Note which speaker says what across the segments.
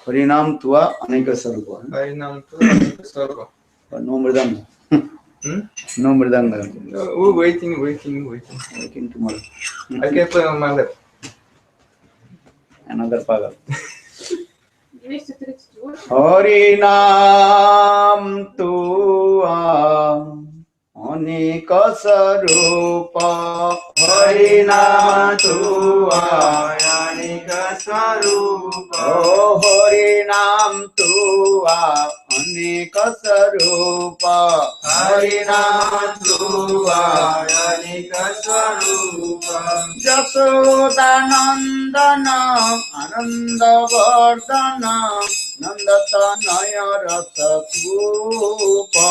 Speaker 1: Harinam tua aneka sarva. Harinam tua aneka sarva. But no mridam. No mridanga.
Speaker 2: Oh, waiting
Speaker 1: tomorrow.
Speaker 2: I can play on my lap.
Speaker 1: Another pagal. Hari Nam Tua Anika Sarupa. Hari Nam Tua Anika Sarupa. Oh Hari Nam Tua Anika Sarupa. Hari Nam Tua Anika Sarupa. Jasoda Nandana Ananda Vardhana Nandatanaya Rasa Kupa.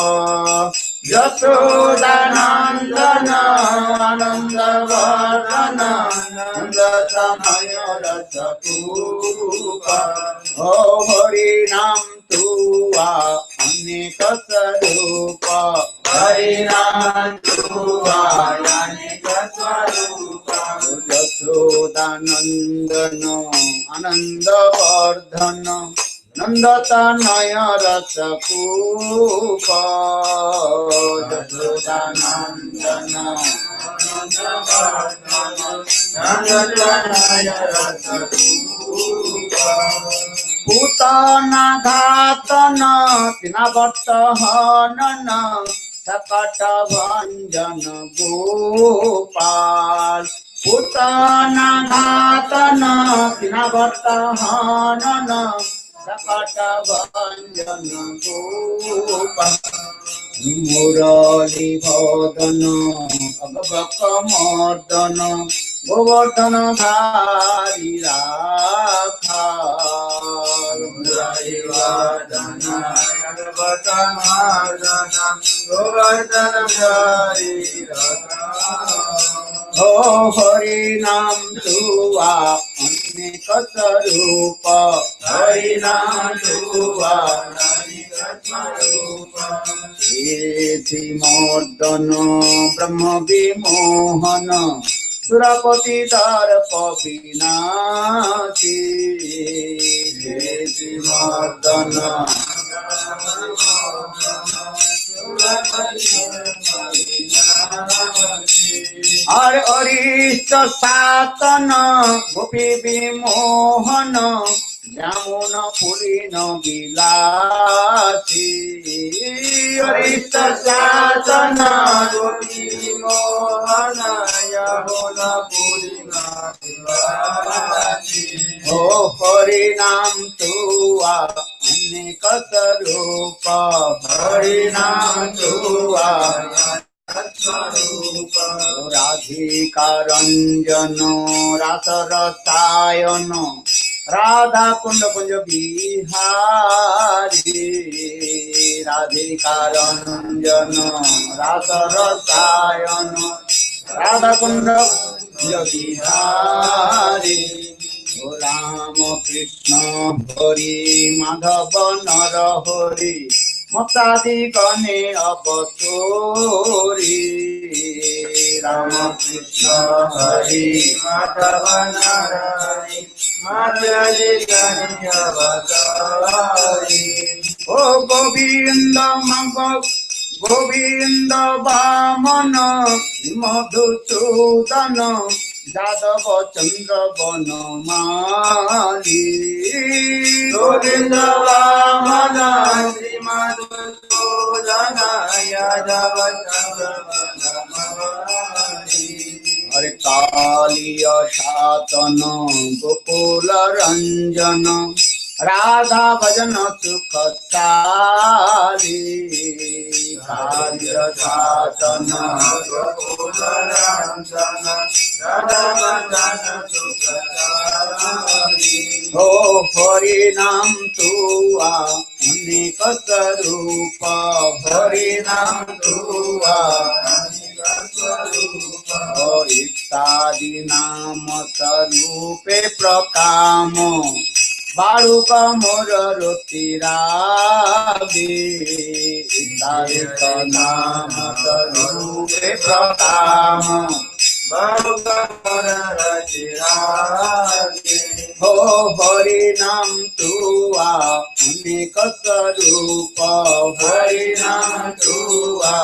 Speaker 1: Jasoda Nandana Ananda Vardhana Nandatanaya Rasa Kupa. Oh Hari Nam Tua Anika Sarupa. Hari Nam Tua Anika Sarupa. Jasoda Nandana Ananda Vardhana Nandatanaya Rasa Kupa. Jasoda Nandana Ananda Vardhana Nandatanaya Rasa Kupa. Putana Ghatana Tinavartahanana Sakata Vanjana Gopal. Putana Ghatana Tinavartahanana Sakata Vanjana Gopal. Murali Bhadana Agabaka Mardana Govardhana Dhari Rakha. Murali Bhadana Agabaka Mardana Govardhana Dhari Rakha. Oh Hari Nam Tua Anika Sarupa. Hari Nam Tua Anika Sarupa. Iti Mordana Brahma Vimohana Surapati Darpa Vinati. Iti Mordana Are Arishta Satana Gopi Vimohana Jamuna Purina Vilasi. Arishta Satana Gopi Vimohana Jamuna Purina Vilasi. Oh Hari Nam Tua Anika Sarupa. Hari Nam Tua Radhika Ranjano Rasa Rasayano Radha Kunda Kunja Bihari. Radhika Ranjano Rasa Rasayano Radha Kunda Kunja Bihari. Rama Krishna Hari Madhava Narahari Mukti Gane Avatori. Rama Krishna Hari Madhava Narahari Mukti Gane Avatori. Oh Govinda Govinda Vamana Madhusudana Jadava Chandra Vanamali. Govinda Vamana Madhusudana Jadava Chandra Vanamali. Hare Kaliya Shatana Gopula Ranjana Radha Bhajana Sukhasali. Kaliya Shatana Gopula Ranjana Radha Bhajana Sukhasali. Oh Hari Nam Tua Anika Sarupa. Hari Nam Tua Anika Sarupa. Oh Ittadi Nama Sarupe Prakamo Baruka Mora Rotirabi. Ittadi Nama Sarupe Prakamo Baruka Mora Rotirabi. Oh Hari Nam Tua Anika Sarupa. Hari Nam Tua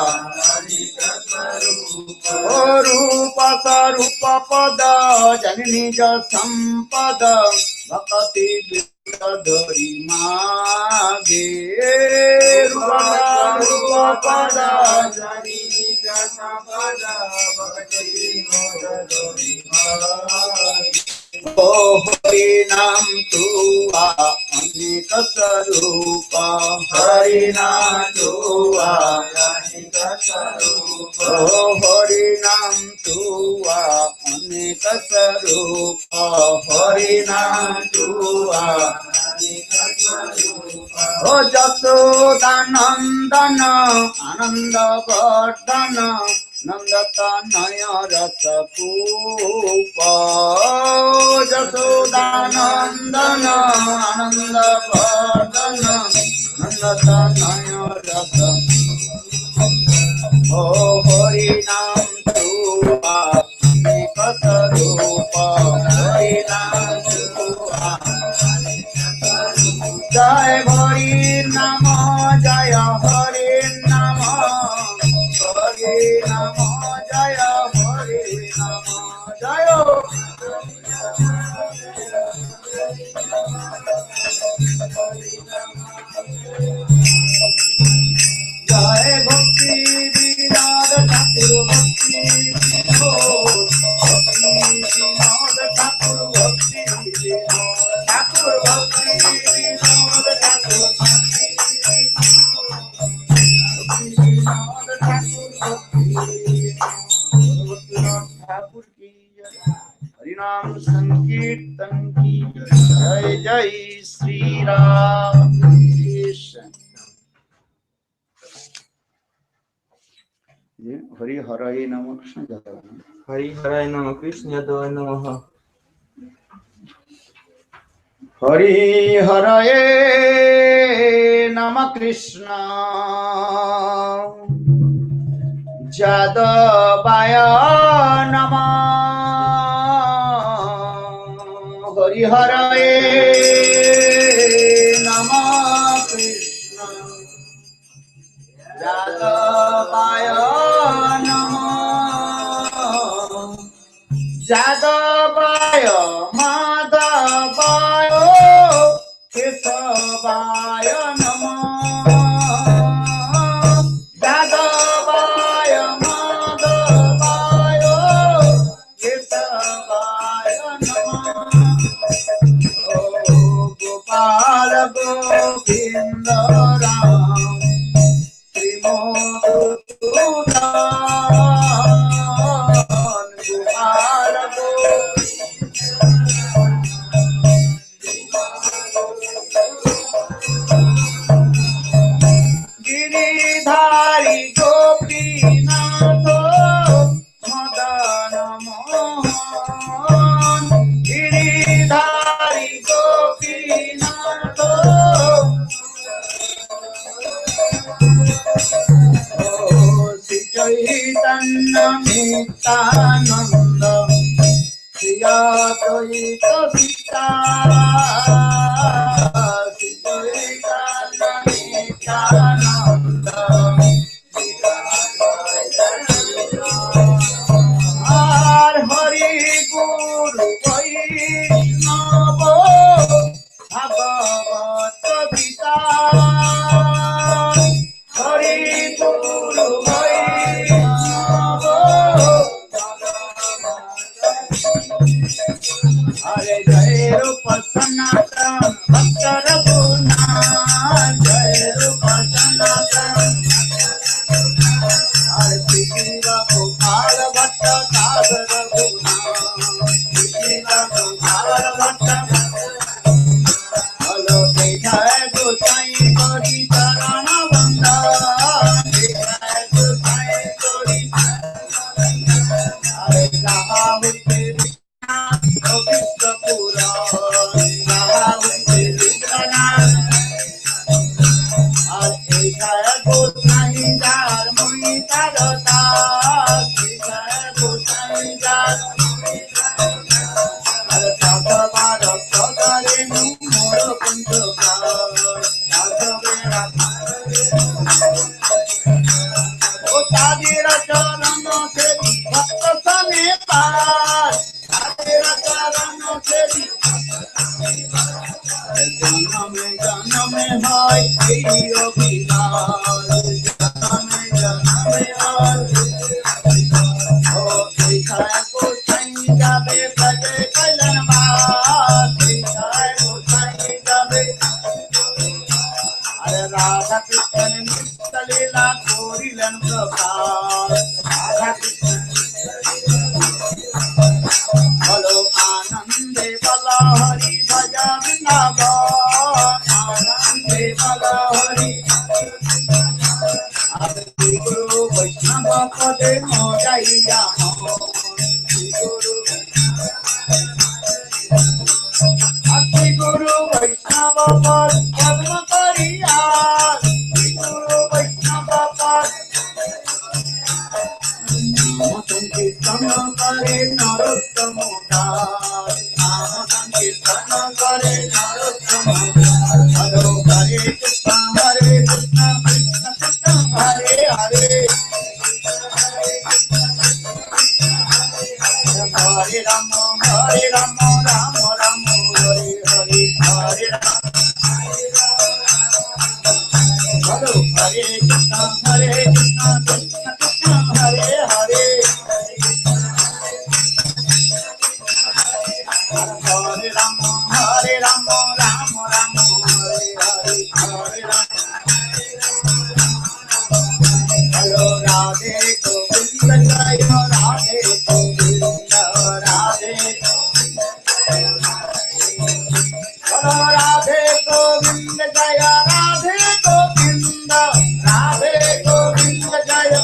Speaker 1: रूप स्वरूप पद जननी ज संपद भक्ति धोरी मागे रूप पद जननी ज संपद भक्ति धोरी मागे ओ हरि नाम तुआ अनेक स्वरूप हरि नाम तुआ अनेक स्वरूप ओ हरि नाम तुआ अनेक स्वरूप हरि नाम तुआ अनेक स्वरूप ओ जसोदा नंदन आनंद वर्धन नंदता नय रस पूप जसोदा नंदन आनंद वर्धन नंदता नय रस ओ हरि नाम तुआ अनेक स्वरूप हरि नाम तुआ जय हरि नाम जय हरि नाम हरे नाम जय हरे नाम जय जय भक्ति विनोद ठाकुर भक्ति विनोद ठाकुर भक्ति विनोद ठाकुर भक्ति विनोद ठाकुर ठाकुर की हरिनाम संकीर्तन की जय जय श्री राम हरि हराय नमः कृष्ण जादव
Speaker 2: हरि हराय नमः कृष्ण जादव नमः
Speaker 1: हरि हराय नमः कृष्ण जादवाय नमः हरि हराय नमः कृष्ण जादवाय नमः जादवाय माधवाय केशवाय नमः जादवाय माधवाय केशवाय नमः ओ गोपाल गोविंद राम श्री गोपाल गिरिधारी गोपीनाथ मदन मोहन गिरिधारी गोपीनाथ श्री चैतन्य नित्यानंद श्री अद्वैत सीता श्री चैतन्य नित्यानंद हरि गुरु वैष्णव भगवत गीता हरि गुरु वैष्णव हरे जय रूप सनातन भक्त रघुनाथ जय रूप सनातन हरे कृष्ण गोपाल भट्ट सागर रघुनाथ कृष्ण गोपाल भट्ट हलो जय गोसाई गौरी चरण वंदन जय गोसाई गौरी हरे रामा हुते गोविंद पुराण रामा हुते विश्वनाथ हरे जय गोसाई जार मुनि तारता जय गोसाई जार हरे भगवान सदरे मोर पंचका ओ तादिर चरण से Radha Krishna Lila Korilan Prabha Radha Krishna Hello Anande Bala Hari Bhajan Anande Bala Hari Adi Guru Vaishnava Pade Mojaiya Adi Guru Vaishnava Pade Padma Pariya Guru Vaishnava Pade Sankirtana Kare Narottama Das Nama Sankirtana Kare Narottama Hare Hare Krishna Krishna Krishna Hare Hare Hare Rama Rama Rama Hare Hare Hare Rama Hare Krishna Krishna Krishna Hare Hare Hare Rama Rama Rama Hare Hare Hare Rama Hello Radhe Govinda Jaya Radhe Govinda Radhe Hello Radhe Govinda Jaya Radhe Govinda Radhe Govinda Jaya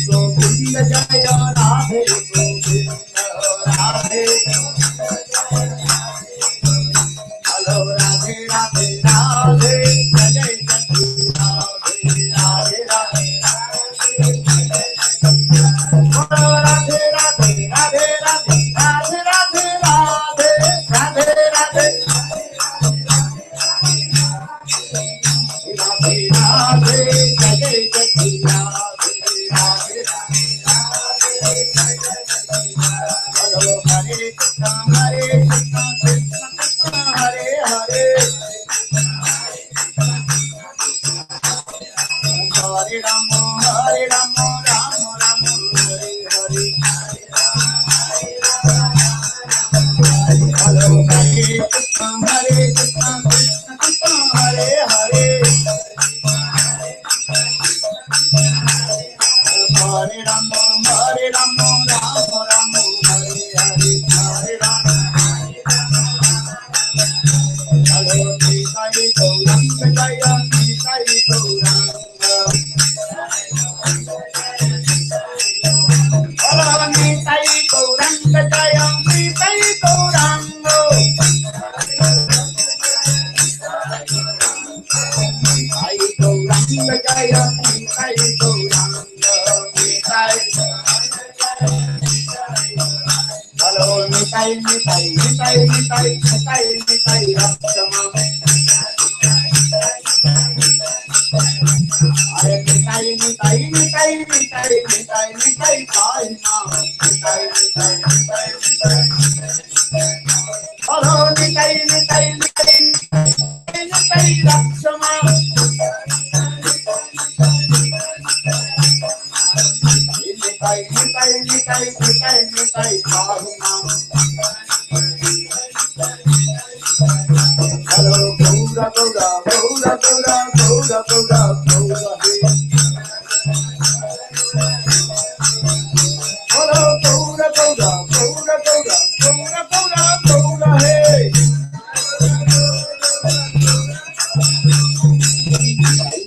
Speaker 1: Govinda Jaya Radhe Govinda Radhe Hello Radhe Radhe Radhe Jai Jai Radhe Radhe Radhe Hello Radhe Radhe Radhe Radhe Radhe Radhe Radhe Radhe Radhe Radhe Radhe Jai Jai Radhe Radhe Hello Hare Krishna Krishna Krishna Hare Hare Hare Rama Rama Rama Hare Hare Hello Hare Krishna Krishna Krishna Hare Hare Hare Rama Rama Rama Hare Hare Hare Rama Hello Nitai Gauranga Jaya Nitai Gauranga Hello Nitai Gauranga Jaya Nitai Gauranga Nitai Gauranga Jaya Nitai Gauranga Nitai Hello Nitai Nitai Nitai Nitai Nitai Nitai Raptama Hare Nitai Nitai Nitai Nitai Nitai Nitai Kaina Nitai Nitai Nitai Nitai Hello Nitai Nitai Nitai Nitai Raptama Nitai Nitai Nitai Nitai Nitai Kaina Hello Gaura Gaura Gaura Gaura Gaura Gaura Gaura Hello Gaura Gaura Gaura Gaura Gaura Gaura Gaura Hey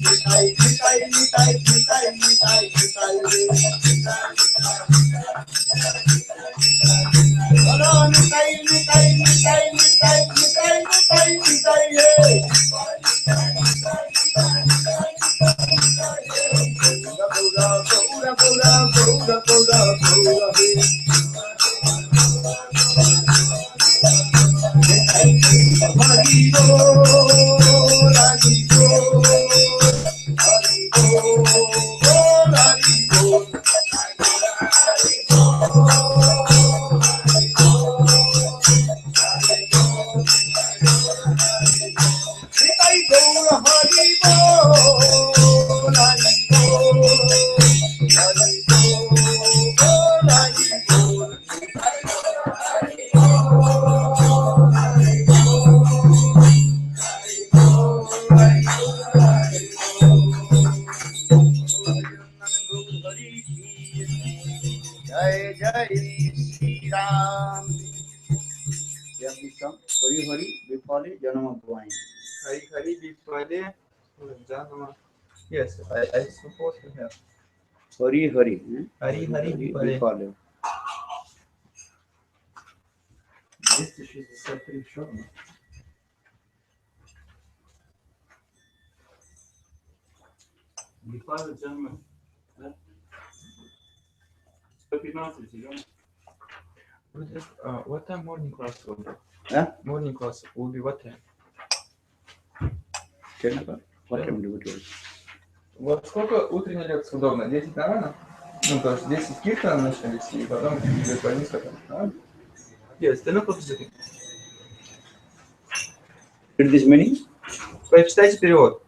Speaker 1: Nitai Nitai Nitai Nitai Nitai Nitai Hello Nitai Nitai Nitai Nitai Nitai Nitai Nitai Hey Gaura Gaura Gaura Gaura Gaura Gaura Hey Hari Bol Hari Bol Hari Bol Hari Bol Hari Hari विफले जन्म गवाई.
Speaker 2: Hari Hari Vipale Janama. Yes, I suppose to have.
Speaker 1: Hari Hari
Speaker 2: Hari Hari Vipale.
Speaker 1: विफले.
Speaker 3: 263 черных. Випали джанма. 115 идем.
Speaker 2: What time morning class will be?
Speaker 1: Huh?
Speaker 2: Morning class will be what time?
Speaker 1: 10 o'clock. What time do we do it?
Speaker 2: Вот сколько утренняя лекция удобно? 10 нормально? Ну, то есть 10 кирта начнем вести, и потом идет по несколько. Yes, 10 o'clock is okay.
Speaker 1: Read this meaning?
Speaker 2: Прочитайте перевод.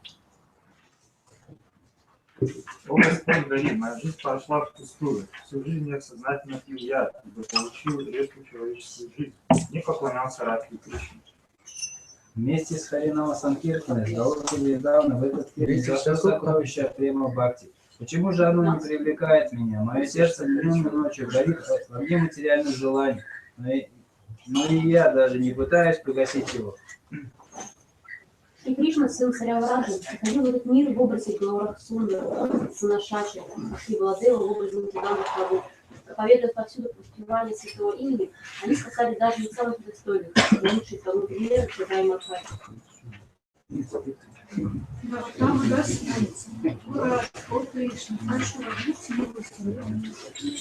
Speaker 3: О Господь говорит, моя жизнь прошла впустую. Всю жизнь я сознательно пил яд, ибо получил редкую человеческую жизнь. Не поклонялся Радхе Кришне.
Speaker 4: Вместе с Харинама Санкиртаной заложили недавно в этот мир все сокровища према Бхакти. Почему же оно не привлекает меня? Мое сердце днем и ночью горит во мне материальных желаний, но и я даже не пытаюсь погасить его.
Speaker 5: И Кришна, сын царя Враджи, приходил в этот мир в образе Гаурахсундара, сына Шачи, и Владева в образе Матидана Прабху. Проповедуя повсюду повествование святого имени, они спасали даже не самых достойных, лучших того примера, Читай Махарадж.
Speaker 6: Там достанется. Ура, о Кришна, прошу вас, будьте милостивы.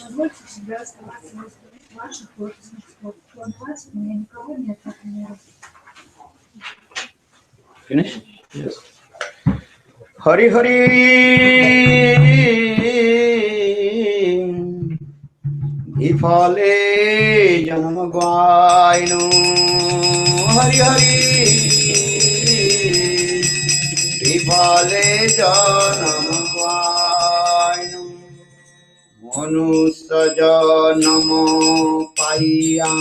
Speaker 6: Позвольте себе оставаться в ваших лотосных плантациях, у меня никого нет, например.
Speaker 1: Finish? Yes. Hari Hari Vifale Janam Gwainu. Hari Hari Vifale Janam Gwainu. Manushya Janam Paiyam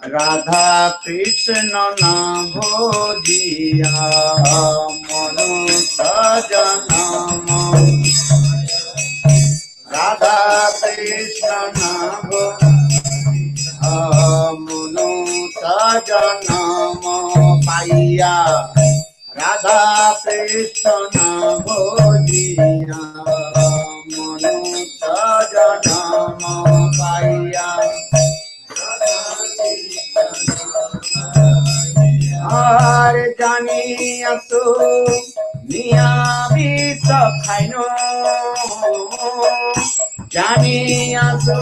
Speaker 1: Radha Krishna Bhodiya Manushya Janama Radha Krishna Bhodiya Manushya Janama Paiya Radha Krishna Bhodiya Manushya Janama Paiya আর জানি আসো নিয়ামিত খাইনো জানি আসো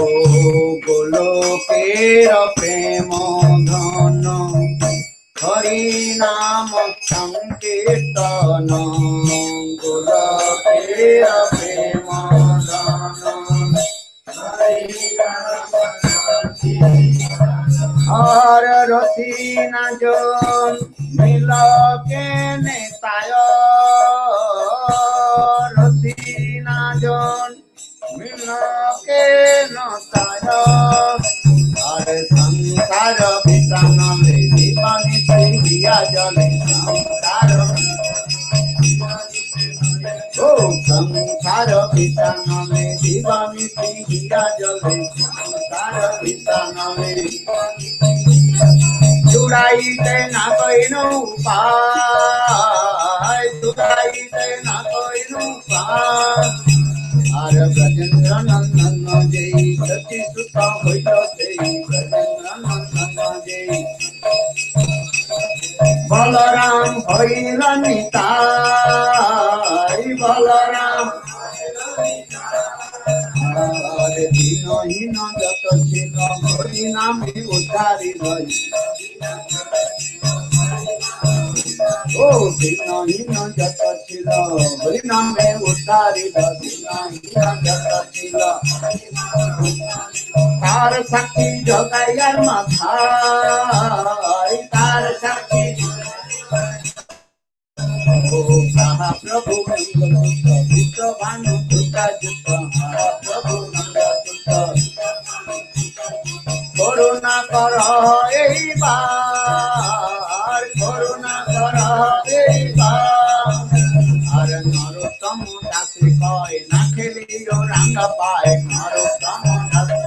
Speaker 1: ও গোলকের প্রেম ধন হরি নাম সংকীর্তন গোলকের প্রেম ধন আর রতিনা জন মিলকে নেতায় রতিনা জন মিলকে নতায় আর সংসার বিতানলে জীবনে প্রিয়া জলে সংসার ও সংসার বিতানলে জীবনে প্রিয়া জলে সংসার বিতানলে চুড়াইতে না কইনু পায় চুড়াইতে না কইনু পায় আর ব্রজেন্দ্র নন্দন যেই সতী সুত হইল সেই ব্রজেন্দ্র নন্দন যেই বলরাম হইল নিতাই বলরাম আর দিনহীন যত ছিল হরি নামে উদ্ধারি রই ও দিনহীন যত ছিল হরি নামে উদ্ধারি দিনহীন যত ছিল তার সাক্ষী জগাইয়ার মাথায় তার সাক্ষী ও সাহা প্রভু বিশ্ব ভানু দুর্গা যুক্ত প্রভু নন্দ করুণা কর এইবার করুণা কর এইবার আর নরোত্তম দাসে কয় না খেলি খেলিও রাঙ্গা পায় নরোত্তম দাসী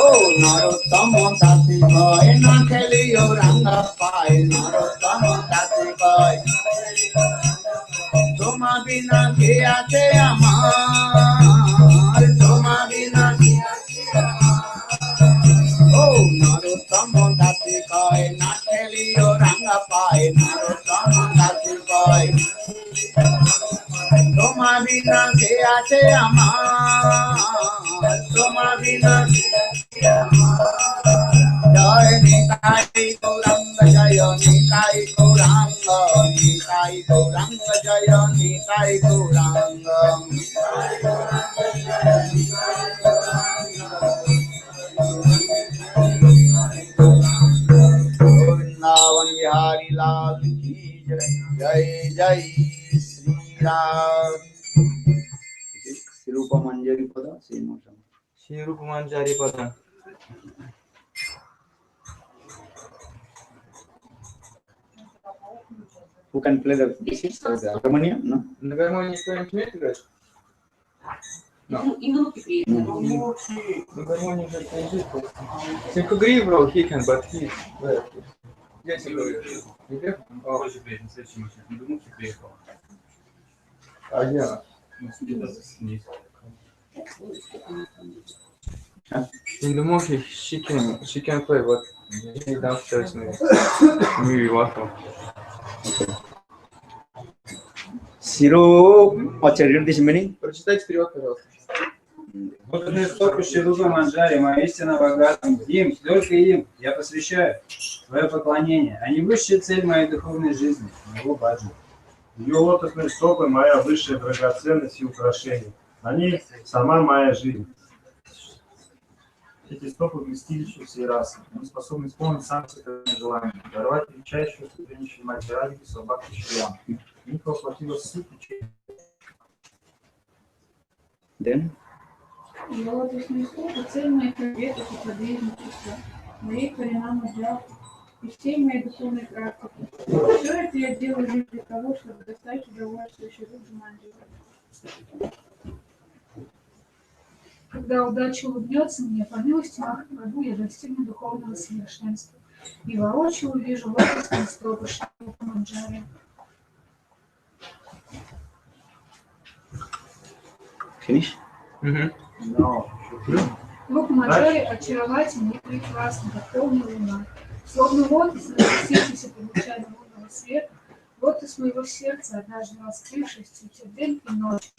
Speaker 1: ও নরোত্তম দাসী কয় না খেলিও রাঙ্গা পায় নরোত্তম দাসী কয় তোমা বিনা কে আছে আমার তোমা বিনা কে আছে ও নরোত্তম দাসী কয় না খেলিও রাঙ্গা পায় নরোত্তম দাসী কয় তোমা বিনা কে আছে আমার তোমা বিনা কে আছে আমার জয় নিতাই গৌরাঙ্গ জয় নিতাই গৌরাঙ্গ নিতাই গৌরাঙ্গ জয় নিতাই গৌরাঙ্গ वृंदावन बिहारी लाल की जय जय जय श्री राम रूप मंजरी पद श्री मोषम
Speaker 2: श्री रूप मंजरी पद
Speaker 1: Who can play the harmonium? No.
Speaker 2: На гармонии кто-нибудь умеет играть? No.
Speaker 5: И внуки приедут.
Speaker 2: На гармонии же это язык. Только Гриврол, he can, but he... Я тебе говорю. Где?
Speaker 4: Позже приедет, на следующий машине. Не думал, что приехал.
Speaker 2: А я? In the movie, she can play, but she downstairs maybe welcome.
Speaker 1: Siro, what's your this meaning?
Speaker 2: Прочитайте перевод, пожалуйста.
Speaker 4: Вот столько Шилупа Манджари, моя истина богатым. Им, только им, я посвящаю свое поклонение. Они высшая цель моей духовной жизни, моего баджи.
Speaker 3: Ее лотосные стопы – моя высшая драгоценность и украшение. Они – сама моя жизнь. Эти стопы – вместилище всей расы. Они способны исполнить самые сокровенные желания, даровать величайшую ступенищу Maharaja и собак Шриам. В них воплотилась суть учения.
Speaker 1: Then?
Speaker 6: Ее лотосные стопы – цель моих ответов и подвижничества, моей харинамы джапы и всей моей духовной практики. Все это я делаю лишь для того, чтобы достать удовольствие Шилуджи Манджари. Когда удача улыбнется мне, по милости Махапрабху я достигну духовного совершенства и воочию увижу лотосные стопы Шилупа Манджари.
Speaker 1: Finish?
Speaker 3: Но
Speaker 6: Рук Манджари очаровательный и прекрасный, как полная луна. Словно лотос, распустившийся под лучами лунного света, лотос моего сердца, однажды раскрывшись, цветет день и ночь.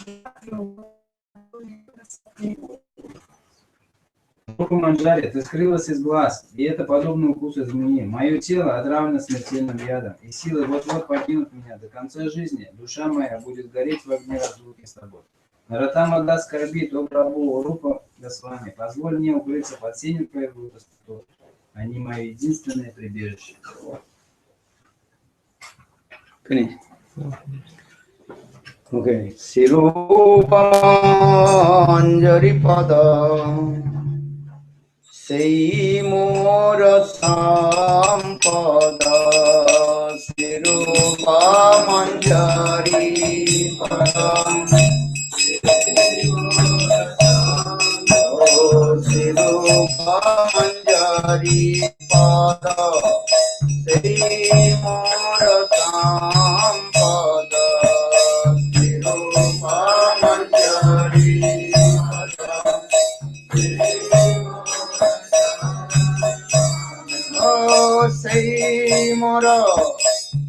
Speaker 4: Руку Манджари, ты скрылась из глаз, и это подобно укусу змеи. Мое тело отравлено смертельным ядом, и силы вот-вот покинут меня. До конца жизни душа моя будет гореть в огне разлуки с тобой. Наратама да скорбит, о Прабху, Рупа Госвами, позволь мне укрыться под сенью твоих лотосных стоп. Они мое единственное прибежище.
Speaker 1: Finish. Okay. Sirupa Manjari Pada Sei Mora Sampada Sirupa Manjari Pada Sirupa Manjari Pada Sei Mora Sampada Sirupa Manjari Pada Oh Sei Mora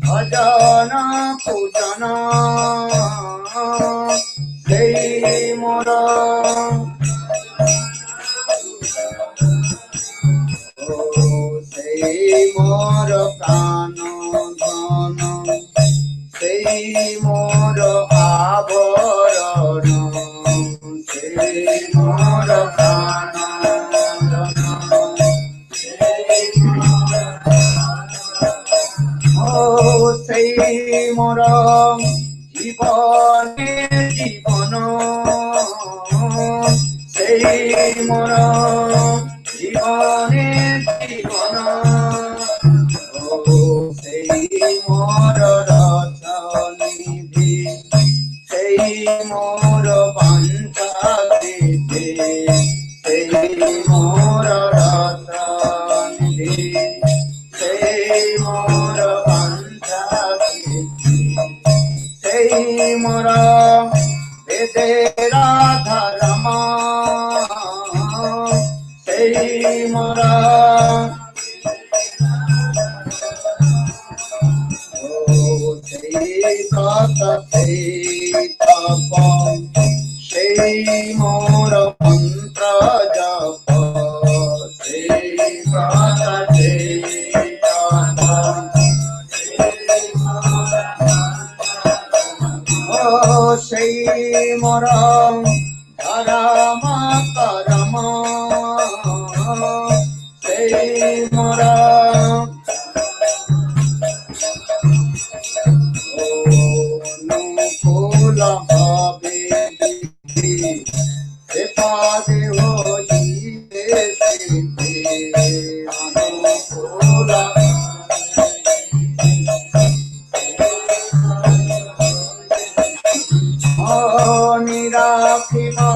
Speaker 1: Bhajana Pujana Sei Mora Sei mora prano dhana Sei mora abharana Sei mora prano dhana Oh sei mora jivane jivana Sei mora jivane jivana Oh sei mora raja nidhi Sei mora Radha Rama sei mora oh sei kata sei tapa sei mora mantra japa sei kata sei tapa oh sei mora dharma karama sei mora nukula bhabe se pade hoyi se nukula nirakhiva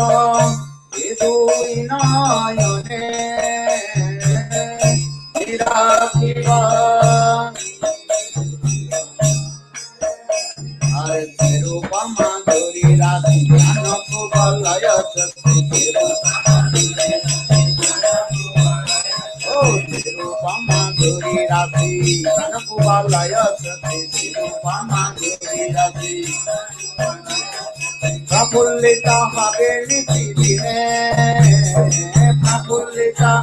Speaker 1: edui nayane nirakhiva are terupama dori rati jnanaku balaya sakti oh terupama dori rati jnanaku balaya sakti terupama dori rati prafullita habeli dine prafullita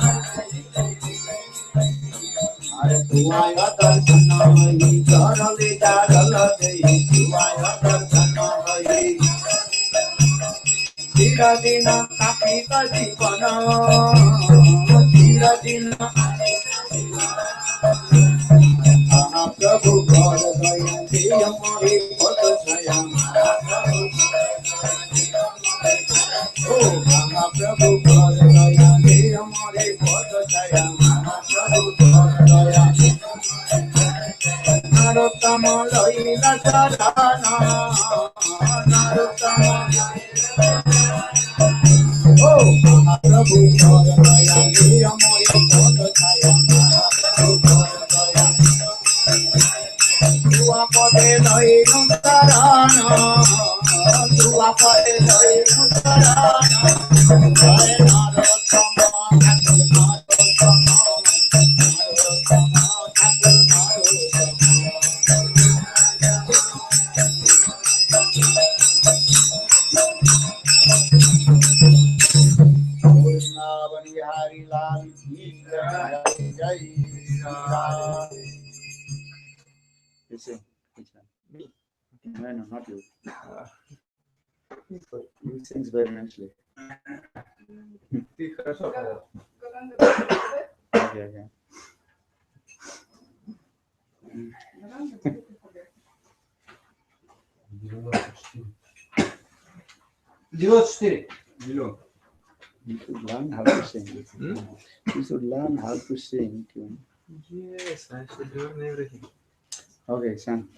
Speaker 1: are tuaya darsana hai jarale jarala dei tuaya darsana hai tira dina kapita jivana tira dina aha prabhu ghar gaya de hamare pad chaya oh aha prabhu ghar gaya de hamare pad chaya aha prabhu ghar gaya narottama laila charana narottama oh Mahaprabhu ghar gaya de hamare pad chaya Mahaprabhu ghar gaya tua pade lai nuntarana tua pade lai nuntarana jai narottama narottama narottama Vrindavan Bihari Lal ki jai jai Shri Ram. Listen, me. No, not you. You sings very nicely.
Speaker 2: Ты хорошо понял.
Speaker 1: Okay, okay.
Speaker 4: 94. Миллион.
Speaker 1: You should learn how to sing. You should learn how to sing.
Speaker 2: Yes, I should learn everything.
Speaker 1: Okay, son.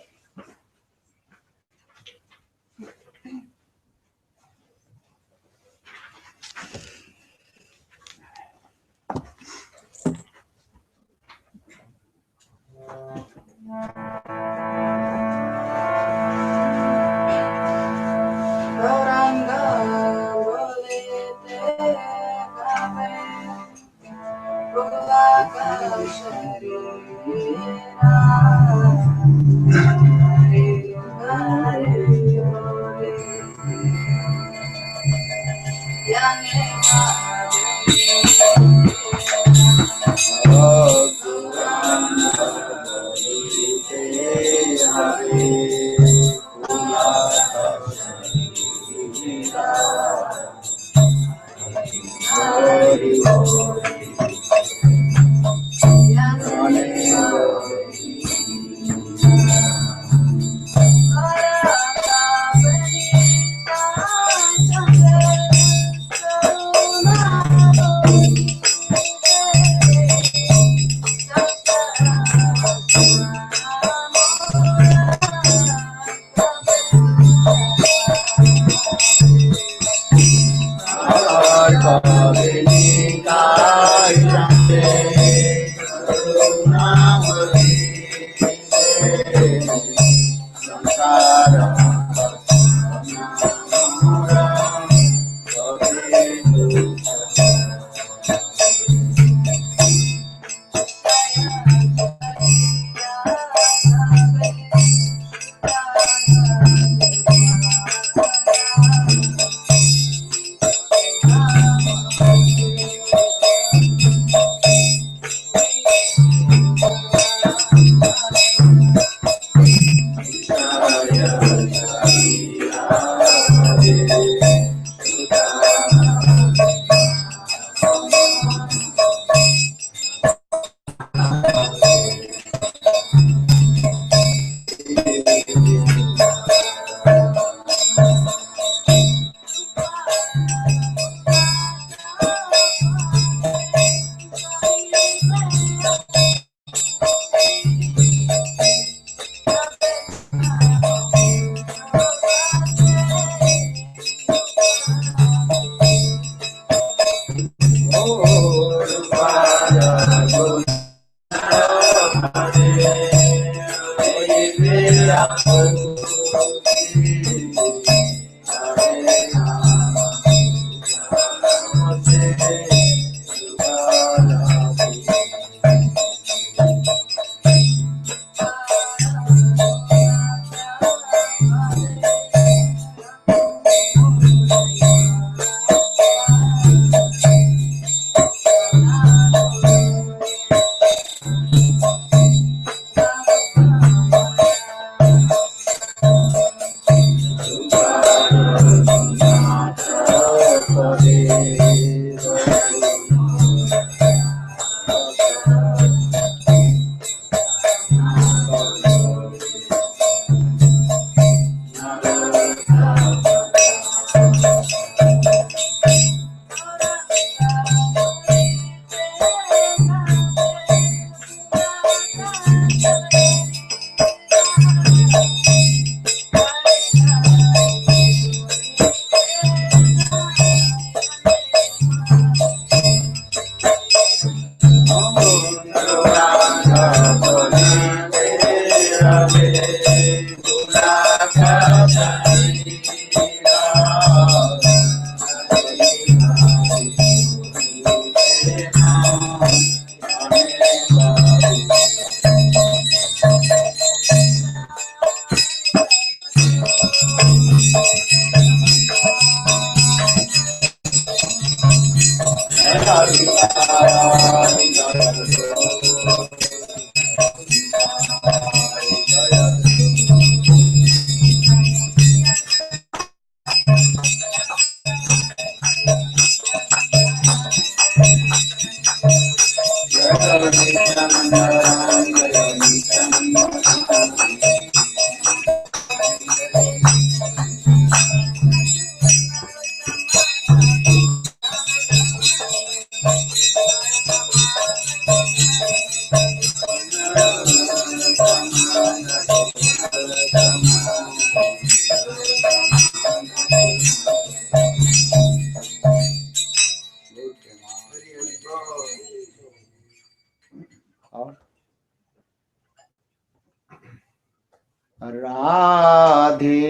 Speaker 1: Radhe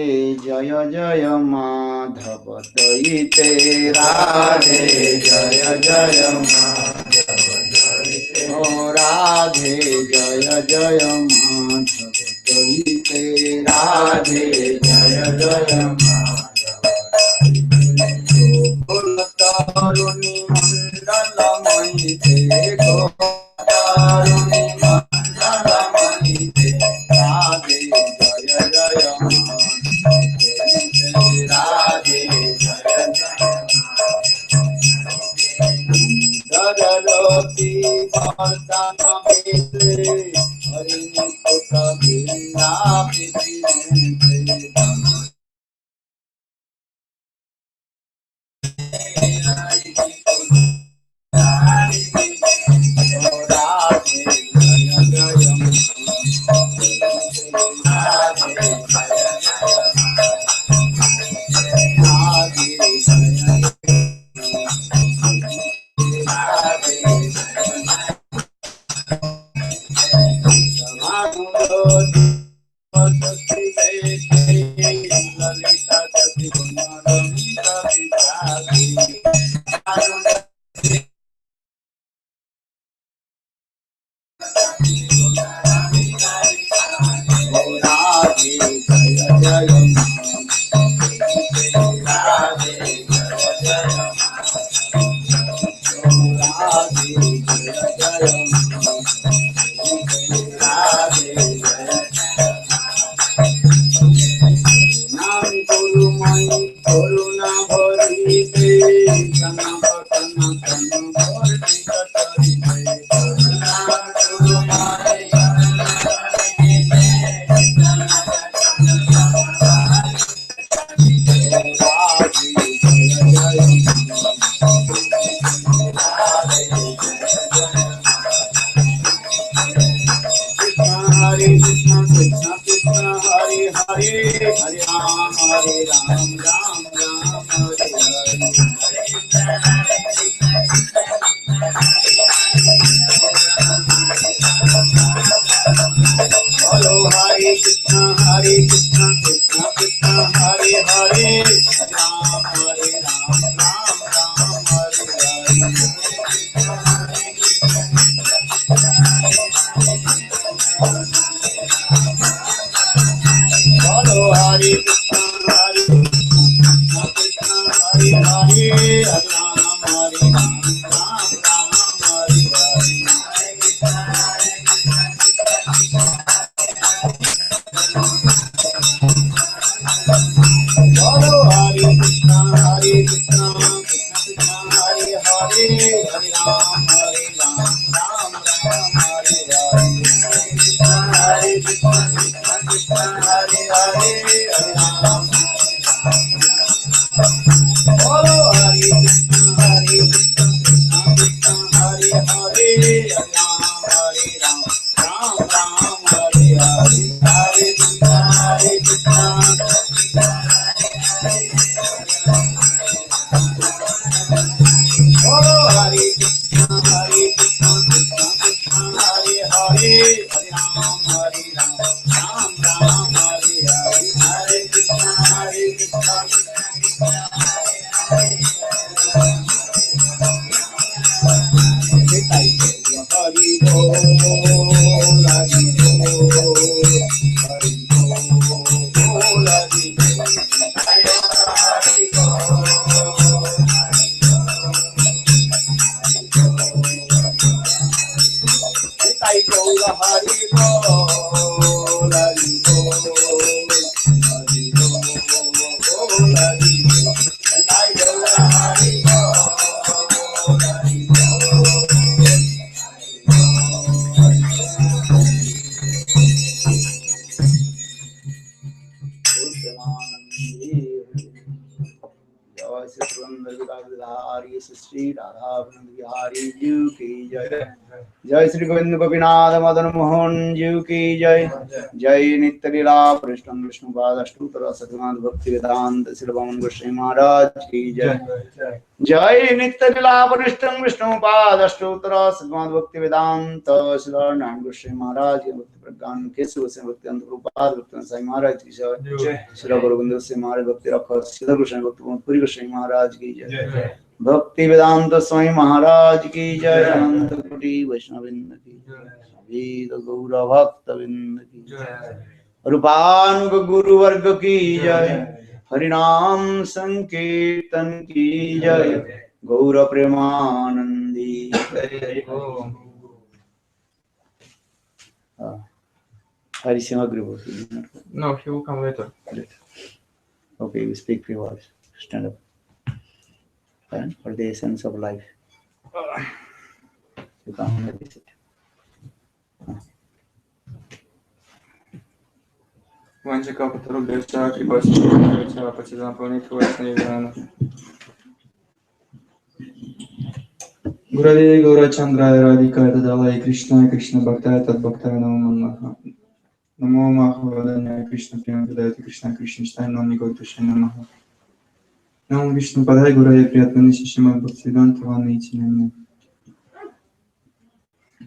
Speaker 1: जय जय माधव दयिते राधे जय जय माधव दयिते ओ राधे जय जय माधव दयिते राधे जय जय माधव गोकुल तरुणी मंडल मणिते गोकुल मंडल मणिते राधे जय जय राधे जय जगती वर्तन मिले हरिमुख बिना करुणा भरी जय श्री गोविंद गोपीनाथ मदन मोहन जी की जय। जय नित्य लीला कृष्ण विष्णुपाद अष्टोत्तर शतनाथ भक्ति वेदांत श्री वामन गोस्वामी महाराज की जय। जय नित्य लीला कृष्ण विष्णुपाद अष्टोत्तर शतनाथ भक्ति वेदांत श्री नारायण गोस्वामी महाराज की भक्ति प्रज्ञान केशव से भक्ति अंतरूपाद भक्ति साई महाराज की जय। श्री गुरु गोविंद से महाराज भक्ति रखो श्री गोस्वामी भक्ति पूरी गोस्वामी महाराज की जय। भक्ति वेदांत स्वामी महाराज की जय। अनंत कोटि वैष्णववृंद की जय। गौर भक्त वृंद की जय। रूपानुग गुरु वर्ग की जय। हरिनाम संकीर्तन की जय। गौर प्रेमानंदी हरि ओम। Hari Simagribo.
Speaker 2: No, he will come later.
Speaker 1: Okay, we speak few words. Stand up. For the essence of life. You come and visit.
Speaker 2: Ванча Капатару Гача, Крипача, Гача, Патизан Планету, Вана. Гурави Гура Чандра, Радика, Тадала и Кришна Бхактая, Тад Бхактая, Намамаха. Намо Махавадanya, Кришна Приямадая, Кришна Кришна Читаем, Нам Никой Тушина Маха. Нам Вишну Падай, Гурая, приятно Нисишима, Бхактивиданта, Вана и Тинамина.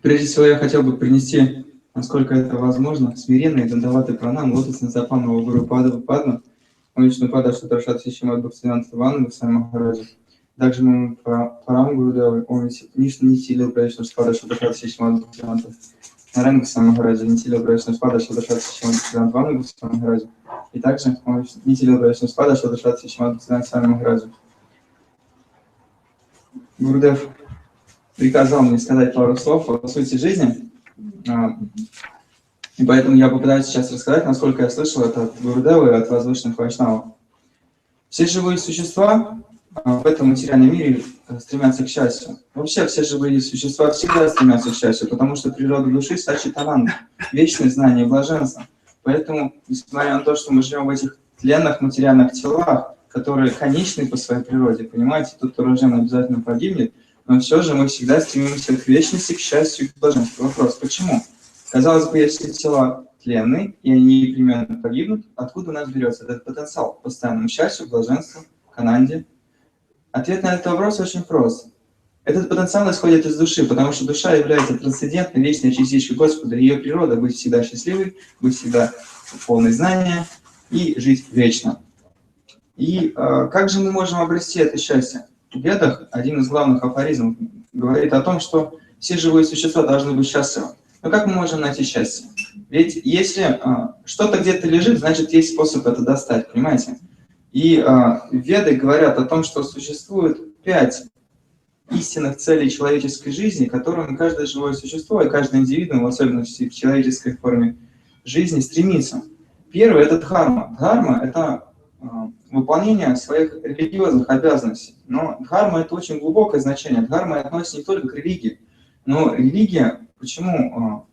Speaker 2: Прежде всего, я хотел бы принести, насколько это возможно, смиренный дандаваты пранам, лотосный запам Гуру Падма, Вишну Пада, что Таршат Сишима, Бхактивиданта, Вана, Сами Махараджа. Также мы парам Гурудевы, он не силил Прайшну Спада, что Таршат Сишима, Бхактивиданта. Наранга Самахараджа, не силил Прайшну Спада, что Таршат Сишима, Бхактивиданта, Вана, Самахараджа. И также он не силил Прайшну Спада, что Таршат Сишима, Бхактивиданта, Сами Махараджа. Гурудев приказал мне сказать пару слов о сути жизни, и поэтому я попытаюсь сейчас рассказать, насколько я слышал это от Гурудева и от возвышенных вайшнавов. Все живые существа в этом материальном мире стремятся к счастью. Вообще все живые существа всегда стремятся к счастью, потому что природа души сачитананда, вечное знание, блаженство. Поэтому, несмотря на то, что мы живем в этих тленных материальных телах, которые конечны по своей природе, понимаете, тот, кто рожден, обязательно погибнет, но все же мы всегда стремимся к вечности, к счастью и к блаженству. Вопрос, почему? Казалось бы, если тела тленны, и они непременно погибнут, откуда у нас берется этот потенциал к постоянному счастью, блаженству, к ананде? Ответ на этот вопрос очень прост. Этот потенциал исходит из души, потому что душа является трансцендентной, вечной частичкой Господа, и ее природа — быть всегда счастливой, быть всегда полной знания и жить вечно. И как же мы можем обрести это счастье? В Ведах один из главных афоризмов говорит о том, что все живые существа должны быть счастливы. Но как мы можем найти счастье? Ведь если что-то где-то лежит, значит, есть способ это достать, понимаете? И Веды говорят о том, что существует 5 истинных целей человеческой жизни, к которым каждое живое существо и каждый индивидуум, в особенности в человеческой форме жизни, стремится. Первое – это дхарма. Дхарма – это выполнение своих религиозных обязанностей. Но дхарма – это очень глубокое значение. Дхарма относится не только к религии, но религия почему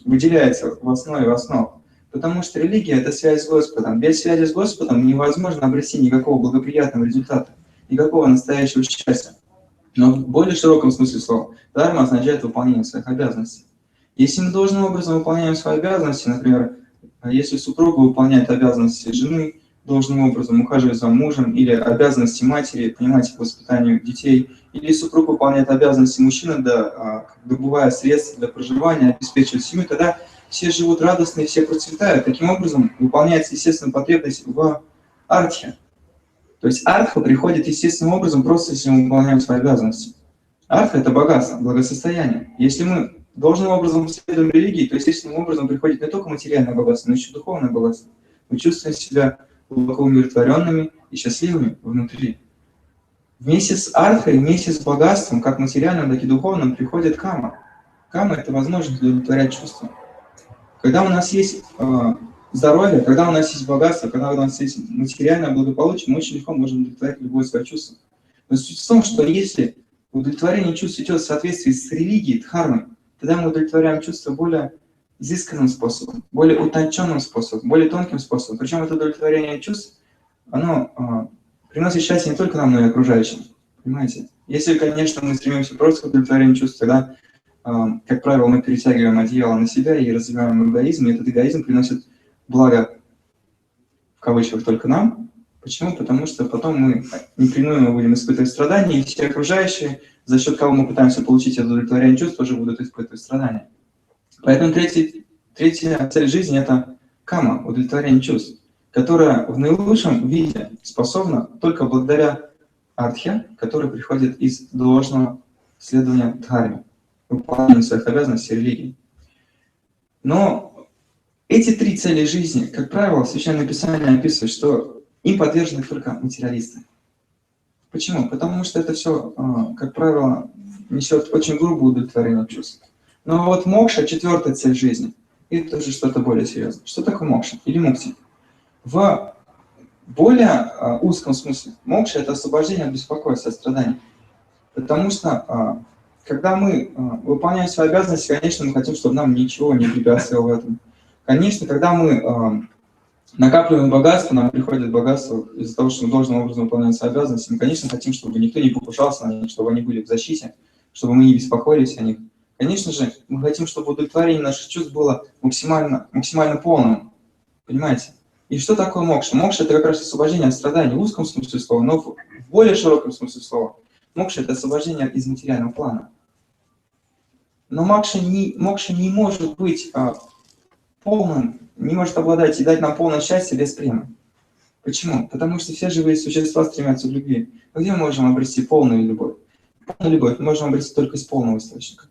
Speaker 2: выделяется в основе основ? Потому что религия – это связь с Господом. Без связи с Господом невозможно обрести никакого благоприятного результата, никакого настоящего счастья. Но в более широком смысле слова дхарма означает выполнение своих обязанностей. Если мы должным образом выполняем свои обязанности, например, если супруга выполняет обязанности жены, должным образом ухаживать за мужем, или обязанности матери, понимаете, к воспитанию детей, или супруг выполняет обязанности мужчины, добывая средства для проживания, обеспечивает семью, тогда все живут радостно и все процветают. Таким образом, выполняется естественная потребность в артхе. То есть артха приходит естественным образом, просто если мы выполняем свои обязанности. Артха – это богатство, благосостояние. Если мы должным образом следуем религии, то естественным образом приходит не только материальное богатство, но еще духовное богатство. Мы чувствуем себя глубоко умиротворенными и счастливыми внутри. Вместе с артхой, вместе с богатством, как материальным, так и духовным, приходит кама. Кама – это возможность удовлетворять чувства. Когда у нас есть здоровье, когда у нас есть богатство, когда у нас есть материальное благополучие, мы очень легко можем удовлетворять любое свое чувство. Но суть в том, что если удовлетворение чувств идет в соответствии с религией, дхармой, тогда мы удовлетворяем чувства более изысканным способом, более утонченным способом, более тонким способом. Причем это удовлетворение чувств, оно приносит счастье не только нам, но и окружающим. Понимаете? Если, конечно, мы стремимся просто к удовлетворению чувств, тогда, как правило, мы перетягиваем одеяло на себя и развиваем эгоизм, и этот эгоизм приносит благо, в кавычках, только нам. Почему? Потому что потом мы непременно будем испытывать страдания, и все окружающие, за счет кого мы пытаемся получить это удовлетворение чувств, тоже будут испытывать страдания. Поэтому третья цель жизни – это кама, удовлетворение чувств, которая в наилучшем виде способна только благодаря артхе, который приходит из должного следования дхарме, выполнения своих обязанностей религии. Но эти 3 цели жизни, как правило, Священное Писание описывает, что им подвержены только материалисты. Почему? Потому что это все, как правило, несет очень грубое удовлетворение чувств. Но вот мокша, 4-я цель жизни, это уже что-то более серьезное. Что такое мокша или мукти? В более узком смысле мокша – это освобождение от беспокойства, от страданий. Потому что, когда мы выполняем свои обязанности, конечно, мы хотим, чтобы нам ничего не препятствовало в этом. Конечно, когда мы накапливаем богатство, нам приходит богатство из-за того, что мы должным образом выполняем свои обязанности. Мы, конечно, хотим, чтобы никто не покушался на них, чтобы они были в защите, чтобы мы не беспокоились о них. Конечно же, мы хотим, чтобы удовлетворение наших чувств было максимально полным. Понимаете? И что такое мокша? Мокша – это как раз освобождение от страданий в узком смысле слова, но в более широком смысле слова. Мокша – это освобождение из материального плана. Но мокша не может быть полным, не может обладать и дать нам полное счастье без премы. Почему? Потому что все живые существа стремятся к любви. Но где мы можем обрести полную любовь? Полную любовь мы можем обрести только из полного источника.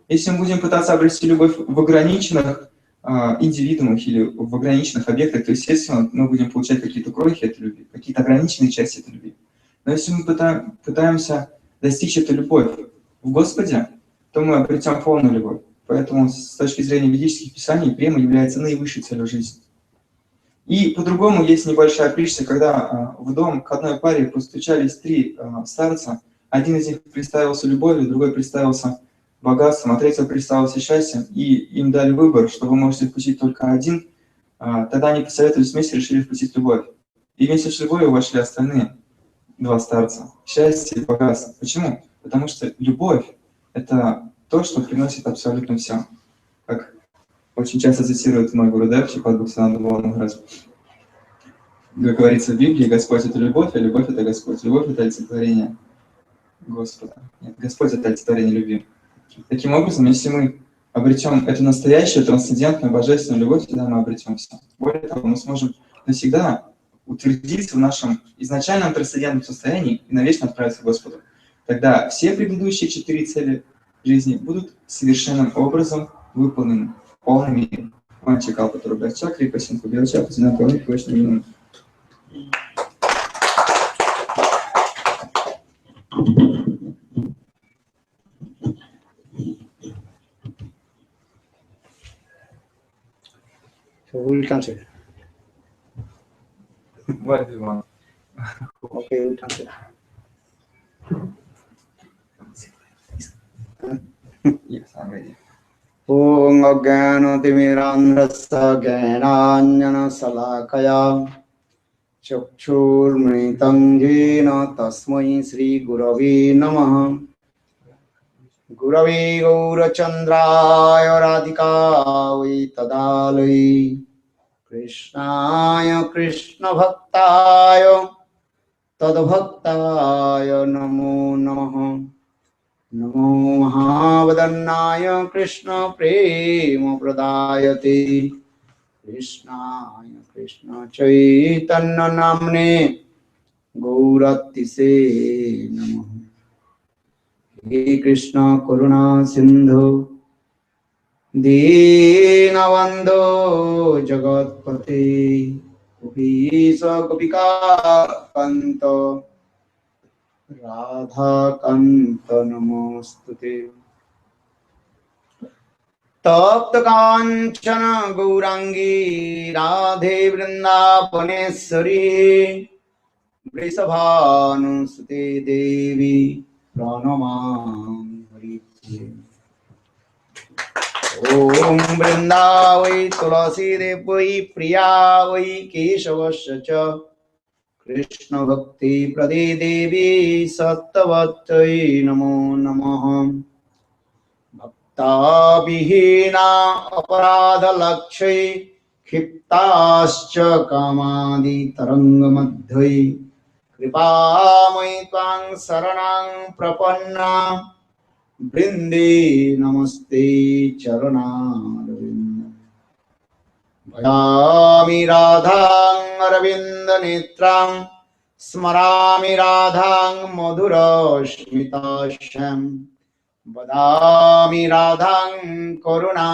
Speaker 2: Если мы будем пытаться обрести любовь в ограниченных индивидуумах или в ограниченных объектах, то, естественно, мы будем получать какие-то крохи этой любви, какие-то ограниченные части этой любви. Но если мы пытаемся достичь эту любовь в Господе, то мы обретем полную любовь. Поэтому с точки зрения ведических писаний према является наивысшей целью жизни. И по-другому есть небольшая притча, когда в дом к одной паре постучались 3 старца. Один из них представился любовью, другой представился богатством, а третий представился счастьем. И им дали выбор, что вы можете вкусить только один. Тогда они посоветовались вместе, решили вкусить любовь. И вместе с любовью вошли остальные 2 старца. Счастье и богатство. Почему? Потому что любовь – это то, что приносит абсолютно все. Как очень часто цитирует мой Гурудев, Чипад Бхактисиданта Махарадж. Как говорится в Библии, Господь – это любовь, а любовь – это Господь. Любовь – это олицетворение Господа. Нет, Господь – это олицетворение любви. Таким образом, если мы обретем эту настоящую, трансцендентную, божественную любовь, тогда мы обретем все. Более того, мы сможем навсегда утвердиться в нашем изначальном трансцендентном состоянии и навечно отправиться к Господу. Тогда все предыдущие 4 цели жизни будут совершенным образом выполнены в полной мере. Манчакал, который в чакре, Пасинку Белчак, Зинаковый, Квашневину.
Speaker 1: translate.
Speaker 2: What do you want?
Speaker 1: Okay, we'll translate.
Speaker 2: Yes, I'm ready.
Speaker 1: Om Ajnanotimirandhasya Jnananjana-salakaya Chakshurmritam Jena Tasmai Shri Gurave Namaha. Gurave Gaurachandraya Radhikāvai Tadalai Krishnāya Krishna Bhaktāya Tadbhaktāya Namo Namaha. Namo Mahavadannaya Krishna Prema Pradayate Krishnaya Krishna Chaitanya Namne Gauratise Namaha. He Krishna Karuna Sindhu Deenabandho Jagatpate Gopisa Gopika Kanto Radha Kanta Namostute. Tapta Kanchana Gaurangi Radhe Vrindavaneshwari Vrisabhanusute Devi Pranamami Haripriye. Om Vrindavai Tulasi Devi Priyavai Keshavasya Cha Krishna Bhakti Prade Devi Sattvatai Namo Namaha. Bhakta-vihina aparadha-lakshai khiptascha kamadi tarangamadhyai kripamai tvang saranang prapanna brinde namaste charanaravinda. Bhayami radhang aravinda netrang smarami radhang madhura smita-shyam. Vadami radhang karuna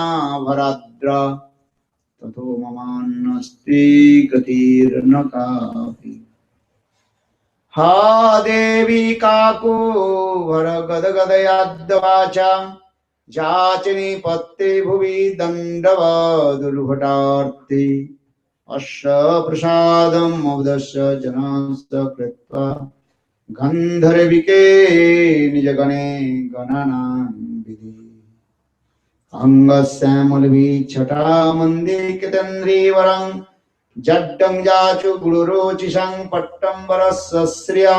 Speaker 1: bharadra tato mamannasti gatirna kapi. Ha devi kaku bharagadagadayaddvacha jachani patte bhuvi dandava durbhatarthi asya prasadam avdasya janasya kritva Gandharvike nijagane ganana vidhi. Angasyamalvi chata mandi kitandri varang jaddam jachu gururochisang pattam varasasriya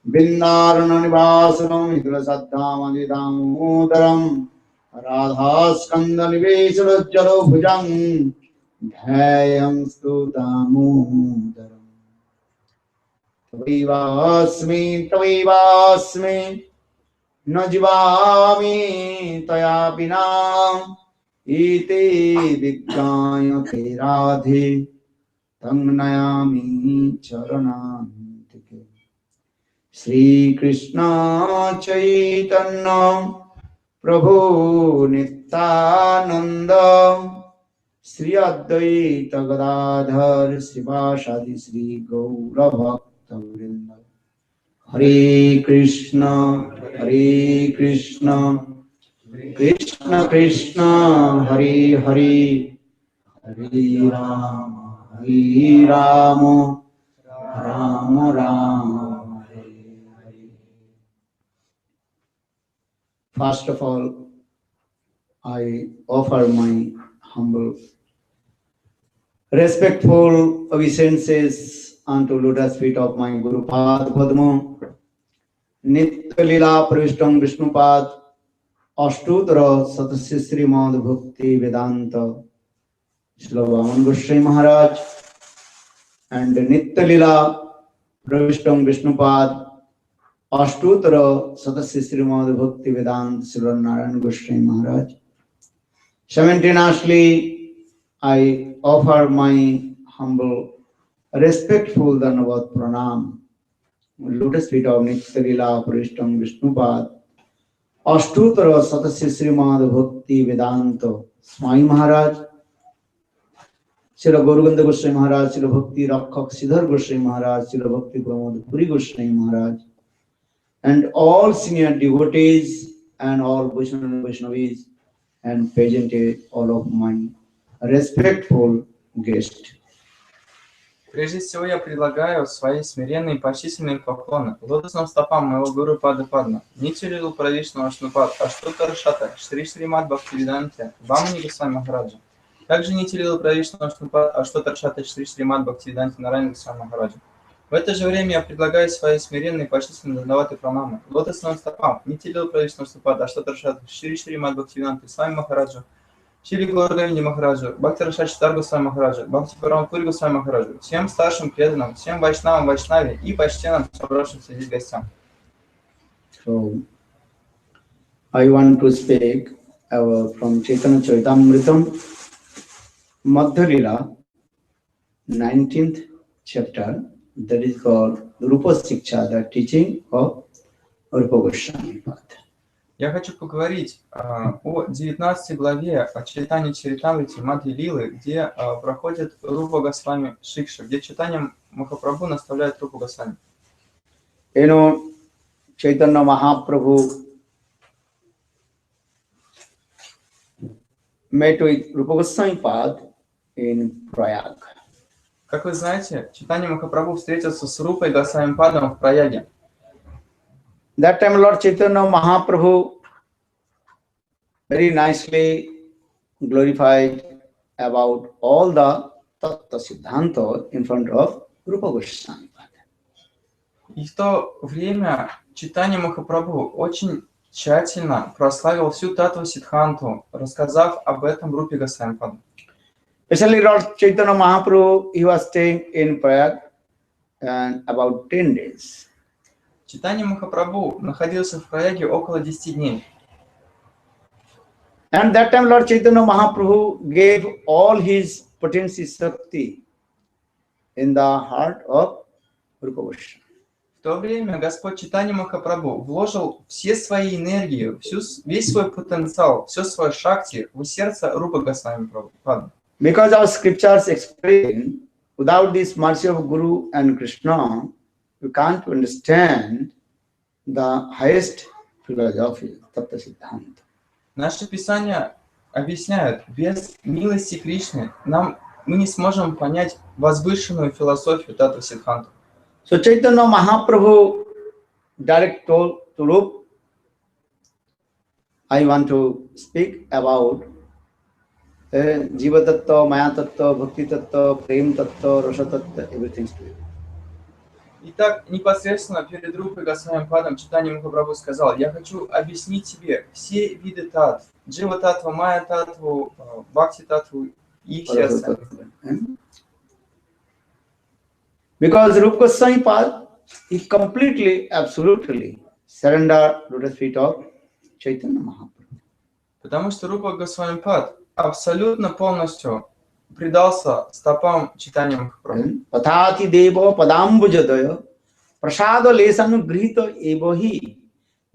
Speaker 1: bindarana nivasanam hidra saddhamadidam udaram radhaskanda nivesarajjalo bhujang dhayam studamudaram. Tvaivasmi na jivami taya bina iti vigyayate radhe tang nayami charanantike. Shri Krishna Chaitanya Prabhu Nityananda Shri Advaita Gadadhar Srivasadi Shri Gaura Bhakta Vrinda. Hare Krishna Krishna Krishna Hare Hare Hare Rama Rama Rama Hare Hare. First of all, I offer my humble respectful obeisances unto lotus feet of my Guru Pad Padma, Nitya Lila Pravishtam Vishnupad, Ashtutra Satasya Srimad Bhakti Vedanta, Srila Vana Goswami Maharaj, and Nitya Lila Pravishtam Vishnupad, Ashtutra Satasya Srimad Bhakti Vedanta, Srila Narayana Goswami Maharaj. Simultaneously, I offer my humble, respectful Dhanavad Pranam, lotus feet of Nitya Lila Parishtam Vishnupad, Ashtutra Satasya Srimad Bhakti Vedanta, Swami Maharaj, Srila Gauraganda Goswami Maharaj, Srila Bhakti Rakhak Siddhar Goswami Maharaj, Srila Bhakti Pramod Puri Goswami Maharaj, and all senior devotees and all Vaishnavis and pageanted all of my respectful guest.
Speaker 2: Прежде всего я предлагаю свои смиренные и почтительные поклоны лотосным стопам моего гуру Пада Падма, Нитилилу Правишну Ашнупад, Аштута Рашата, Шри Шримад Бхактивиданте, Вамани Госвами Махараджа. Также Нитилилу Правишну Ашнупад, Аштута Рашата, Шри Шримад Бхактивиданте Нарайна Госвами Махараджа. В это же время я предлагаю свои смиренные и почтительные дандаваты пранамы лотосным стопам Нитилилу Правишну Ашнупад, Аштута Рашата, Шри Шримад Бхактивиданте Свами Махараджа, Шри Гургавинди Махараджу, Бхакти Рашачитар Госвами Махараджу, Бхакти Парамапури Госвами Махараджу, всем старшим преданным, всем вайшнавам Вайшнаве и почтенным собравшимся здесь гостям.
Speaker 1: So, I want to speak from Chaitanya Charitamritam, Madhya Lila, 19th chapter, that is called Rupa Siksha, the teaching of Rupa Goswami.
Speaker 2: Я хочу поговорить о 19 главе о Чайтанья Чаритамрите Мадхья Лилы, где проходит Рупа Госвами Шикша, где читанием Махапрабху наставляет Рупу Госвами.
Speaker 1: You know, Chaitanya Mahaprabhu met with Rupa Goswami Pad in Prayag.
Speaker 2: Как вы знаете, Чайтанья Махапрабху встретился с Рупой Госвами Падом в Праяге.
Speaker 1: That time Lord Chaitanya Mahaprabhu very nicely glorified about all the Tattva Siddhanta in front of Rupa Goswami.
Speaker 2: И в то время Чайтанья Махапрабху очень тщательно прославил всю Таттва Сиддханту, рассказав об этом Рупе Госвами Паду.
Speaker 1: Especially Lord Chaitanya Mahaprabhu, he was staying in Prayag and about 10 days.
Speaker 2: Чайтанья Махапрабху находился в Праяге около 10 дней.
Speaker 1: And that time Lord Chaitanya Mahaprabhu gave all his potency Shakti in the heart of Rupa Goswami.
Speaker 2: В то время Господь Чайтанья Махапрабху вложил все свои энергии, весь свой потенциал, все свое шакти в сердце Рупы Госвами Паду.
Speaker 1: Because our scriptures explain, without this mercy of Guru and Krishna, you can't understand the highest philosophy, Tattva Siddhanta.
Speaker 2: Наши писания объясняют, без милости Кришны мы не сможем понять возвышенную философию Таттва Сиддханты.
Speaker 1: So Chaitanya Mahaprabhu direct told to Rup, I want to speak about Jiva Tattva, Maya Tattva, Bhakti Tattva, Prem Tattva, Rasa Tattva, everything to you.
Speaker 2: Итак, непосредственно перед Рупой Госвами Падом Чайтанья Махапрабху сказал: я хочу объяснить тебе все виды татв, Джива Таттва, Майя Таттву, Бхакти Таттву и их сердце.
Speaker 1: Because Rupa Goswami Pad, he completely, absolutely surrendered to the feet of Chaitanya Mahaprabhu.
Speaker 2: Потому что Рупа Госвами Пад абсолютно полностью предался стопам Чайтанья Махапрабху.
Speaker 1: Pathati deva padambujadaya prasada lesanu grihita evahi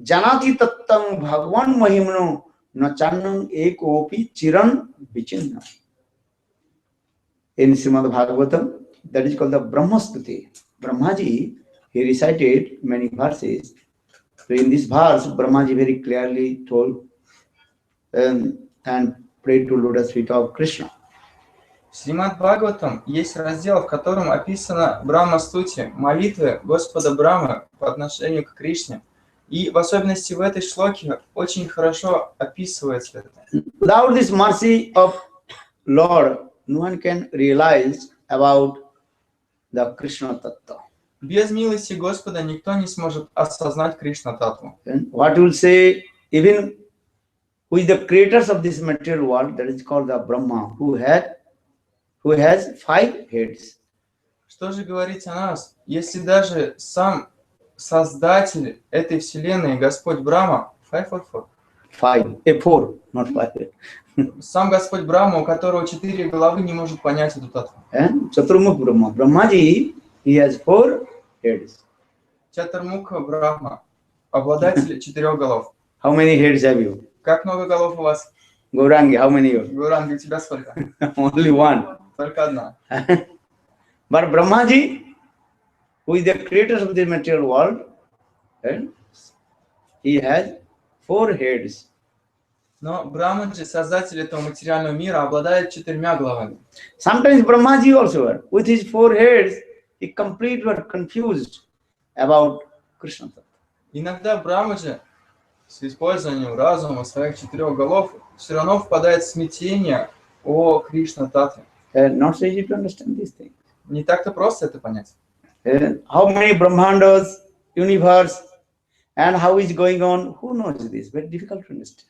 Speaker 1: janati tattam bhagavan mahimno nachannam ekopi chiran vichinna. In Srimad Bhagavatam, that is called the Brahmastuti. Brahmaji, he recited many verses. So in this verse, Brahmaji very clearly told and prayed to lotus feet of Krishna.
Speaker 2: В Сримад Бхагаватам есть раздел, в котором описана Брахма-стути, молитвы Господа Брамы по отношению к Кришне. И в особенности в этой шлоке очень хорошо описывается это.
Speaker 1: Without this mercy of Lord, no one can realize about the Krishna Tattva.
Speaker 2: Без милости Господа никто не сможет осознать Кришна-таттву.
Speaker 1: What will say, even who is the creators of this material world, that is called the Brahma, who has 5 heads.
Speaker 2: Что же говорить о нас, если даже сам Создатель этой вселенной, Господь Брахма, 5 or 4?
Speaker 1: 4, not 5.
Speaker 2: Сам Господь Брахма, у которого 4 головы, не может понять эту таттву.
Speaker 1: Chaturmukh Brahma. Brahmaji, he has 4 heads.
Speaker 2: Чатурмукха Брахма, обладатель 4 голов.
Speaker 1: How many heads have you?
Speaker 2: Как много голов у вас?
Speaker 1: Gaurangi, how many yours?
Speaker 2: Гуранги, у тебя сколько?
Speaker 1: Only one.
Speaker 2: Только одна.
Speaker 1: But Brahmaji, who is the creator of the material world, he has 4 heads.
Speaker 2: Но Брамаджи, создатель этого материального мира, обладает 4 главами.
Speaker 1: Sometimes Brahmaji also were. With his 4 heads, he completely were confused about Krishna.
Speaker 2: Иногда Брамаджи с использованием разума своих 4 голов все равно впадает в смятение о Кришна-татве.
Speaker 1: Not so easy to understand these things.
Speaker 2: Не так-то просто это понять.
Speaker 1: How many Brahmandas, universe, and how is going on? Who knows this? Very difficult to understand.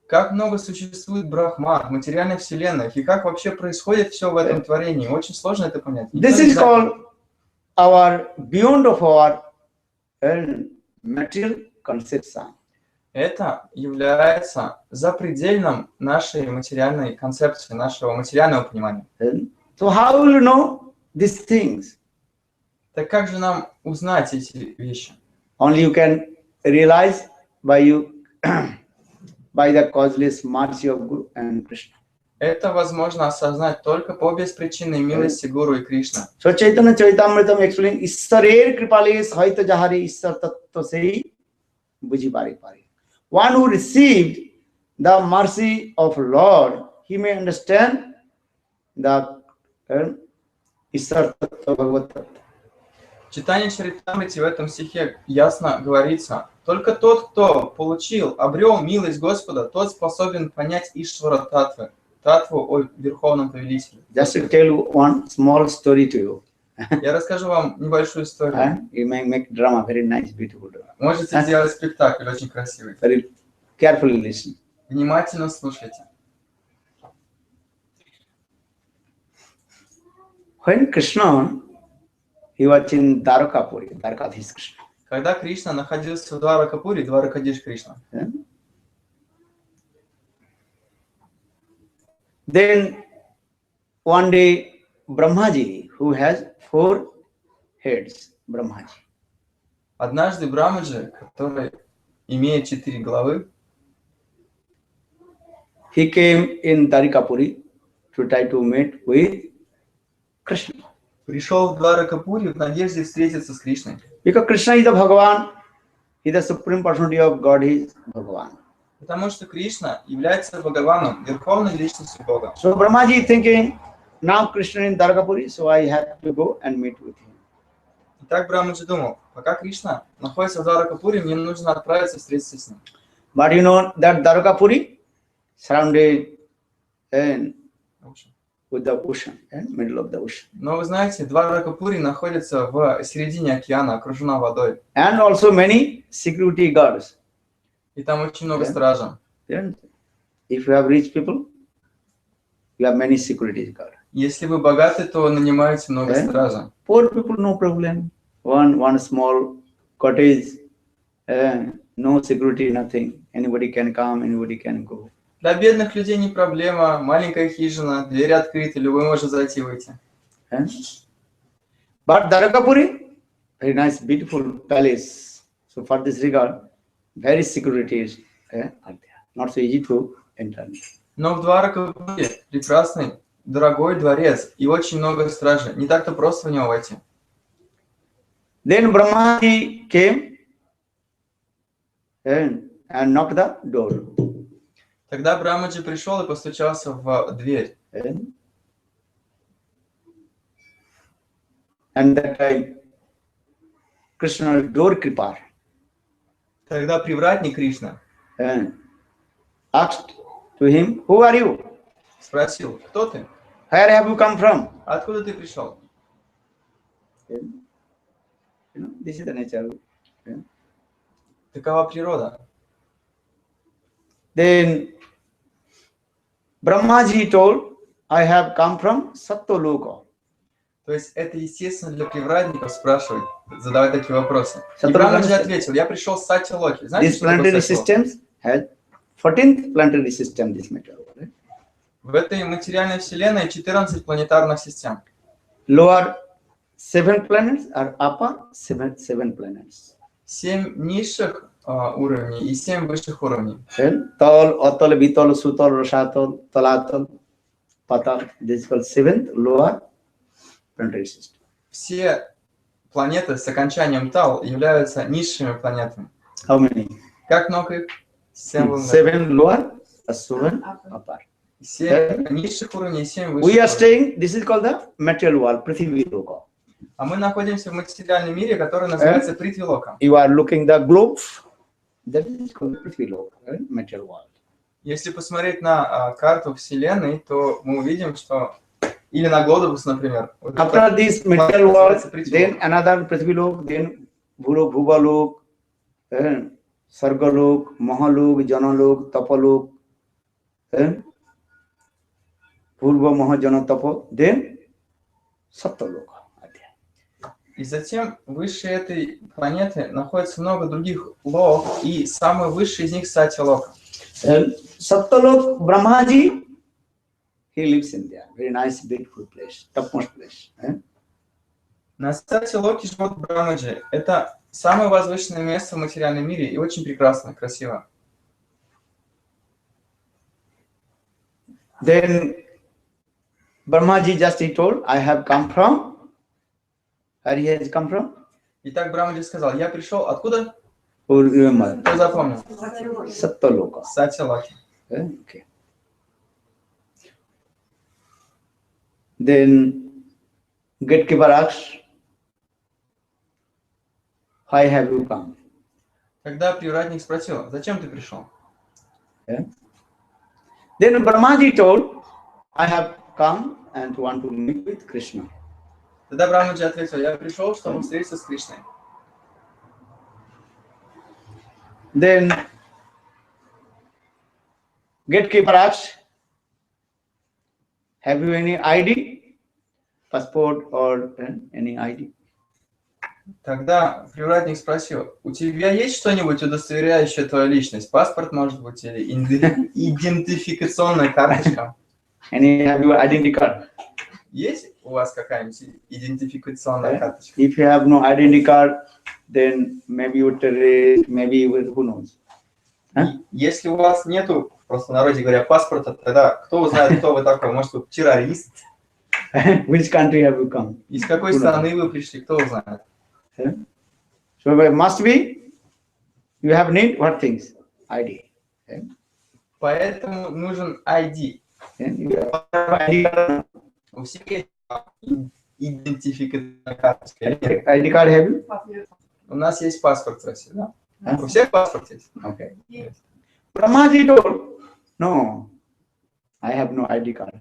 Speaker 2: Как много существует брахман в материальных вселенных, и как вообще происходит все в этом творении. Очень сложно это понять.
Speaker 1: This is called our beyond of our material conception.
Speaker 2: Это является запредельным нашей материальной концепции, нашего материального понимания.
Speaker 1: So how will you know these things?
Speaker 2: Так как же нам узнать эти вещи?
Speaker 1: Only you can realize by the causeless mercy of Guru and Krishna.
Speaker 2: Это возможно осознать только по беспричинной милости Гуру и Кришны.
Speaker 1: So Chaitanya Charitamritam explains, Issarer kripale saita jahare issar tattva sei buji pare pare. One who received the mercy of Lord, he may understand the issar tattva bhagavat tattva.
Speaker 2: В читании Чаритамрити в этом стихе ясно говорится, только тот, кто получил, обрел милость Господа, тот способен понять Ишвара Татвы, Татву о Верховном Повелителе.
Speaker 1: Just to tell you one small story to you.
Speaker 2: Я расскажу вам небольшую историю.
Speaker 1: You may make drama, very nice, beautiful drama.
Speaker 2: Можете сделать спектакль очень красивый.
Speaker 1: Very carefully listen.
Speaker 2: Внимательно слушайте.
Speaker 1: When Krishna, he was in Dwarakapuri, Dwarakadhish Krishna.
Speaker 2: Когда Кришна находился в Дваракапуре, Дваракадиш Кришна,
Speaker 1: then one day Brahmaji, who has 4 heads, Brahmaji,
Speaker 2: однажды Брамаджи, который имеет 4 главы,
Speaker 1: he came in Dwarakapuri to try to meet with Krishna.
Speaker 2: пришел в Дваракапуре в надежде встретиться с Кришной.
Speaker 1: Because Krishna is the Bhagavan, he is the supreme personality of God, he is Bhagavan.
Speaker 2: Потому что Кришна является Бхагаваном, верховной личностью Бога.
Speaker 1: So Brahmaji thinking, now Krishna in Dwarakapuri, so I have to go and meet with him.
Speaker 2: И так Брамаджи думал, пока Кришна находится в Дваракапуре, мне нужно отправиться встретиться с ним.
Speaker 1: But you know that Dwarakapuri surrounded with the ocean, middle of the ocean.
Speaker 2: Но вы знаете, Дваракапури находится в середине океана, окружена водой.
Speaker 1: And also many security guards.
Speaker 2: И там очень много стража.
Speaker 1: If you have rich people, you have many security guards.
Speaker 2: Если вы богаты, то нанимаете много стража.
Speaker 1: Poor people, no problem. One small cottage, no security, nothing. Anybody can come, anybody can go.
Speaker 2: Для бедных людей не проблема, маленькая хижина, двери открыты, любой может зайти и выйти.
Speaker 1: But Dwarakapuri, very nice, beautiful palace. So for this regard, very securities are there. Not so easy to enter.
Speaker 2: Но в Дваракапуре прекрасный, дорогой дворец и очень много стражи. Не так-то просто в него войти.
Speaker 1: Then Brahmaji came and knocked the door.
Speaker 2: Тогда Брамаджи пришел и постучался в дверь.
Speaker 1: And that time, Krishna door keeper
Speaker 2: Тогда привратник Кришна
Speaker 1: asked to him, "Who are you?
Speaker 2: спросил, кто ты?
Speaker 1: Where have you come from?"
Speaker 2: Откуда ты пришел?
Speaker 1: This is the nature.
Speaker 2: Такова природа.
Speaker 1: Then Brahmaji told, "I have come from Satyaloka."
Speaker 2: То есть это естественно для привратников спрашивать, задавать такие вопросы. И
Speaker 1: Сатья
Speaker 2: Брамаджи
Speaker 1: Локи.
Speaker 2: ответил, я пришел с Сатья-Локи. Знаете,
Speaker 1: This
Speaker 2: что такое
Speaker 1: planetary
Speaker 2: Сатья-Локи?
Speaker 1: systems has 14th planetary system. This matter. Right?
Speaker 2: В этой материальной вселенной 14 планетарных систем.
Speaker 1: Lower 7 planets or upper 7 planets.
Speaker 2: 7 низших уровней и 7 высших уровней.
Speaker 1: Tal, Atal, Vital, Sutal, Rasatal, Talatal, Patal. This is called 7th lower planetary system.
Speaker 2: Все планеты с окончанием Тал являются низшими планетами.
Speaker 1: How many?
Speaker 2: Как много их? 7
Speaker 1: 7 lower, Asuran, Apar.
Speaker 2: 7 низших уровней, 7
Speaker 1: We
Speaker 2: высших
Speaker 1: are
Speaker 2: уровней.
Speaker 1: staying, this is called the material world, Prithvi Loka.
Speaker 2: А мы находимся в материальном мире, который называется Притвилоком.
Speaker 1: You are looking the globe, that is called Prithvi Loka, material world.
Speaker 2: Если посмотреть на карту Вселенной, то мы увидим, что... Или на глобус, например. Вот
Speaker 1: After
Speaker 2: это
Speaker 1: this material world,
Speaker 2: называется Притвилок.
Speaker 1: then another Prithvi Loka, then Bhuva Loka, Sarga Loka, Mahaloka, Jana Loka, Tapa Loka, Purva Mahajana Tapa, then Satta Loka.
Speaker 2: И затем выше этой планеты находится много других лок, и самый высший из них Сатья-лока.
Speaker 1: Sattalok Brahmaji, he lives in there. Very nice, beautiful place, topmost place.
Speaker 2: На Сатья-локе живет Брахмаджи. Это самое возвышенное место в материальном мире и очень прекрасно, красиво.
Speaker 1: Then Brahmaji just he told, I have come from. Where he has come from?
Speaker 2: Итак, Брахмаджи сказал, я пришел откуда?
Speaker 1: Who remember?
Speaker 2: Кто запомнил?
Speaker 1: Sattaloka.
Speaker 2: Сатья-локи.
Speaker 1: Okay. Then gatekeeper asks, why have you come?
Speaker 2: Тогда привратник спросил, зачем ты пришел?
Speaker 1: Then Brahmaji told, I have come and want to meet with Krishna.
Speaker 2: Тогда Брахмаджи ответил, я пришел, чтобы встретиться с Кришной.
Speaker 1: Then gatekeeper asks, have you any ID, passport or any ID?
Speaker 2: Тогда привратник спросил, у тебя есть что-нибудь, удостоверяющее твою личность? Паспорт, может быть, или идентификационная карточка?
Speaker 1: Any have your identity card?
Speaker 2: Есть у вас какая-нибудь идентификационная карточка?
Speaker 1: If you have no identity card, then maybe you terrorist, maybe you will, who knows?
Speaker 2: Если у вас нету, просто в народе говоря, паспорта, тогда кто узнает, кто вы такой? Может, вы террорист?
Speaker 1: Which country have you come?
Speaker 2: Из какой страны вы пришли? Кто узнает?
Speaker 1: So it must be, you have need what things? ID.
Speaker 2: Поэтому нужен ID.
Speaker 1: You have ID card.
Speaker 2: У всех есть идентификационная карточка.
Speaker 1: ID card have you?
Speaker 2: У нас есть паспорт в России, да? У всех паспорт есть?
Speaker 1: Okay. Brahmaji told, no, I have no ID card.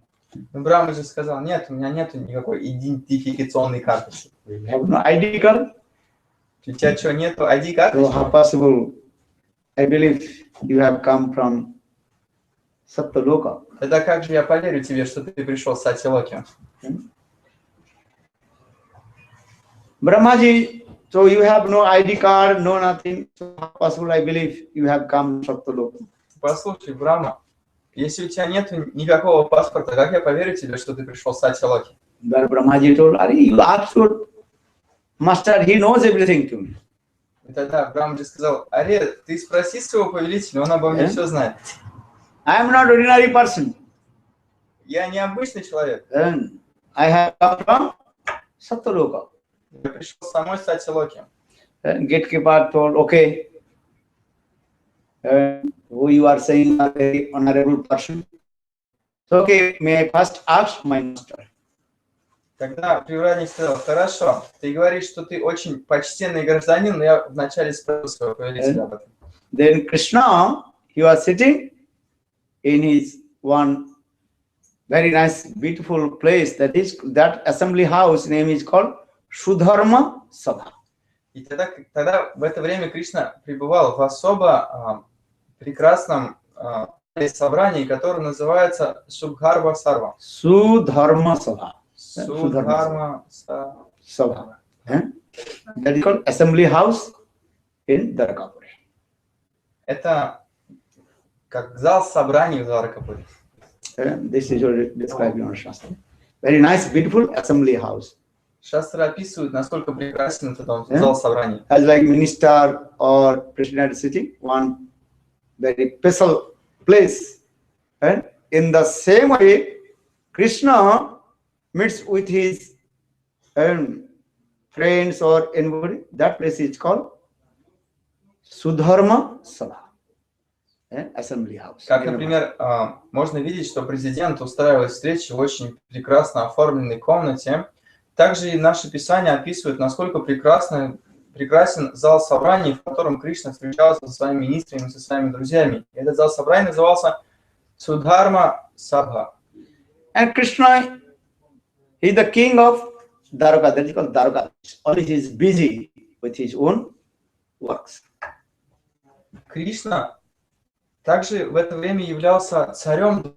Speaker 2: Брахма же сказал, нет, у меня нету никакой идентификационной карточки.
Speaker 1: You have no ID card?
Speaker 2: У тебя что, нету ID
Speaker 1: So
Speaker 2: карточки?
Speaker 1: how possible? I believe you have come from Sattaloka.
Speaker 2: Тогда как же я поверю тебе, что ты пришел с Сатья-локи?
Speaker 1: Brahmaji, so you have no ID card, no nothing. So how possible? I believe you have come from Sattaloka.
Speaker 2: Послушай, Брахма, если у тебя нету никакого паспорта, как я поверю тебе, что ты пришел с Сатья-локи?
Speaker 1: But Brahmaji told, Are you ask your master, he knows everything to me.
Speaker 2: И тогда Брахмаджи сказал, Аре, ты спроси своего повелителя, он обо мне все знает.
Speaker 1: I am not ordinary person.
Speaker 2: Я не обычный человек.
Speaker 1: And I have come from Sattaloka.
Speaker 2: Я пришел с самой Сатья-локи.
Speaker 1: And gatekeeper told, okay, who you are saying a very honorable person. So, okay, may I first ask my master.
Speaker 2: Тогда привратник сказал, хорошо, ты говоришь, что ты очень почтенный гражданин, но я вначале спрошу своего повелителя об этом.
Speaker 1: Then Krishna, he was sitting in his one very nice, beautiful place. That assembly house name is called Sudharma Sabha.
Speaker 2: И тогда в это время Кришна пребывал в особо прекрасном собрании, которое называется Субхарва Сарва.
Speaker 1: Sudharma Sabha.
Speaker 2: Субхарма
Speaker 1: Sabha. That is called assembly house in Dwarkapuri.
Speaker 2: Это как зал собраний в Дваракапуре.
Speaker 1: This is described in our Shastra. Very nice, beautiful assembly house.
Speaker 2: Шастры описывают, насколько прекрасен этот зал собраний.
Speaker 1: As like minister or president sitting, one very special place. And in the same way, Krishna meets with his friends or anybody. That place is called Sudharma Sabha. assembly house.
Speaker 2: Как, например, можно видеть, что президент устраивает встречи в очень прекрасно оформленной комнате. Также и наше Писание описывает, насколько прекрасен зал собраний, в котором Кришна встречался со своими министрами, со своими друзьями. И этот зал собраний назывался Судхарма Сабха.
Speaker 1: And Krishna, he is the king of Dwarka. That is called Dwarka. Always he is busy with his own works.
Speaker 2: Кришна также в это время являлся царем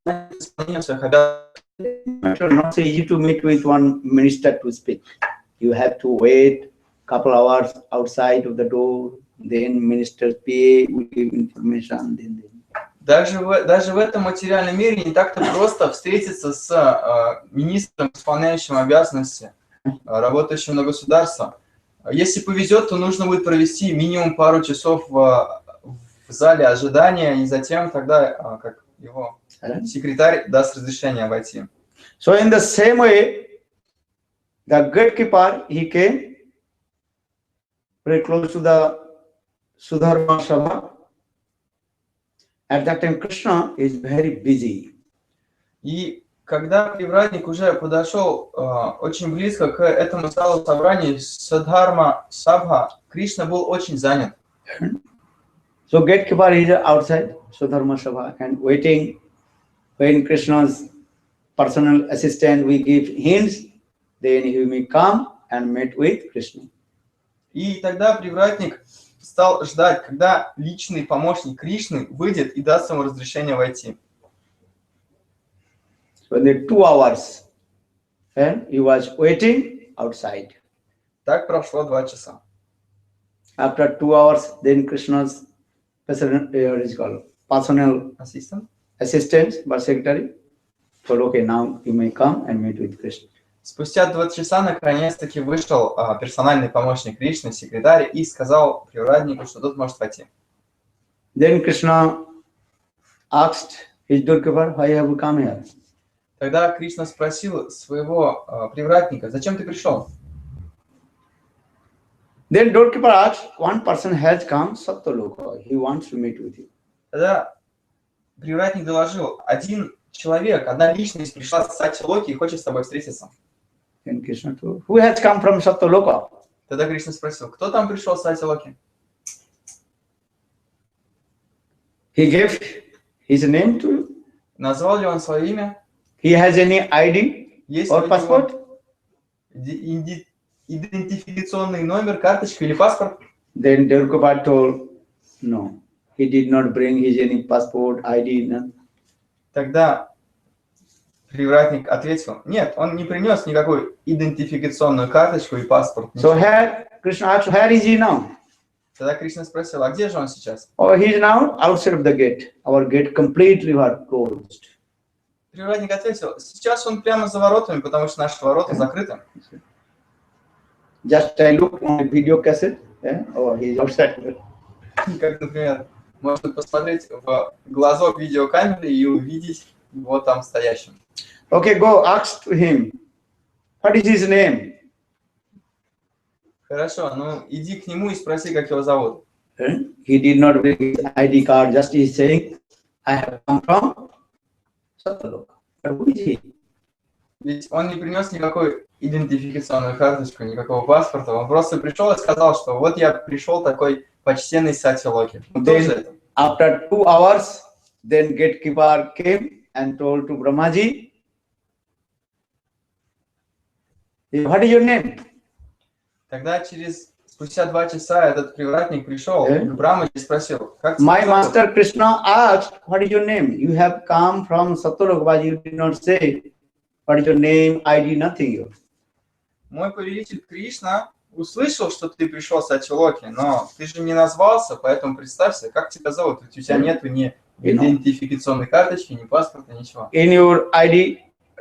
Speaker 2: исполнения своих обязанностей.
Speaker 1: It's not so easy to meet with one minister to speak. You have to wait couple hours outside of the door. Then minister PA will give information. Then.
Speaker 2: Даже в этом материальном мире не так-то просто встретиться с министром, исполняющим обязанности, работающим на государство. Если повезет, то нужно будет провести минимум пару часов в зале ожидания, и затем тогда как его секретарь даст разрешение войти.
Speaker 1: So in the same way, the gatekeeper, he came very close to the Sudharma Sabha. At that time, Krishna is very busy.
Speaker 2: И когда привратник уже подошел очень близко к этому залу собраний Садхарма Сабха, Кришна был очень занят.
Speaker 1: So gatekeeper is outside Sudharma Sabha and waiting when Krishna's personal assistant will give hints, then he may come and meet with Krishna.
Speaker 2: И тогда привратник стал ждать, когда личный помощник Кришны выйдет и даст ему разрешение войти.
Speaker 1: So the 2 hours, and he was waiting outside.
Speaker 2: Так прошло 2 часа.
Speaker 1: After 2 hours, then Krishna's personal assistant, but secretary, told, okay, now you may come and meet with Krishna.
Speaker 2: Спустя 2 часа наконец-таки вышел персональный помощник Кришны, секретарь, и сказал привратнику, что тот может войти.
Speaker 1: Then Krishna asked his doorkeeper, why have you come here?
Speaker 2: Тогда Кришна спросил своего привратника, зачем ты пришел?
Speaker 1: Then doorkeeper asked, one person has come, Satyaloka, he wants to meet with you.
Speaker 2: Тогда привратник доложил, один человек, одна личность пришла с Сатья-Локи и хочет с тобой встретиться.
Speaker 1: Then Krishna told, who has come from Satyaloka?
Speaker 2: Тогда Кришна спросил, кто там пришел с Сатья-Локи?
Speaker 1: He gave his name to you.
Speaker 2: Назвал ли он свое имя?
Speaker 1: He has any ID
Speaker 2: Есть
Speaker 1: or
Speaker 2: ли у
Speaker 1: passport?
Speaker 2: него идентификационный номер, карточка или паспорт?
Speaker 1: Then doorkeeper told, no, he did not bring his any passport, ID, none.
Speaker 2: Тогда привратник ответил, нет, он не принес никакую идентификационную карточку и паспорт.
Speaker 1: So here, Krishna asked, where is he now?
Speaker 2: Тогда Кришна спросил, а где же он сейчас?
Speaker 1: Oh, he is now outside of the gate. Our gate completely were closed.
Speaker 2: Привратник ответил, сейчас он прямо за воротами, потому что наши ворота закрыты.
Speaker 1: Just I look on a video cassette. Oh, he is outside.
Speaker 2: Как, например, можно посмотреть в глазок видеокамеры и увидеть его там стоящим.
Speaker 1: Okay, go ask to him. What is his name?
Speaker 2: Хорошо, ну иди к нему и спроси, как его зовут.
Speaker 1: He did not bring his ID card. Just he is saying, I have come from Satyaloka. But who is he?
Speaker 2: Ведь он не принес никакой идентификационную карточку, никакого паспорта. Он просто пришел и сказал, что вот я пришел такой почтенный Сатья-Локи.
Speaker 1: Then, after 2 hours, then gatekeeper came and told to Brahmaji, what is your name?
Speaker 2: Тогда спустя 2 часа этот привратник пришел к Брахмаджи и спросил, как тебя
Speaker 1: My
Speaker 2: зовут?
Speaker 1: master Krishna asked, what is your name? You have come from Satyaloka, but you did not say what is your name, ID, nothing.
Speaker 2: Мой повелитель Кришна услышал, что ты пришел с Сатья-Локи, но ты же не назвался, поэтому представься, как тебя зовут, ведь у тебя нету ни идентификационной карточки, ни паспорта, ничего.
Speaker 1: In your ID,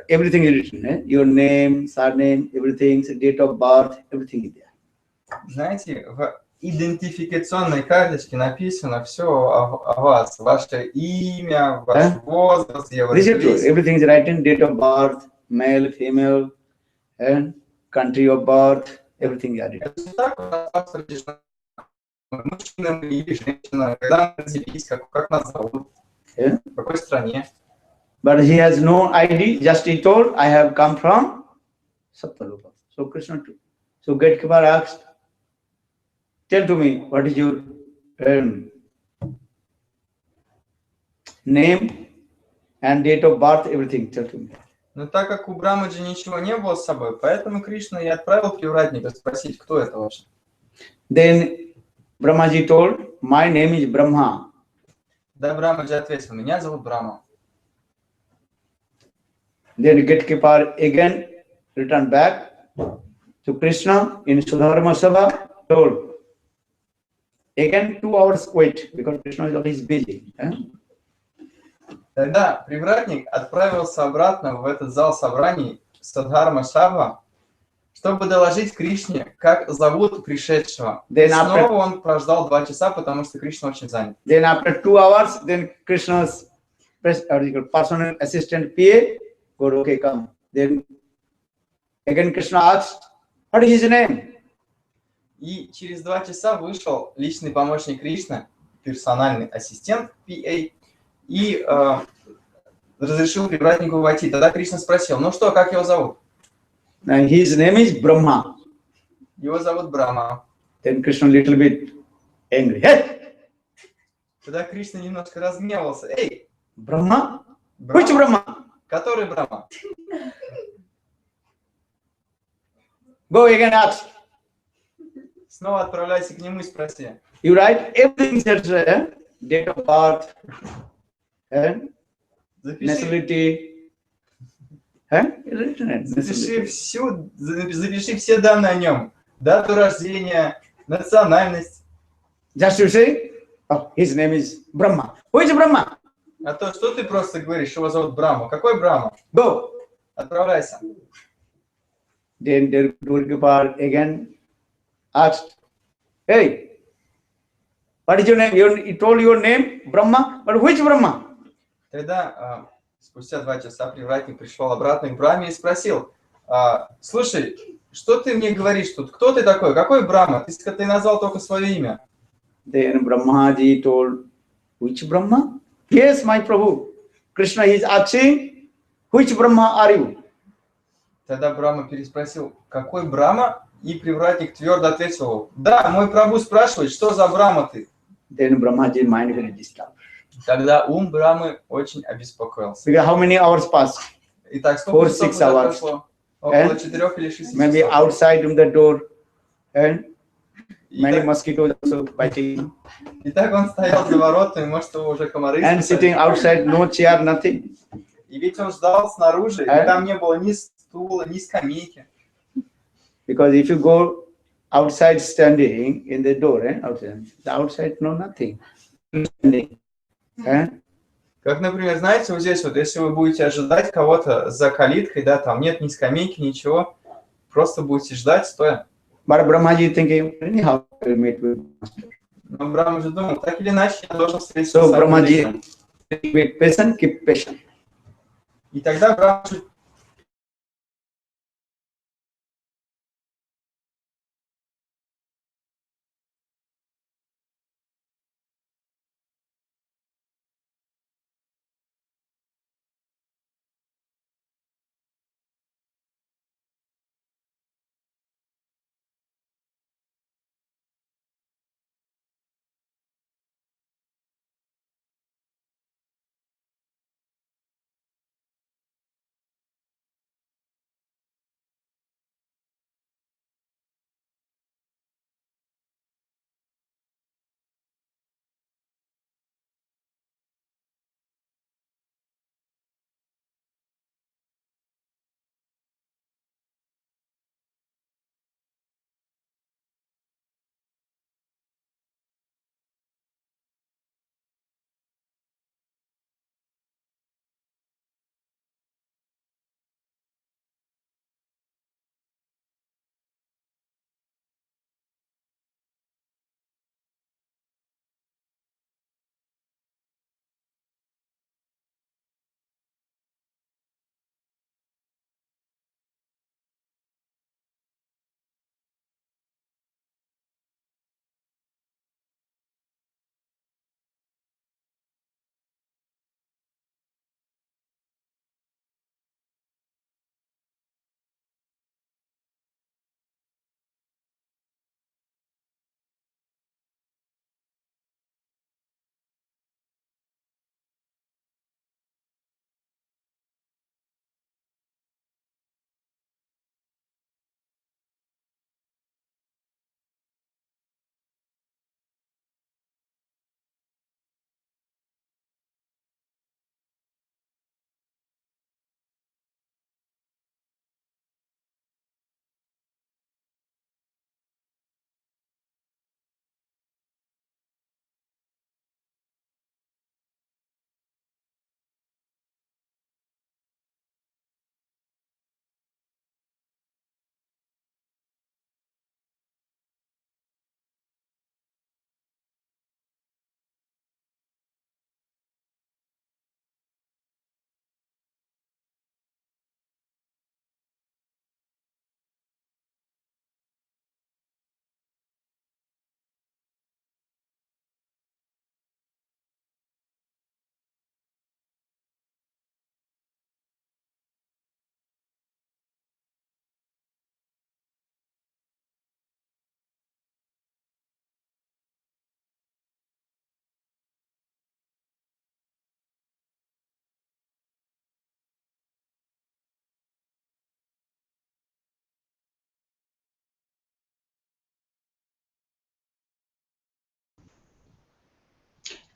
Speaker 1: everything is written. Your name, surname, everything, date of birth, everything is there.
Speaker 2: Знаете, в идентификационной карточке написано все о вас, ваше имя, ваш возраст, где вы родились.
Speaker 1: Everything is written, date of birth, male, female, and country of birth, everything is written.
Speaker 2: Это так, в паспорте мужчина или женщина, когда мы родились, как нас зовут,
Speaker 1: Yeah?
Speaker 2: в какой стране.
Speaker 1: But he has no ID, just he told, I have come from Sattvarupa. So Krishna, so gatekeeper asked, tell to me, what is your name and date of birth, everything, tell to me.
Speaker 2: Но так как у Брамаджи ничего не было с собой, поэтому Кришна и отправил привратника спросить, кто это вообще.
Speaker 1: Then Brahmaji told, my name is Brahma.
Speaker 2: Да, Брамаджи ответил, меня зовут Брахма.
Speaker 1: Then gatekeeper again returned back to Krishna in Sudharma Sabha, told, again 2 hours wait, because Krishna is always busy.
Speaker 2: Тогда привратник отправился обратно в этот зал собраний Садхарма Сабха, чтобы доложить Кришне, как зовут пришедшего. И снова он прождал 2 часа, потому что Кришна очень занят.
Speaker 1: Then after 2 hours, then Krishna's personal assistant PA go, okay, come. Then again Krishna asked, what is his name?
Speaker 2: И через 2 часа вышел личный помощник Кришны, персональный ассистент PA, и разрешил привратнику войти. Тогда Кришна спросил, ну что, как его зовут?
Speaker 1: And his name is Brahma.
Speaker 2: Его зовут Брахма.
Speaker 1: Then Krishna little bit angry. Hey!
Speaker 2: Тогда Кришна немножко разгневался. Эй,
Speaker 1: Brahma? Which Brahma?
Speaker 2: Который Брахма?
Speaker 1: Go again ask.
Speaker 2: Снова отправляйся к нему и спроси.
Speaker 1: You write everything that's date of birth, nationality.
Speaker 2: Запиши все данные о нем. Дату рождения, национальность.
Speaker 1: Just to say, oh, his name is Brahma. Who is Brahma?
Speaker 2: А то, что ты просто говоришь, его зовут Брахма. Какой Брахма?
Speaker 1: Go.
Speaker 2: Отправляйся.
Speaker 1: Then the doorkeeper again asked, hey, what is your name? You told your name, Brahma, but which Brahma?
Speaker 2: Тогда спустя 2 часа привратник пришел обратно к Брахме и спросил, слушай, что ты мне говоришь тут? Кто ты такой? Какой Брахма? Ты назвал только свое имя.
Speaker 1: Then Brahmaji told, which Brahma? Yes, my Prabhu. Krishna is asking, which Brahma are you?
Speaker 2: Тогда Брахма переспросил, какой Брахма? И привратник твердо ответил, да, мой Прабху спрашивает, что за Брахма ты?
Speaker 1: Then Brahmaji mind very disturbed.
Speaker 2: Тогда ум Брахмы очень обеспокоился.
Speaker 1: Because how many hours passed?
Speaker 2: Итак, сколько часов
Speaker 1: 4-6 hours.
Speaker 2: прошло? Около 4 или 6
Speaker 1: Maybe
Speaker 2: часов.
Speaker 1: outside from the door, and many
Speaker 2: Итак,
Speaker 1: mosquitoes also biting.
Speaker 2: он стоял за воротами, может, его уже комары
Speaker 1: And sitting outside, no chair, nothing.
Speaker 2: И ведь он ждал снаружи, и там не было ни стула, ни скамейки.
Speaker 1: Because if you go outside standing in the door, the outside no nothing. Standing.
Speaker 2: Как, например, знаете, вот здесь вот, если вы будете ожидать кого-то за калиткой, да, там нет ни скамейки, ничего, просто будете ждать стоя.
Speaker 1: But Brahmaji thinking, anyhow, I will meet with master.
Speaker 2: Но Брахма же думал, так или иначе, я должен встретиться
Speaker 1: So
Speaker 2: с
Speaker 1: Brahmaji, be patient, keep patient.
Speaker 2: И тогда Брахма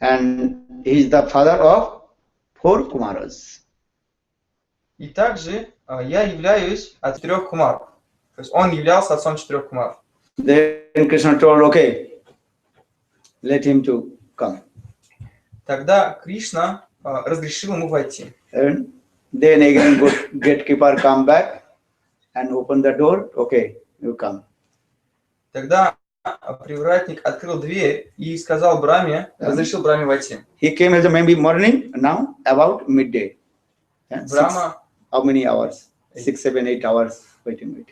Speaker 1: And he is the father of 4 Kumaras.
Speaker 2: И также я являюсь от 4 кумаров. То есть он являлся отцом 4 кумаров.
Speaker 1: Then Krishna told, okay, let him to come.
Speaker 2: Тогда Кришна разрешил ему войти.
Speaker 1: And then again gatekeeper come back and open the door. Okay, you come.
Speaker 2: Тогда привратник открыл дверь и сказал Брахме, разрешил Брахме войти.
Speaker 1: He came as a maybe morning, now about midday. Yeah,
Speaker 2: Брахма,
Speaker 1: how many hours? 6, 7, 8 hours waiting.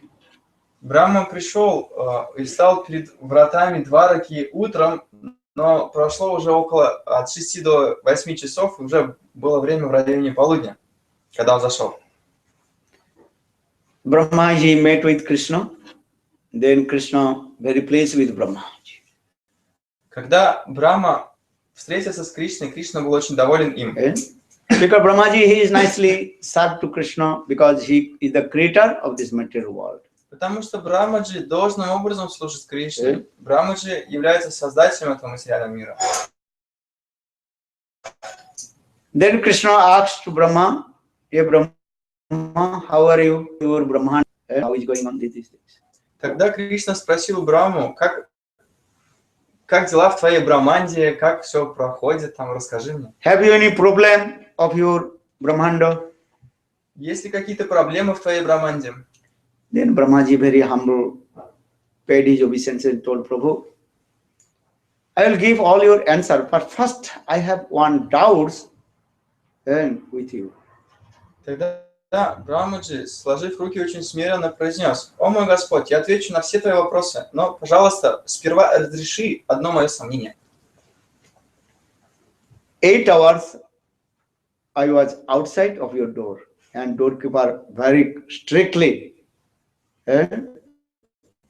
Speaker 2: Брахма пришел и стал перед вратами Двараки утром, но прошло уже около от 6 до 8 часов, и уже было время в районе полудня, когда он зашел.
Speaker 1: Brahmaji met with Krishna. Then Krishna very pleased with Brahmaji.
Speaker 2: Когда Брахма встретился с Кришной, Кришна был очень доволен им.
Speaker 1: Because Brahmaji, he is nicely served to Krishna because he is the creator of this material world.
Speaker 2: Потому что Брахмаджи должным образом служит Кришне. Брахмаджи является создателем этого материального мира.
Speaker 1: Then Krishna asked to Brahma, "Hey Brahma, how are you? Your Brahman, how is going on these things?"
Speaker 2: Тогда Кришна спросил Брахму, как дела в твоей Брахманде, как все проходит, там, расскажи мне.
Speaker 1: Have you any problem of your Brahmanda?
Speaker 2: Есть ли какие-то проблемы в твоей Брахманде?
Speaker 1: Then Brahmaji, very humble, paid his obeisance and told Prabhu, I will give all your answer, but first I have one doubt with you.
Speaker 2: Тогда Брахмаджи, сложив руки, очень смиренно произнес: «О мой Господь, я отвечу на все твои вопросы, но, пожалуйста, сперва разреши одно мое сомнение».
Speaker 1: 8 hours I was outside of your door, and doorkeeper very strictly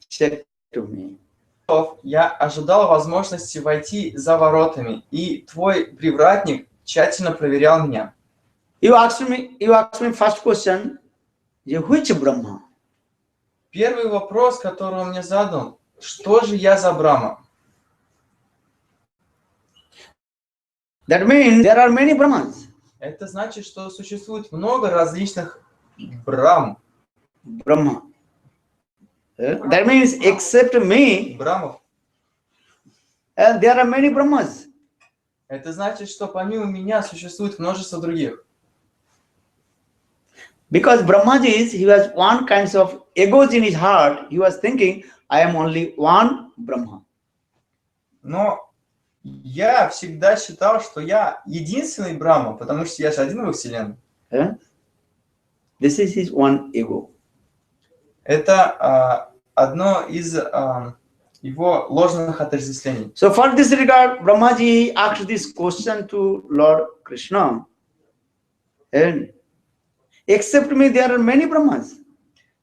Speaker 1: said to me,
Speaker 2: я ожидал возможности войти за воротами, и твой привратник тщательно проверял меня.
Speaker 1: You asked me first question, which Brahma?
Speaker 2: Первый вопрос, который он мне задал: что же я за Брахма?
Speaker 1: That means there are many Brahmans.
Speaker 2: Это значит, что существует много различных Брахм.
Speaker 1: Brahma. That means except me,
Speaker 2: Брахмов.
Speaker 1: there are many Brahmas.
Speaker 2: Это значит, что помимо меня существует множество других.
Speaker 1: Because Brahmaji, he was one kind of egos in his heart. He was thinking, I am only one Brahma.
Speaker 2: Но я всегда считал, что я единственный Брахма, потому что я же один во Вселенной.
Speaker 1: This is his one ego.
Speaker 2: Это одно из его ложных отождествлений.
Speaker 1: So for this regard, Brahmaji asked this question to Lord Krishna. And except me, there are many Brahmas.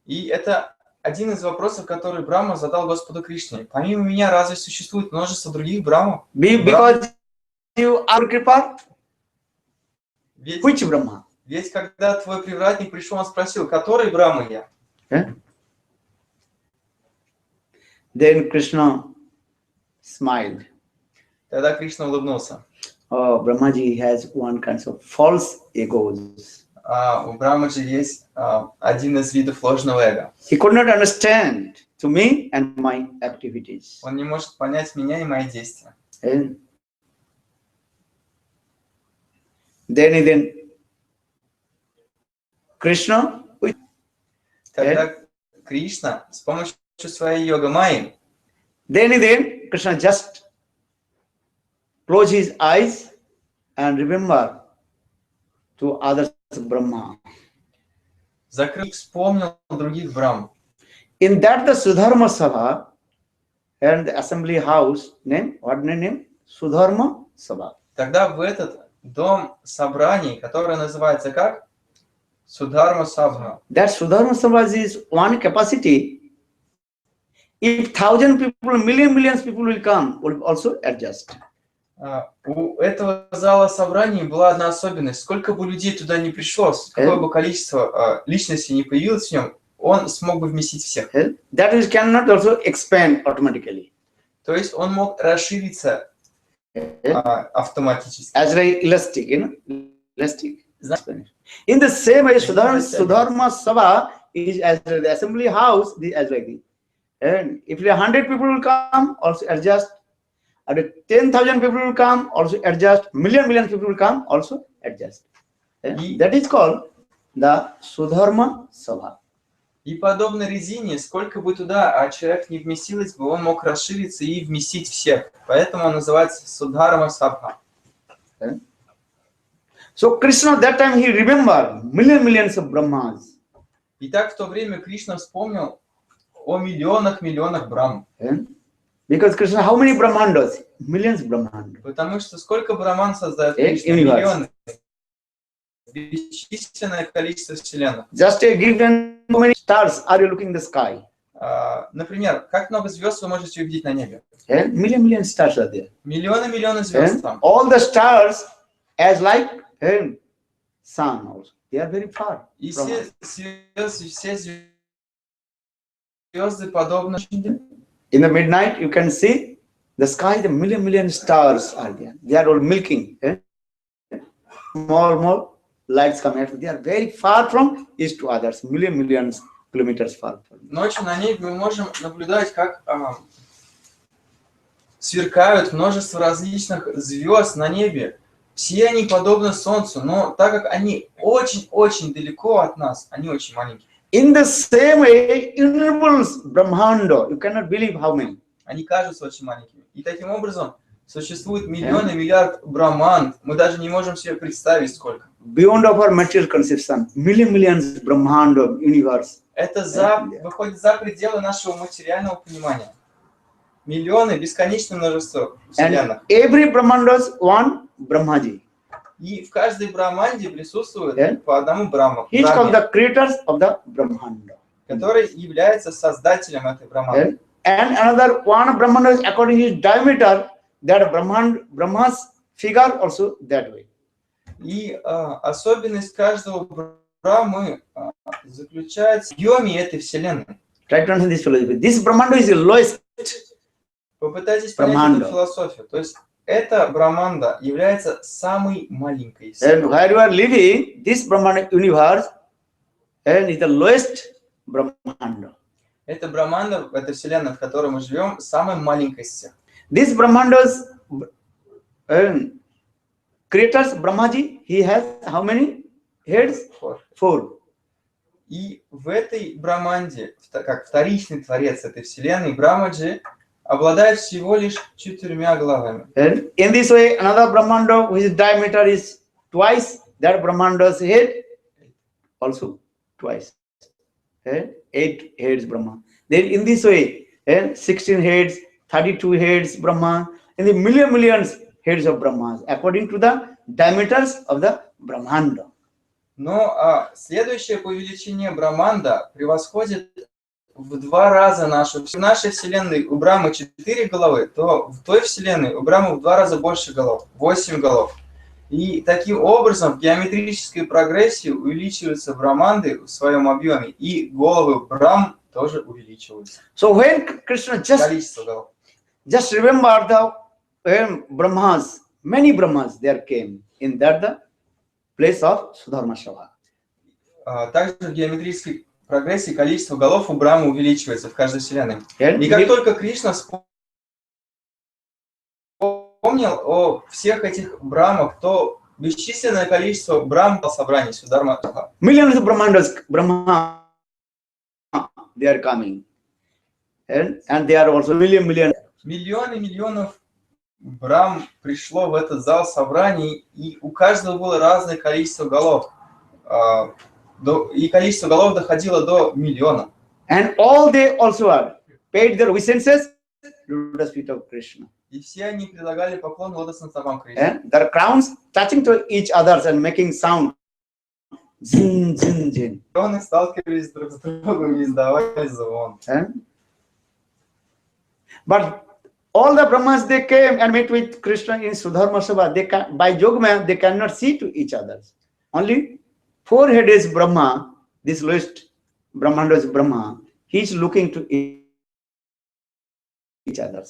Speaker 2: И это один из вопросов, который Брахма задал Господу Кришне. Помимо меня, разве существует множество других Брахмов?
Speaker 1: Because you are Kripa, which Brahma?
Speaker 2: Ведь когда твой привратник пришел, он спросил, который Брахма я?
Speaker 1: Then Krishna smiled.
Speaker 2: Тогда Кришна улыбнулся.
Speaker 1: Oh, Brahmaji has one kind of false egos.
Speaker 2: У Брахмаджи есть один из видов ложного эго.
Speaker 1: He could not understand to me and my activities.
Speaker 2: Он не может понять меня и мои действия.
Speaker 1: And then Krishna,
Speaker 2: Тогда Кришна с помощью своей йога-майи,
Speaker 1: then Krishna just close his eyes and remember to others Brahma.
Speaker 2: закрыв, вспомнил других Брахм.
Speaker 1: In that the Sudharma Sabha and the assembly house name, what name? Sudharma Sabha.
Speaker 2: Тогда в этот дом собраний, который называется как? Судхарма Сабха.
Speaker 1: That Sudharma Sabha is one capacity. If 1,000 people, millions people will come, will also adjust.
Speaker 2: У этого зала собраний была одна особенность. Сколько бы людей туда не пришло, какое бы количество личностей не появилось в нем, он смог бы вместить всех.
Speaker 1: That is cannot also expand automatically.
Speaker 2: То есть он мог расшириться автоматически.
Speaker 1: as like elastic, elastic. In the same way, Sudharma Sabha is as the assembly house, as like this. And if 100 people will come, also adjust. And 10,000 people will come, also adjust. Million people will come, also adjust. That is called the Sudharma Sabha.
Speaker 2: И подобно резине, сколько бы туда человек не вместилось бы, он мог расшириться и вместить всех. Поэтому он называется Судхарма Сабха.
Speaker 1: So Krishna that time he remembered millions of Brahmas.
Speaker 2: Итак, в то время Кришна вспомнил о миллионах Брахм.
Speaker 1: Because Krishna, how many Brahmandas? Millions Brahmandas.
Speaker 2: Потому что сколько Брахман создает Кришна? Миллионы. Бесчисленное количество вселенных.
Speaker 1: Just a given how many stars are you looking in the sky?
Speaker 2: Например, как много звезд вы можете увидеть на небе?
Speaker 1: Million stars are there.
Speaker 2: Миллионы звезд там.
Speaker 1: All the stars as like sun also. They are very far.
Speaker 2: И все звезды подобны.
Speaker 1: In the midnight, you can see the sky. The million stars are there. They are all milking. More lights come out. They are very far from each to others. Millions kilometers far.
Speaker 2: Ночью на небе мы можем наблюдать, как сверкают множество различных звезд на небе. Все они подобны Солнцу, но так как они очень далеко от нас, они очень маленькие.
Speaker 1: In the same way, innumerable Brahmanda, you cannot believe how many.
Speaker 2: Они кажутся очень маленькими. И таким образом существует миллиард Брахман. Мы даже не можем себе представить, сколько.
Speaker 1: Beyond our material conception, millions Brahmanda universe.
Speaker 2: Это выходит за пределы нашего материального понимания. Миллионы, бесконечное множество вселенных.
Speaker 1: And every Brahmandas one Brahmaji.
Speaker 2: И в каждой Брахманде присутствует по одному Брахма.
Speaker 1: He is called the creators of the Brahmanda.
Speaker 2: Который является создателем этой Брахманды.
Speaker 1: And another one Brahmanda, according to his diameter, that Brahma's figure also that way.
Speaker 2: И особенность каждого Брахмы заключается в объеме этой вселенной.
Speaker 1: Try to understand this philosophy. This Brahmanda is the lowest.
Speaker 2: Попытайтесь понять эту философию. То есть эта Брахманда является самой маленькой.
Speaker 1: And where you are living, this Brahmanda universe and is the lowest Brahmanda.
Speaker 2: Это Брахманда, эта вселенная, в которой мы живем, самая маленькая из всех.
Speaker 1: This Brahmanda's creators, Brahmaji, he has how many heads? Four.
Speaker 2: И в этой Брахманде, как вторичный творец этой вселенной, Брахмаджи обладает всего лишь 4 головами.
Speaker 1: And in this way, another Brahmanda whose diameter is twice that Brahmanda's head, also twice. 8 heads Brahma. Then in this way, 16 heads, 32 heads Brahma, and the millions heads of Brahmas, according to the diameters of the Brahmanda.
Speaker 2: Но следующее по величине Брахманда превосходит в 2 раза нашу. В нашей вселенной у Брахмы 4 головы, то в той вселенной у Брахмы в 2 раза больше голов, 8 голов. И таким образом в геометрической прогрессии увеличиваются Брахманды в своем объеме, и головы Брахм тоже увеличиваются.
Speaker 1: So when Krishna just remember the Brahmas, many Brahmas there came in that the place of Sudharma Sabha.
Speaker 2: Также в геометрической прогрессии количество голов у Брахмы увеличивается в каждой вселенной. И как только Кришна вспомнил о всех этих Брахмах, то бесчисленное количество Брахм по собранию Судхарма Сабха.
Speaker 1: Millions of Brahma, they are coming. And they are also million.
Speaker 2: Миллионов Брахм пришло в этот зал собраний, и у каждого было разное количество голов. И количество голов доходило до миллиона.
Speaker 1: And all they also are paid their obeisances to the feet of Krishna.
Speaker 2: И все они предлагали поклон лотосным стопам Кришны.
Speaker 1: And their crowns touching to each other and making sound. Zin, zin, zin.
Speaker 2: Они сталкивались друг с другом и издавали звон.
Speaker 1: But all the Brahmas, they came and met with Krishna in Sudharma Sabha. They can, by Yogmaya, they cannot see to each other. Only 4-headed Brahma, this lowest Brahmanda is Brahma, he is looking to each other.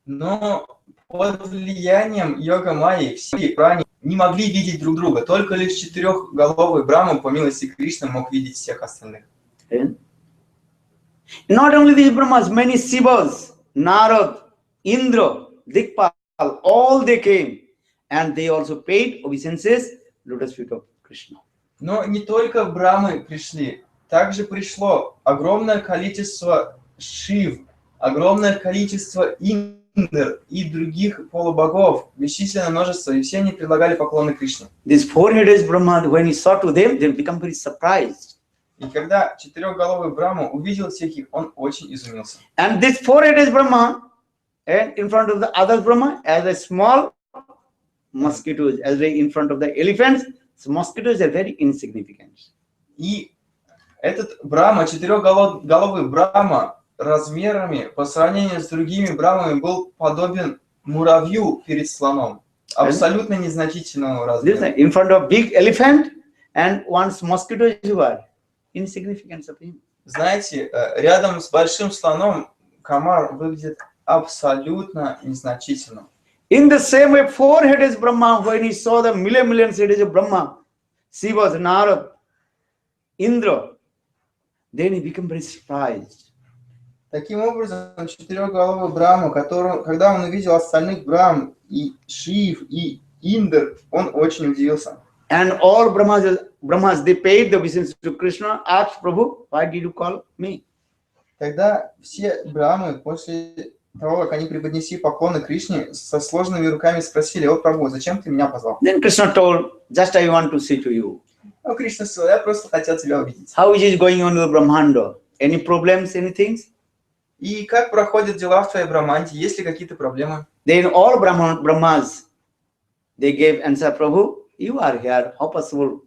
Speaker 2: Но под влиянием йога майи все прани не могли видеть друг друга. Только лишь четырехголовый Брахма, по милости Кришны, мог видеть всех остальных.
Speaker 1: Not only these Brahmas, many Shivas, Narad, Indra, Dikpal, all they came and they also paid obeisances lotus feet of Krishna.
Speaker 2: Но не только Брахмы пришли, также пришло огромное количество Шив, огромное количество Индр и других полубогов, бесчисленное множество, и все они предлагали поклоны Кришне.
Speaker 1: This four-headed Brahma, when he saw to them, they become very surprised.
Speaker 2: И когда четырехголовый Брахма увидел всех их, он очень изумился.
Speaker 1: And this four-headed Brahma, and in front of the other Brahma, as a small mosquitoes, as in front of the elephants, so mosquitoes are very insignificant.
Speaker 2: И этот Брахма, четырехголовый Брахма, размерами по сравнению с другими Брахмами был подобен муравью перед слоном, абсолютно незначительного размера.
Speaker 1: In front of big elephant and one mosquito you are insignificant of him.
Speaker 2: Знаете, рядом с большим слоном комар выглядит абсолютно незначительным.
Speaker 1: In the same way, four-headed Brahma, when he saw the millions heads of Brahma, Shivas, Narad, Indra, then he became very surprised.
Speaker 2: Таким образом, четырехголовый Брахма, когда он увидел остальных Брахм, и Шив, и Индр, он очень удивился.
Speaker 1: And all Brahmas, they paid the obeisance to Krishna, asked Prabhu, why did you call me?
Speaker 2: Тогда все Брахмы, после того, как они преподнесли поклоны Кришне, со сложными руками спросили: «О, Прабху, зачем ты меня позвал?»
Speaker 1: Then Krishna told, just I want to say to you.
Speaker 2: Ну, Кришна сказал: «Я просто хотел тебя увидеть».
Speaker 1: How is it going on with Brahmanda? Any problems, anything?
Speaker 2: И как проходят дела в твоей Брахманде? Есть ли какие-то проблемы?
Speaker 1: Then all Brahmas, they gave answer, Prabhu, you are here, how possible,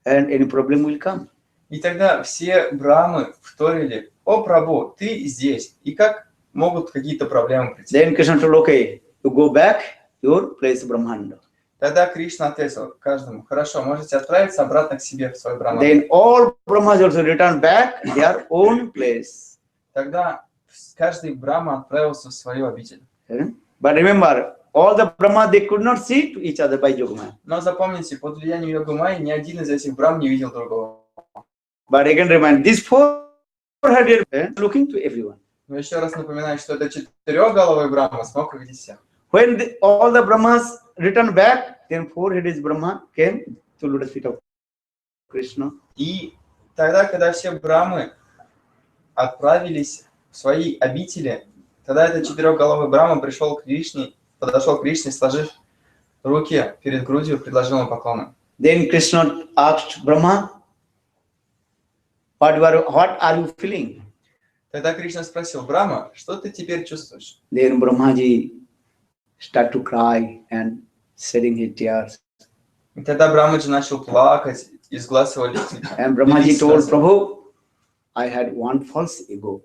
Speaker 1: and any problem will come.
Speaker 2: И тогда все Брахмы вторили: «О, Прабху, ты здесь, и как могут какие-то проблемы прийти?»
Speaker 1: Then Krishna told, okay, you go back your place Brahmanda.
Speaker 2: Тогда Кришна ответил каждому: «Хорошо, можете отправиться обратно к себе в свой Брахман».
Speaker 1: Then all Brahmas also returned back their own place.
Speaker 2: Тогда каждый Брахма отправился в свою обитель.
Speaker 1: But remember, all the Brahmas, they could not see to each other by Yogamaya.
Speaker 2: Но запомните, под влиянием йога майи ни один из этих Брахм не видел другого.
Speaker 1: But again remind, these four-headed looking to everyone.
Speaker 2: Но еще раз напоминаю, что это четырехголовый Брахма смог увидеть всех.
Speaker 1: When all the Brahmas returned back, then four-headed Brahma came to lotus feet of Krishna.
Speaker 2: И тогда, когда все Брахмы отправились в свои обители, тогда этот четырехголовый Брахма пришел к Кришне, подошел к Кришне, сложив руки перед грудью, предложил ему поклоны.
Speaker 1: Then Krishna asked Brahma, what are you feeling?
Speaker 2: Тогда Кришна спросил: «Брахма, что ты теперь чувствуешь?»
Speaker 1: Then Brahmaji started to cry and shedding his tears.
Speaker 2: И тогда Брахмаджи начал плакать, из глаз его лились.
Speaker 1: And Brahmaji told Prabhu, I had one false ego.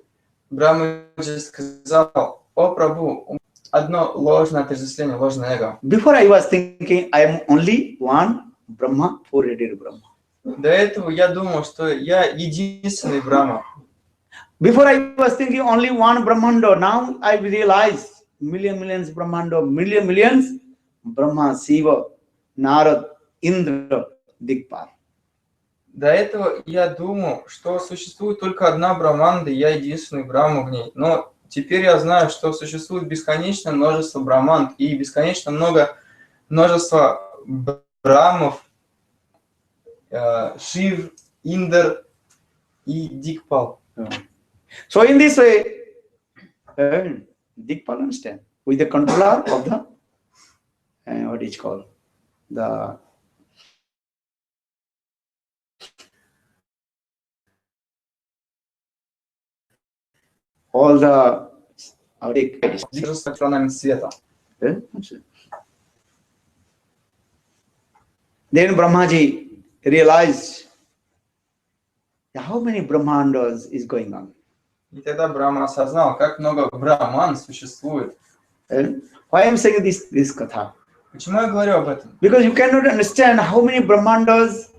Speaker 2: Брахмаджи сказал: «О, Прабху, одно ложное отождествление, ложное эго».
Speaker 1: Before I was thinking I am only one Brahma, four-headed Brahma.
Speaker 2: До этого я думал, что я единственный Брахма.
Speaker 1: Before I was thinking only one Brahmanda. Now I realize millions Brahmanda, millions Brahma, Shiva, Narad, Indra, Dikpal.
Speaker 2: До этого я думал, что существует только одна Брахманда, и я единственный Брахма в ней. Но теперь я знаю, что существует бесконечное множество Брахманд и бесконечно множество Брахмов, Шив, Индр и Дикпал.
Speaker 1: So in this way, Dikpal understand, with the controller of the, what is called, the all the
Speaker 2: Держится сторонами света.
Speaker 1: Then Brahmaji realized how many Brahmandas is going on.
Speaker 2: И тогда Брахма осознал, как много Брахман существует.
Speaker 1: Why I am saying this katha?
Speaker 2: Почему я говорю об этом?
Speaker 1: Because you cannot understand how many Brahmandas,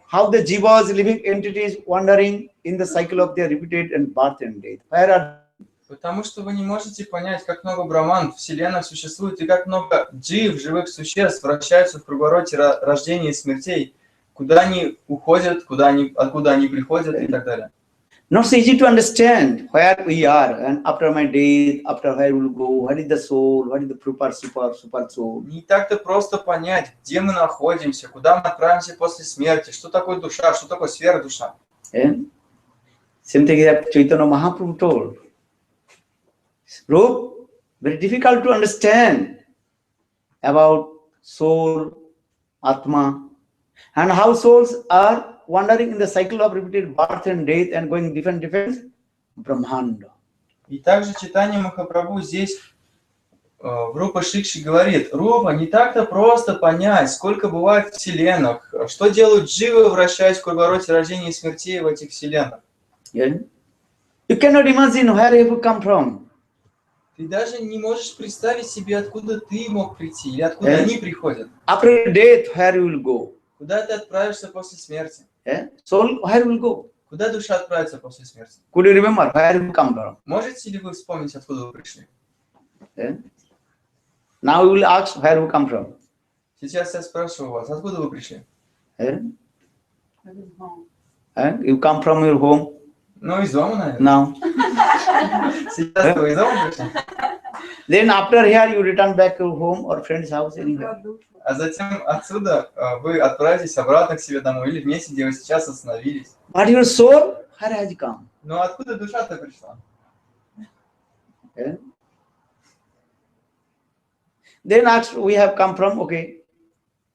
Speaker 1: how the jivas, living entities, wandering in the cycle of their repeated and birth and death. Where are
Speaker 2: Потому что вы не можете понять, как много браман, вселенных существует, и как много джив, живых существ, вращаются в круговороте рождения и смертей, куда они уходят, откуда они приходят и так далее.
Speaker 1: Not so easy to understand where we are and after my death, after where we'll go, what is the soul, what is the super soul.
Speaker 2: Не так-то просто понять, где мы находимся, куда мы отправимся после смерти, что такое душа, что такое сверхдуша.
Speaker 1: And same thing that Chaitanya Mahaprabhu told. Rup, very difficult to understand about soul, Atma, and how souls are wandering in the cycle of repeated birth and death and going different Brahmanda.
Speaker 2: И также Чайтанья Махапрабху здесь в Рупа Шикши говорит, Рупа, не так-то просто понять, сколько бывает вселенных, что делают дживы, вращаясь в круговороте рождения и смертей в этих вселенных.
Speaker 1: Yeah? You cannot imagine where you come from.
Speaker 2: Ты даже не можешь представить себе, откуда ты мог прийти, или откуда они приходят.
Speaker 1: After death, where you will go?
Speaker 2: Куда ты отправишься после смерти?
Speaker 1: Yeah? Soul, where will go?
Speaker 2: Куда душа отправится после смерти?
Speaker 1: Could you remember where you come from?
Speaker 2: Можете ли вы вспомнить, откуда вы пришли?
Speaker 1: Yeah? Now you will ask where you come from.
Speaker 2: Сейчас я спрашиваю вас, откуда вы пришли?
Speaker 1: Yeah? Yeah? You come from your home
Speaker 2: Ну, из дома, наверное.
Speaker 1: now.
Speaker 2: Сейчас вы из дома пришли?
Speaker 1: Then after here you return back to your home or friend's house anywhere.
Speaker 2: А затем отсюда вы отправитесь обратно к себе домой или в месте, где вы сейчас остановились.
Speaker 1: But your soul, where has it come?
Speaker 2: Но откуда душа-то пришла?
Speaker 1: Yeah? Then asked, we have come from, okay,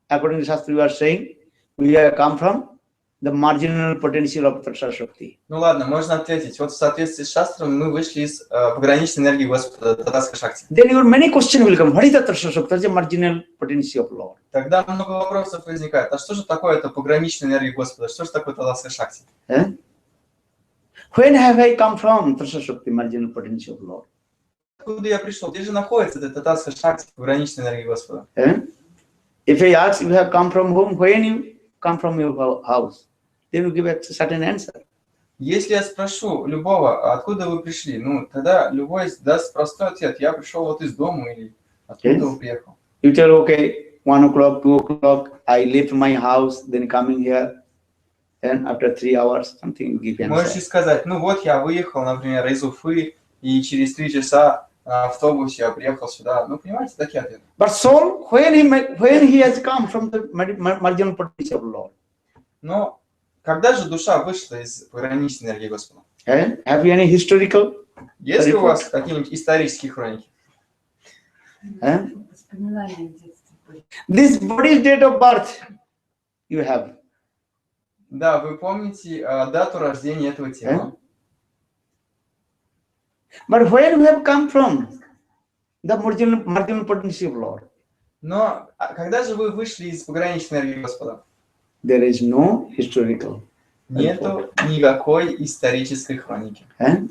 Speaker 1: according to Shastra you are saying, we have come from the marginal potential of Tattva Shakti.
Speaker 2: Ну ладно, можно ответить. Вот в соответствии с Шастром мы вышли из пограничной энергии Господа, Татаска Шакти.
Speaker 1: Then your many questions will come. What is the Tattva Shakti? What is the marginal potential of Lord?
Speaker 2: Тогда много вопросов возникает. А что же такое это пограничная энергия Господа? Что же такое Татаска Шакти?
Speaker 1: Eh? When have I come from Tattva Shakti, marginal potential of Lord?
Speaker 2: Откуда я пришел? Где же находится эта Татаска Шакти, пограничная энергия Господа?
Speaker 1: Eh? If I ask you have come from whom, when you come from your house, then you give a certain answer.
Speaker 2: Если я спрошу любого, откуда вы пришли, ну, тогда любой даст простой ответ. Я пришел вот из дома или откуда вы приехал.
Speaker 1: You tell, okay, 1 o'clock, 2 o'clock, I left my house, then coming here, and after 3 hours, something you give answer.
Speaker 2: Можете сказать, ну вот я выехал, например, из Уфы, и через 3 часа на автобусе я приехал сюда. Ну, понимаете, такие ответы.
Speaker 1: But soul, when he has come from the marginal potential of Lord.
Speaker 2: Но когда же душа вышла из пограничной энергии Господа?
Speaker 1: Eh? Have you any historical?
Speaker 2: Есть ли у вас какие-нибудь исторические хроники?
Speaker 1: Eh? This body's date of birth you have.
Speaker 2: Да, вы помните дату рождения этого тела.
Speaker 1: But where you have come from? The marginal potential of Lord.
Speaker 2: Но когда же вы вышли из пограничной энергии Господа?
Speaker 1: There is no historical.
Speaker 2: Нету никакой исторической хроники.
Speaker 1: Eh?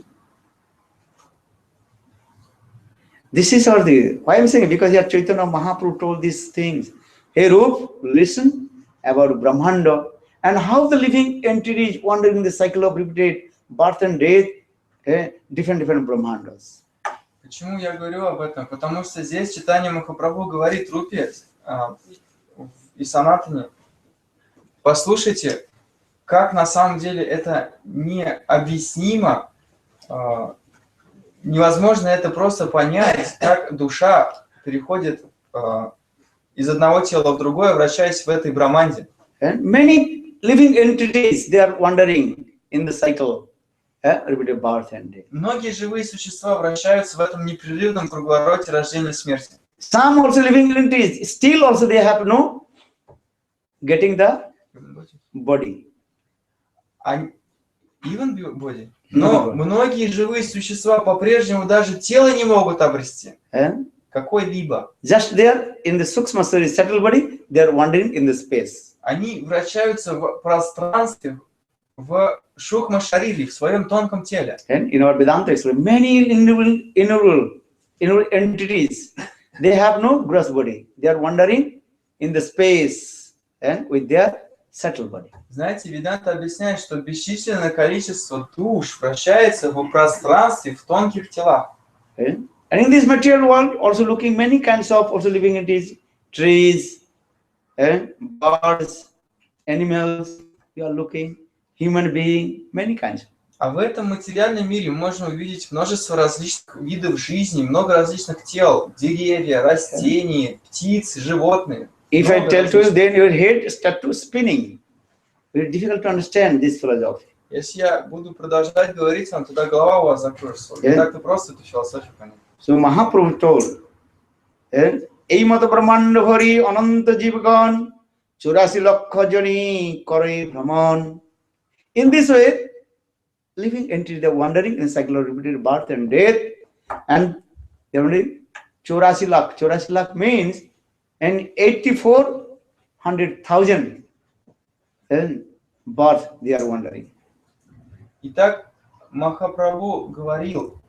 Speaker 1: This is our the why I'm saying, because here Chaitanya Mahaprabhu told these things. Hey Rup, listen about Brahmanda and how the living entities wandering in the cycle of repeated birth and death, different Brahmandas.
Speaker 2: Почему я говорю об этом? Потому что здесь Чайтанья Махапрабху говорит Рупе и Санатане, послушайте, как на самом деле это необъяснимо, невозможно это просто понять, как душа переходит из одного тела в другое, вращаясь в этой браманде.
Speaker 1: And many living entities, they are wandering in the cycle, repeated birth and death.
Speaker 2: Многие живые существа вращаются в этом непрерывном круговороте рождения и смерти.
Speaker 1: Some also living entities, still also they have no getting the body.
Speaker 2: Even body. Но многие живые существа по-прежнему даже тело не могут обрести. Какой-либо.
Speaker 1: Just there in the Sukshma subtle body, they are wandering in the space.
Speaker 2: Они вращаются в пространстве, в Шукма Шарире, в своем тонком теле.
Speaker 1: And in our Vedanta, many individual entities, they have no gross body. They are wandering in the space and with their subtle body.
Speaker 2: Знаете, Веданта объясняет, что бесчисленное количество душ вращается в пространстве в тонких телах.
Speaker 1: Okay? And in this material world, also looking many kinds of, also living in these trees, birds, animals, you are looking, human being, many kinds.
Speaker 2: А в этом материальном мире можно увидеть множество различных видов жизни, много различных тел, деревья, растения, птицы, животные.
Speaker 1: If I tell to you, then your head start to spinning. Very difficult to understand this philosophy.
Speaker 2: Если я буду продолжать говорить вам, тогда голова у вас закроется. Не так-то просто эту философию понять.
Speaker 1: So Mahaprabhu told, এই মত ব্রহ্মাণ্ড ভরি অনন্ত জীবগণ 84 লক্ষ Johnny করে ভ্রমণ. In this way, living into the wandering in cycle of repeated birth and death, and 84 lakh. 84 lakh means and 84,100,000 birth they are wandering.
Speaker 2: Итак, Махапрабху говорил,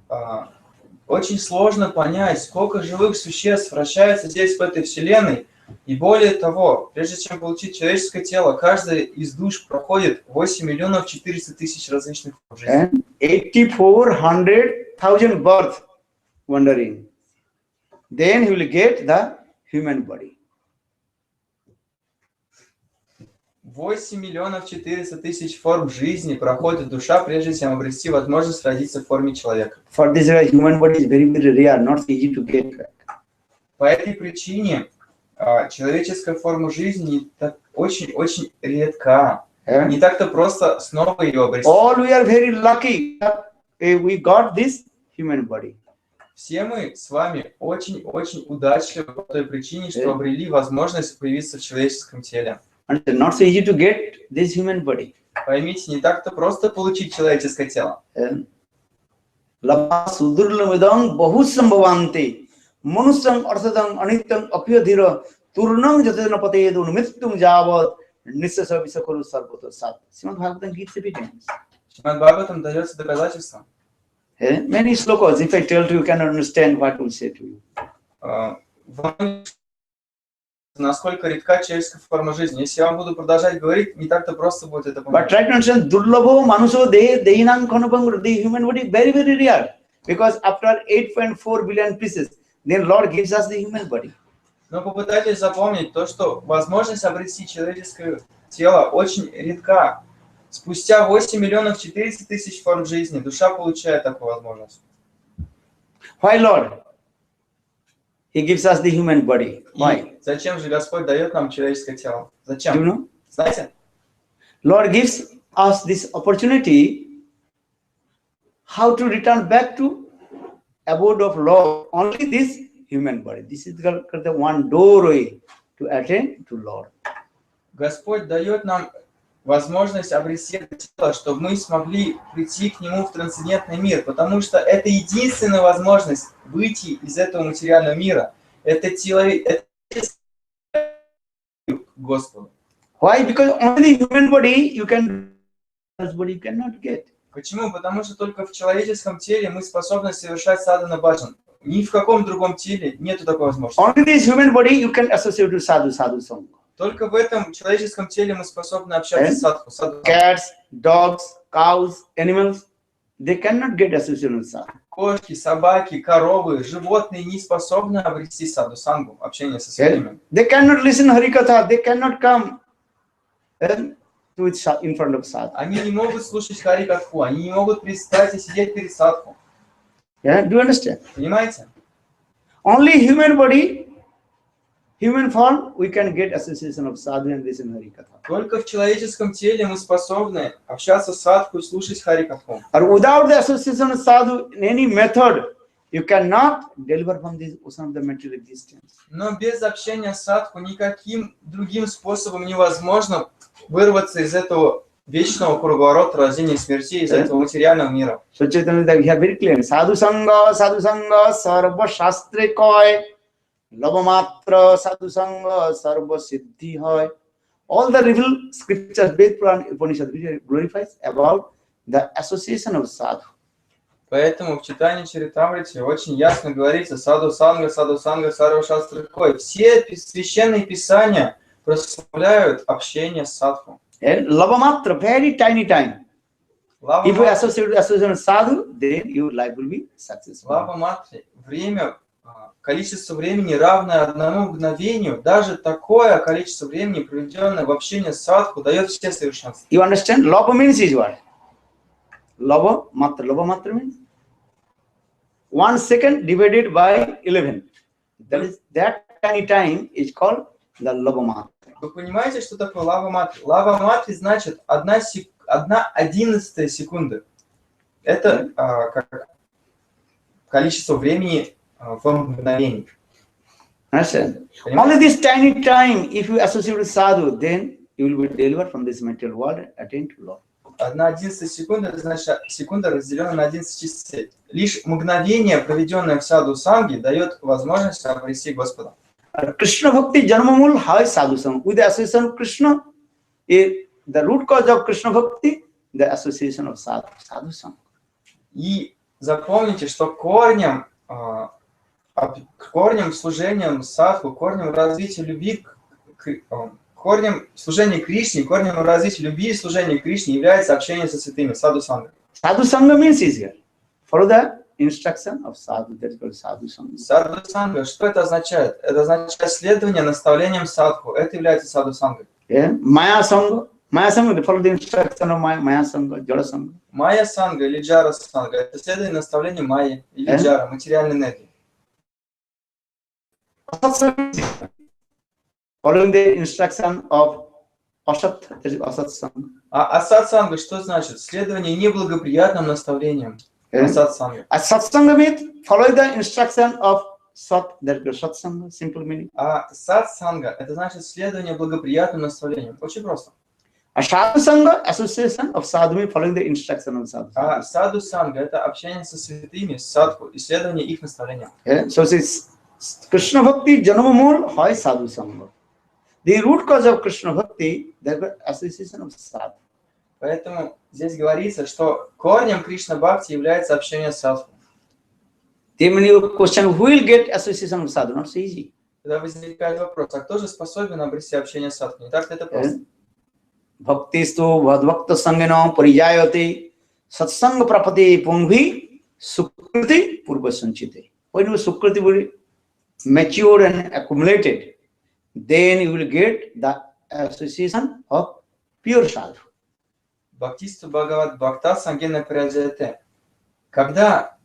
Speaker 2: очень сложно понять, сколько живых существ вращается здесь, в этой вселенной. И более того, прежде чем получить человеческое тело, каждая из душ проходит 8 миллионов 400 тысяч различных жизней.
Speaker 1: 84,100,000 birth wandering. Then he will get the human body.
Speaker 2: 8 миллионов 400 тысяч форм жизни проходит душа, прежде чем обрести возможность родиться в форме человека.
Speaker 1: For this human body is very, very rare, not easy to get back.
Speaker 2: По этой причине человеческая форма жизни очень-очень редка. Не так-то просто снова ее обрести.
Speaker 1: All we are very lucky that we got this human body.
Speaker 2: Все мы с вами очень-очень удачливы по той причине, что обрели возможность появиться в человеческом теле.
Speaker 1: And it's not so easy to get this human body.
Speaker 2: Поймите, не так-то просто получить человеческое тело.
Speaker 1: Labha sudurlamidam bahusambhavanti manusam arthadam anityam apyadhira turnam jatena patedun mrityum javat nissasa visakaru sarvata sat. Srimad Bhagavatam gives evidence.
Speaker 2: Srimad Bhagavatam дается доказательство.
Speaker 1: Many slokas, if I tell you, you cannot understand what will say to you.
Speaker 2: Насколько редка человеческая форма жизни. Если я вам буду продолжать говорить, не так-то просто будет это понять.
Speaker 1: But try to understand, durlabho manuso dehinam khanapang, the human body very, very rare. Because after 8.4 billion pieces, then Lord gives us the human body.
Speaker 2: Но попытайтесь запомнить то, что возможность обрести человеческое тело очень редка. Спустя 8 миллионов 400 тысяч форм жизни душа получает такую возможность.
Speaker 1: Why Lord? He gives us the human body. Why?
Speaker 2: И зачем же Господь дает нам человеческое тело? Зачем?
Speaker 1: Do you know?
Speaker 2: Знаете?
Speaker 1: Lord gives us this opportunity how to return back to abode of Lord. Only this human body. This is the one doorway to attain to Lord.
Speaker 2: Господь дает нам возможность обрести это тело, чтобы мы смогли прийти к Нему в трансцендентный мир, потому что это единственная возможность выйти из этого материального мира. Это тело, это Господу.
Speaker 1: Why? Because only human body you can, body you cannot get.
Speaker 2: Почему? Потому что только в человеческом теле мы способны совершать садхана баджан. Ни в каком другом теле нету такой возможности.
Speaker 1: Only this human body you can associate with sadhu sangha.
Speaker 2: Только в этом человеческом теле мы способны общаться с садху.
Speaker 1: Cats, dogs, cows, animals, they cannot get association with sadhu.
Speaker 2: Кошки, собаки, коровы, животные не способны обрести саду сангу, общение со святыми.
Speaker 1: They cannot listen Harikatha, they cannot come in front of sadhu.
Speaker 2: Они не могут слушать харикатху, они не могут предстать и сидеть перед садху.
Speaker 1: Yeah, do you understand?
Speaker 2: Понимаете?
Speaker 1: Only human body, human form, we can get association of sadhu and listen Harikatha.
Speaker 2: Только в человеческом теле мы способны общаться с садху и слушать харикатху.
Speaker 1: Or without the association of sadhu in any method, you cannot deliver from this ocean of the material existence.
Speaker 2: Но без общения с садху никаким другим способом невозможно вырваться из этого вечного круговорота рождения и смерти, из этого материального мира.
Speaker 1: So Chaitanya we have very clear. Sadhu sangha, sarva shastre koi, labamatra sadhu sangha, sarva siddhi hoy. All the revealed scriptures, Ved Puran, Upanishad glorifies about the association of sadhu.
Speaker 2: Поэтому в читании Чаритамрити очень ясно говорится саду санга, сарва шастры кой. Все священные писания прославляют общение с садху.
Speaker 1: Lavamatra, very tiny time. If you associate with sadhu, then your life will be successful.
Speaker 2: Лава-матри, время, количество времени, равное одному мгновению, даже такое количество времени, проведенное в общении с садху, дает все совершенства.
Speaker 1: You understand? Lava means is what? Lava-matra means 1 second divided by 11. That tiny time is called the Lava-matra.
Speaker 2: Вы понимаете, что такое лава-матри? Лава-матри значит 1/11 секунды. Это как количество времени в мгновении.
Speaker 1: Understand? Only this tiny time, if you associate with sadhu, then you will be delivered from this material world and attain to Lord.
Speaker 2: 1/11 секунды, это значит секунда, разделенная на 11 частей. Лишь мгновение, проведенное в саду санги, дает возможность обрести Господа.
Speaker 1: Krishna Bhakti Janmamul, how is sadhu sangha? With the association of Krishna, the root cause of Krishna Bhakti, the association of sadhu sangha.
Speaker 2: И запомните, что корнем служения садху, корнем развития любви, корнем служения Кришне, корнем развития любви и служения Кришне является общение со святыми, саду санга.
Speaker 1: Sadhu sangha means is here. Follow the instruction of sadhu, that is called sadhu sangha.
Speaker 2: Саду санга, что это означает? Это означает следование наставлениям садху. Это является саду сангой.
Speaker 1: Maya sangha, follow the instruction of Maya sangha, Jara sangha.
Speaker 2: Майя санга или джара санга – это следование наставлению майи или джара, материальной энергии.
Speaker 1: Following the instruction of Asat, that is Asat sangha.
Speaker 2: А асат санга что значит? Следование неблагоприятным наставлениям. Асат санга.
Speaker 1: Asat sangha means follow the instruction of Sat, that is Sat sangha, simple meaning.
Speaker 2: А сат санга – это значит следование благоприятным наставлениям. Очень просто.
Speaker 1: A sadhu sangha, association of sadhu, means following the instruction of sadhu.
Speaker 2: А саду санга – это общение со святыми, с садху, исследование их наставлениям.
Speaker 1: So it's Krishna Bhakti Janamamul, how is sadhu sangha? The root cause of Krishna Bhakti, that is association of sadhu.
Speaker 2: Поэтому здесь говорится, что корнем Кришна Бхакти является общение с садху.
Speaker 1: Then when you question who will get association of sadhu, not so easy.
Speaker 2: Тогда возникает вопрос, а кто же способен обрести общение с садху? Не так-то это просто.
Speaker 1: Bhaktistu vadvakta sangena parijayate satsanga prapate pungvi sukriti purva sanchite. When your sukriti will mature and accumulated, then you will get the association of pure sadhu.
Speaker 2: Бхактисту Бхагават Бхакта Сангена Параджаяте. Когда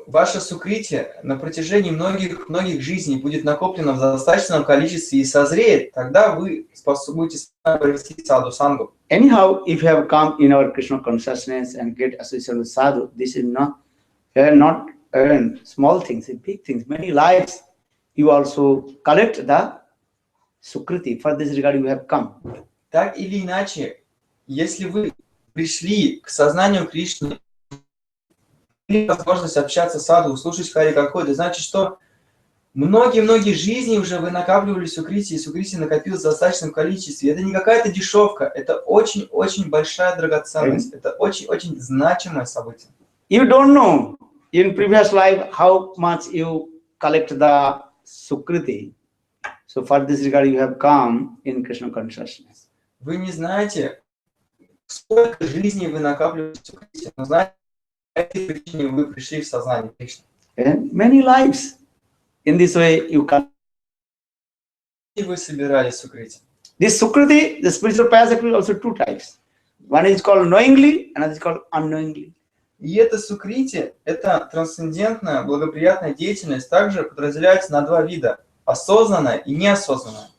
Speaker 2: ваше сукрити на протяжении многих жизней будет накоплено в достаточном количестве и созреет, тогда вы будете обрести саду сангу.
Speaker 1: Anyhow, if you have come in our Krishna consciousness and get association with sadhu, this is not small things, big things, many lives. You also collect the sukriti. For this regard, you have come.
Speaker 2: Так или иначе, если вы пришли к сознанию Кришны, возможность общаться с саду, слушать Хари Какой, это значит, что многие жизни уже вы накапливали сукрити, и сукрити накопилось в достаточном количестве. Это не какая-то дешевка, это очень-очень большая драгоценность, это очень-очень значимое событие.
Speaker 1: You don't know in previous life how much you collect the sukriti. So for this regard, you have come in Krishna consciousness.
Speaker 2: Вы не знаете, сколько жизней вы накапливаете сукрити, но знаете, по этой причине вы пришли в сознание Кришны.
Speaker 1: Many lives. In this way, you come.
Speaker 2: И вы собирали сукрити.
Speaker 1: This sukriti, the spiritual path, is also two types. One is called knowingly, another is called unknowingly.
Speaker 2: И это сукрити, это трансцендентная, благоприятная деятельность, также подразделяется на два вида: осознанная и неосознанная.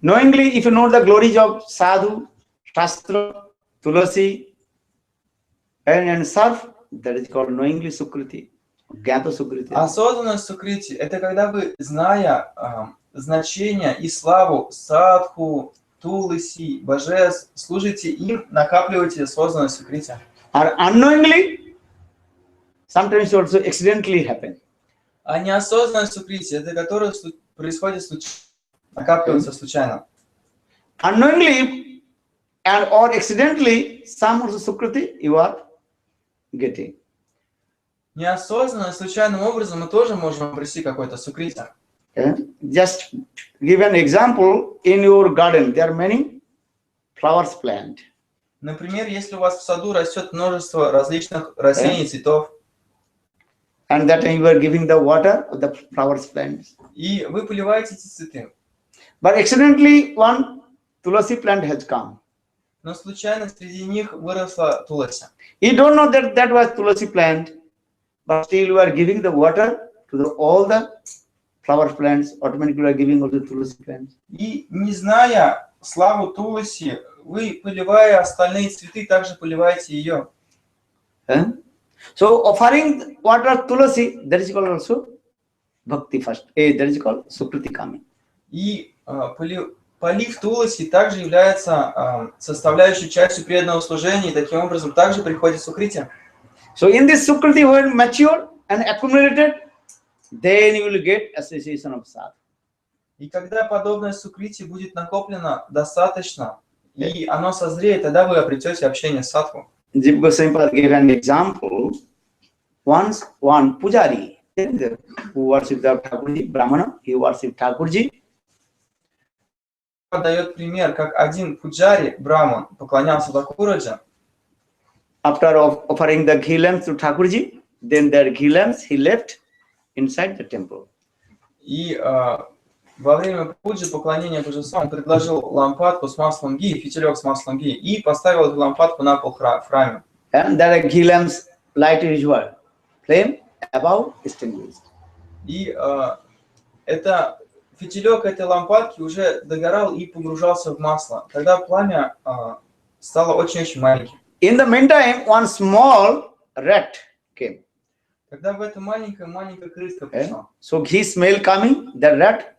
Speaker 1: Knowingly, if you know the glories of sadhu, shastra, tulasi, and sarf, that is called knowingly sukriti, gyata sukriti.
Speaker 2: Осознанная сукрити – это когда вы, зная значение и славу садху, туласи, божеств, служите им, накапливаете осознанную сукрити.
Speaker 1: Or unknowingly, sometimes it also accidentally happen.
Speaker 2: А неосознанная сукрити – это которое происходит случайно, накапливается случайно.
Speaker 1: Unknowingly and or accidentally, some also sukriti you are getting.
Speaker 2: Неосознанно, случайным образом мы тоже можем обрести какой-то сукрити.
Speaker 1: Yeah? Just give an example. In your garden, there are many flowers plant.
Speaker 2: Например, если у вас в саду растет множество различных растений, цветов,
Speaker 1: And that time you are giving the water of the flowers plants.
Speaker 2: и вы поливаете эти цветы,
Speaker 1: But accidentally one tulasi plant has come.
Speaker 2: но случайно среди них выросла туласи.
Speaker 1: You don't know that that was tulasi plant, but still you are giving the water to all the flower plants. Automatically you are giving also tulasi plants.
Speaker 2: И не зная славу туласи, вы, поливая остальные цветы, также поливаете ее.
Speaker 1: So offering water tulasi, that is called also bhakti first. That is called sukriti kami.
Speaker 2: И полив туласи также является составляющей частью преданного служения, и таким образом также приходит сукрити.
Speaker 1: So in this sukriti, when mature and accumulated, then you will get association of sadhu.
Speaker 2: И когда подобное сукрити будет накоплено достаточно, и оно созреет, тогда вы обретете общение с садху.
Speaker 1: Jiva Goswami gave an example. Once one pujari who worshipped the Thakurji, Brahmana, he worshipped Thakurji.
Speaker 2: Дает пример, как один пуджари, браман, поклонялся Такураджи.
Speaker 1: After offering the ghee lamps to Thakurji, then their ghee lamps he left inside the temple.
Speaker 2: И во время пуджи, поклонения божеству, он предложил лампадку с маслом ги, фитилек с маслом ги, и поставил эту лампадку на пол в храме.
Speaker 1: And that ghee lamps light is what? Flame above extinguished.
Speaker 2: И это фитилек этой лампадки уже догорал и погружался в масло. Тогда пламя стало очень-очень маленьким.
Speaker 1: In the meantime, one small rat came.
Speaker 2: Когда в это маленькая крыска пришла.
Speaker 1: So ghee smell coming, the rat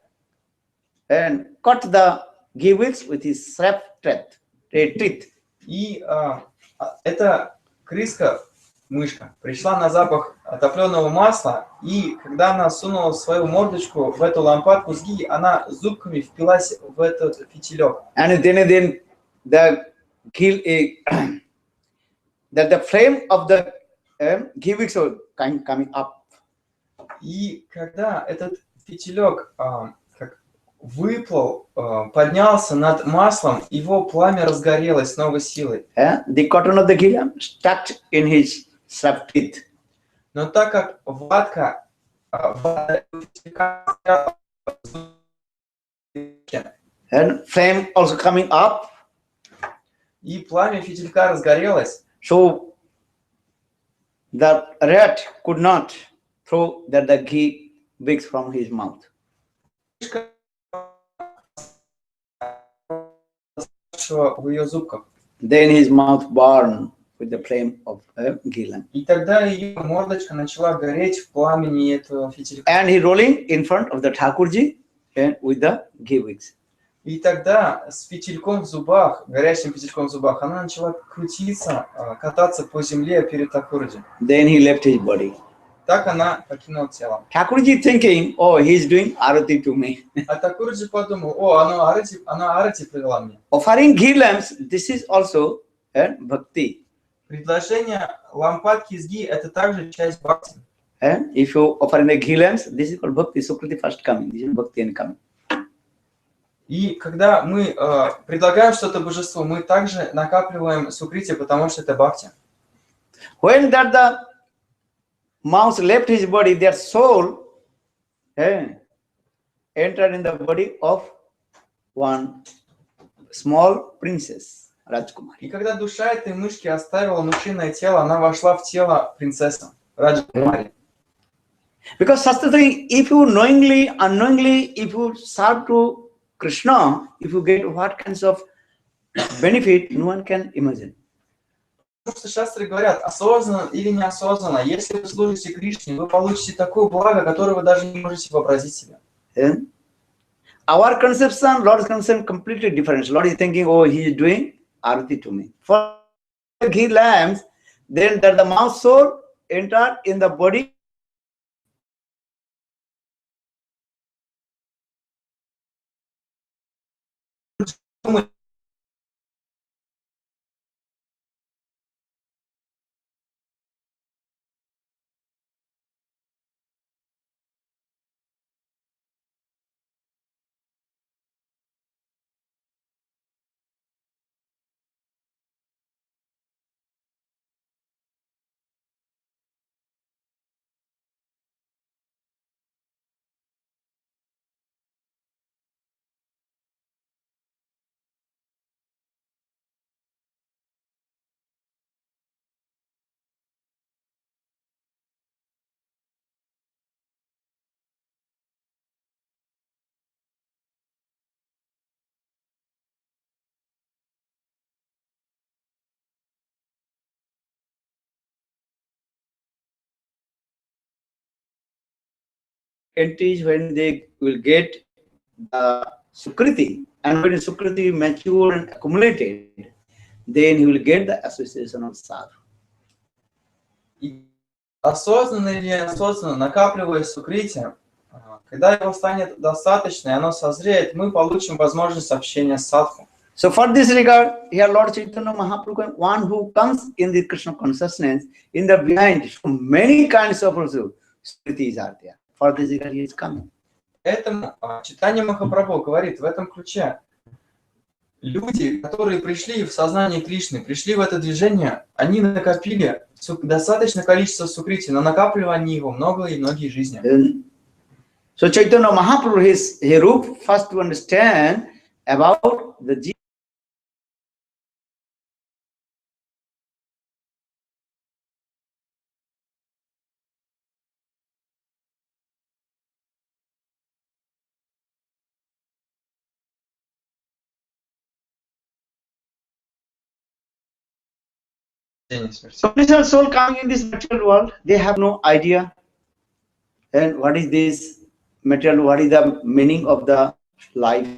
Speaker 1: and cut the ghee wicks with his sharp teeth.
Speaker 2: И эта крыска, мышка, пришла на запах топленого масла, и когда она сунула свою мордочку в эту лампадку с ги, она зубками впилась в этот фитилек.
Speaker 1: And then the ghee, the flame of the ghee wicks are coming up.
Speaker 2: И когда этот фитилек выплыл, поднялся над маслом, его пламя разгорелось с новой силой.
Speaker 1: The cotton of the ghee lamp stuck in his sharp teeth.
Speaker 2: Но так как ватка
Speaker 1: And flame also coming up.
Speaker 2: И пламя фитилька разгорелось.
Speaker 1: So the rat could not throw the ghee wicks from his mouth.
Speaker 2: В ее зубках.
Speaker 1: Then his mouth burned with the flame of ghee lamp.
Speaker 2: И тогда ее мордочка начала гореть в пламени этого фитилька.
Speaker 1: And he rolling in front of the Thakurji and with the ghee wicks.
Speaker 2: И тогда с фитильком в зубах, горящим фитильком в зубах, она начала крутиться, кататься по земле перед Такураджи.
Speaker 1: Then he left his body.
Speaker 2: Так она покинула тело.
Speaker 1: Thakurji thinking, oh, he's doing arati to me.
Speaker 2: А Такураджи подумал, о, она арати привела мне.
Speaker 1: Offering ghee lamps, this is also bhakti.
Speaker 2: Предложение лампадки из ги – это также часть бхакти.
Speaker 1: If you offering the ghee lamps, this is called bhakti. Sukriti first coming. This is bhakti and coming.
Speaker 2: И когда мы предлагаем что-то божеству, мы также накапливаем сукрити, потому что это бхакти.
Speaker 1: When that the mouse left his body, their soul entered in the body of one small princess, Rajkumari.
Speaker 2: И когда душа этой мышки оставила мышиное тело, она вошла в тело принцессы Раджакумари.
Speaker 1: Because such a thing, if you knowingly, unknowingly, if you serve to Krishna, if you get what kinds of benefit, no one can imagine.
Speaker 2: Потому что шастры говорят, осознанно или неосознанно, если вы служите Кришне, вы получите такое благо, которое вы даже не можете вообразить себе.
Speaker 1: Our conception, Lord's conception, completely different. Lord is thinking, oh, he is doing arati to me. For ghee lamps, then that the mouse soul entered in the body. entities, when they will get the Sukriti, and when Sukriti mature and accumulated, then he will get the association of sadhu.
Speaker 2: И осознанно или неосознанно, накапливаясь сукрити, когда его станет достаточно, и оно созреет, мы получим возможность общения с садху.
Speaker 1: So for this regard, here Lord Chaitanya Mahaprabhu, one who comes in the Krishna consciousness, in the behind, so many kinds of also Sritis are there. For this regard, he is coming.
Speaker 2: Поэтому Чайтанья Махапрабху говорит в этом ключе, люди, которые пришли в сознание Кришны, пришли в это движение, они накопили достаточное количество сукрити, но накапливали они его многие жизни.
Speaker 1: So Chaitanya Mahaprabhu, he root first to understand about the Jiva. So spiritual soul coming in this material world, they have no idea. And what is this material? What is the meaning of the life?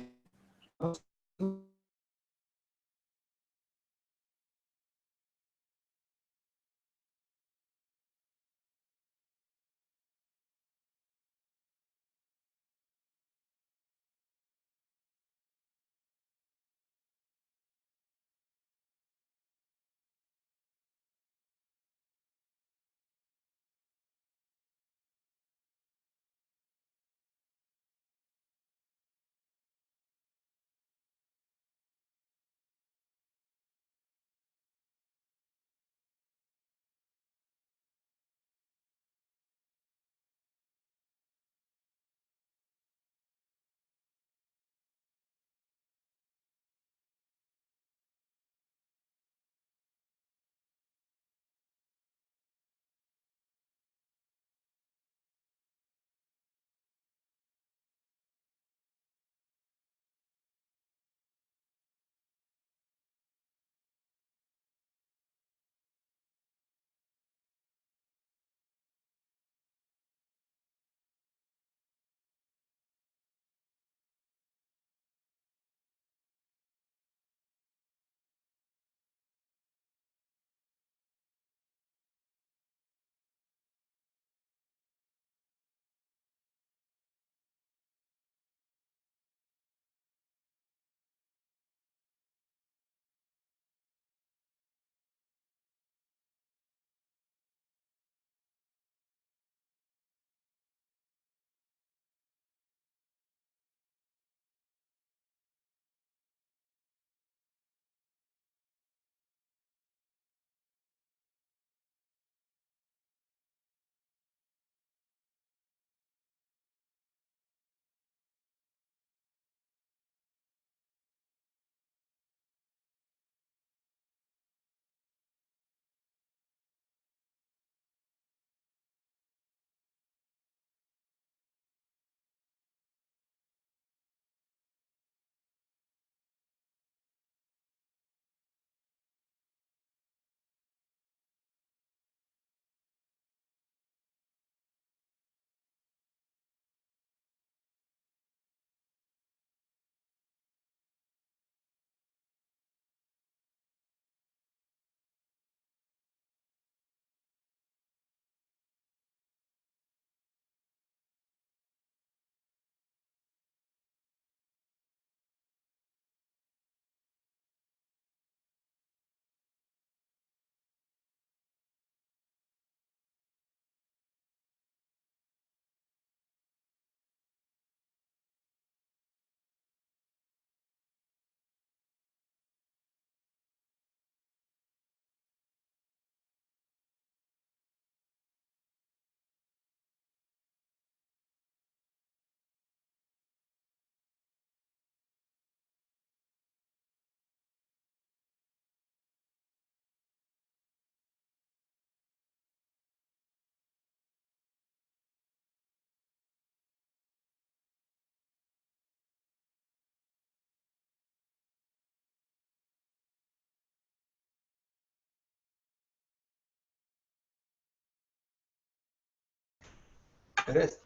Speaker 2: Rest.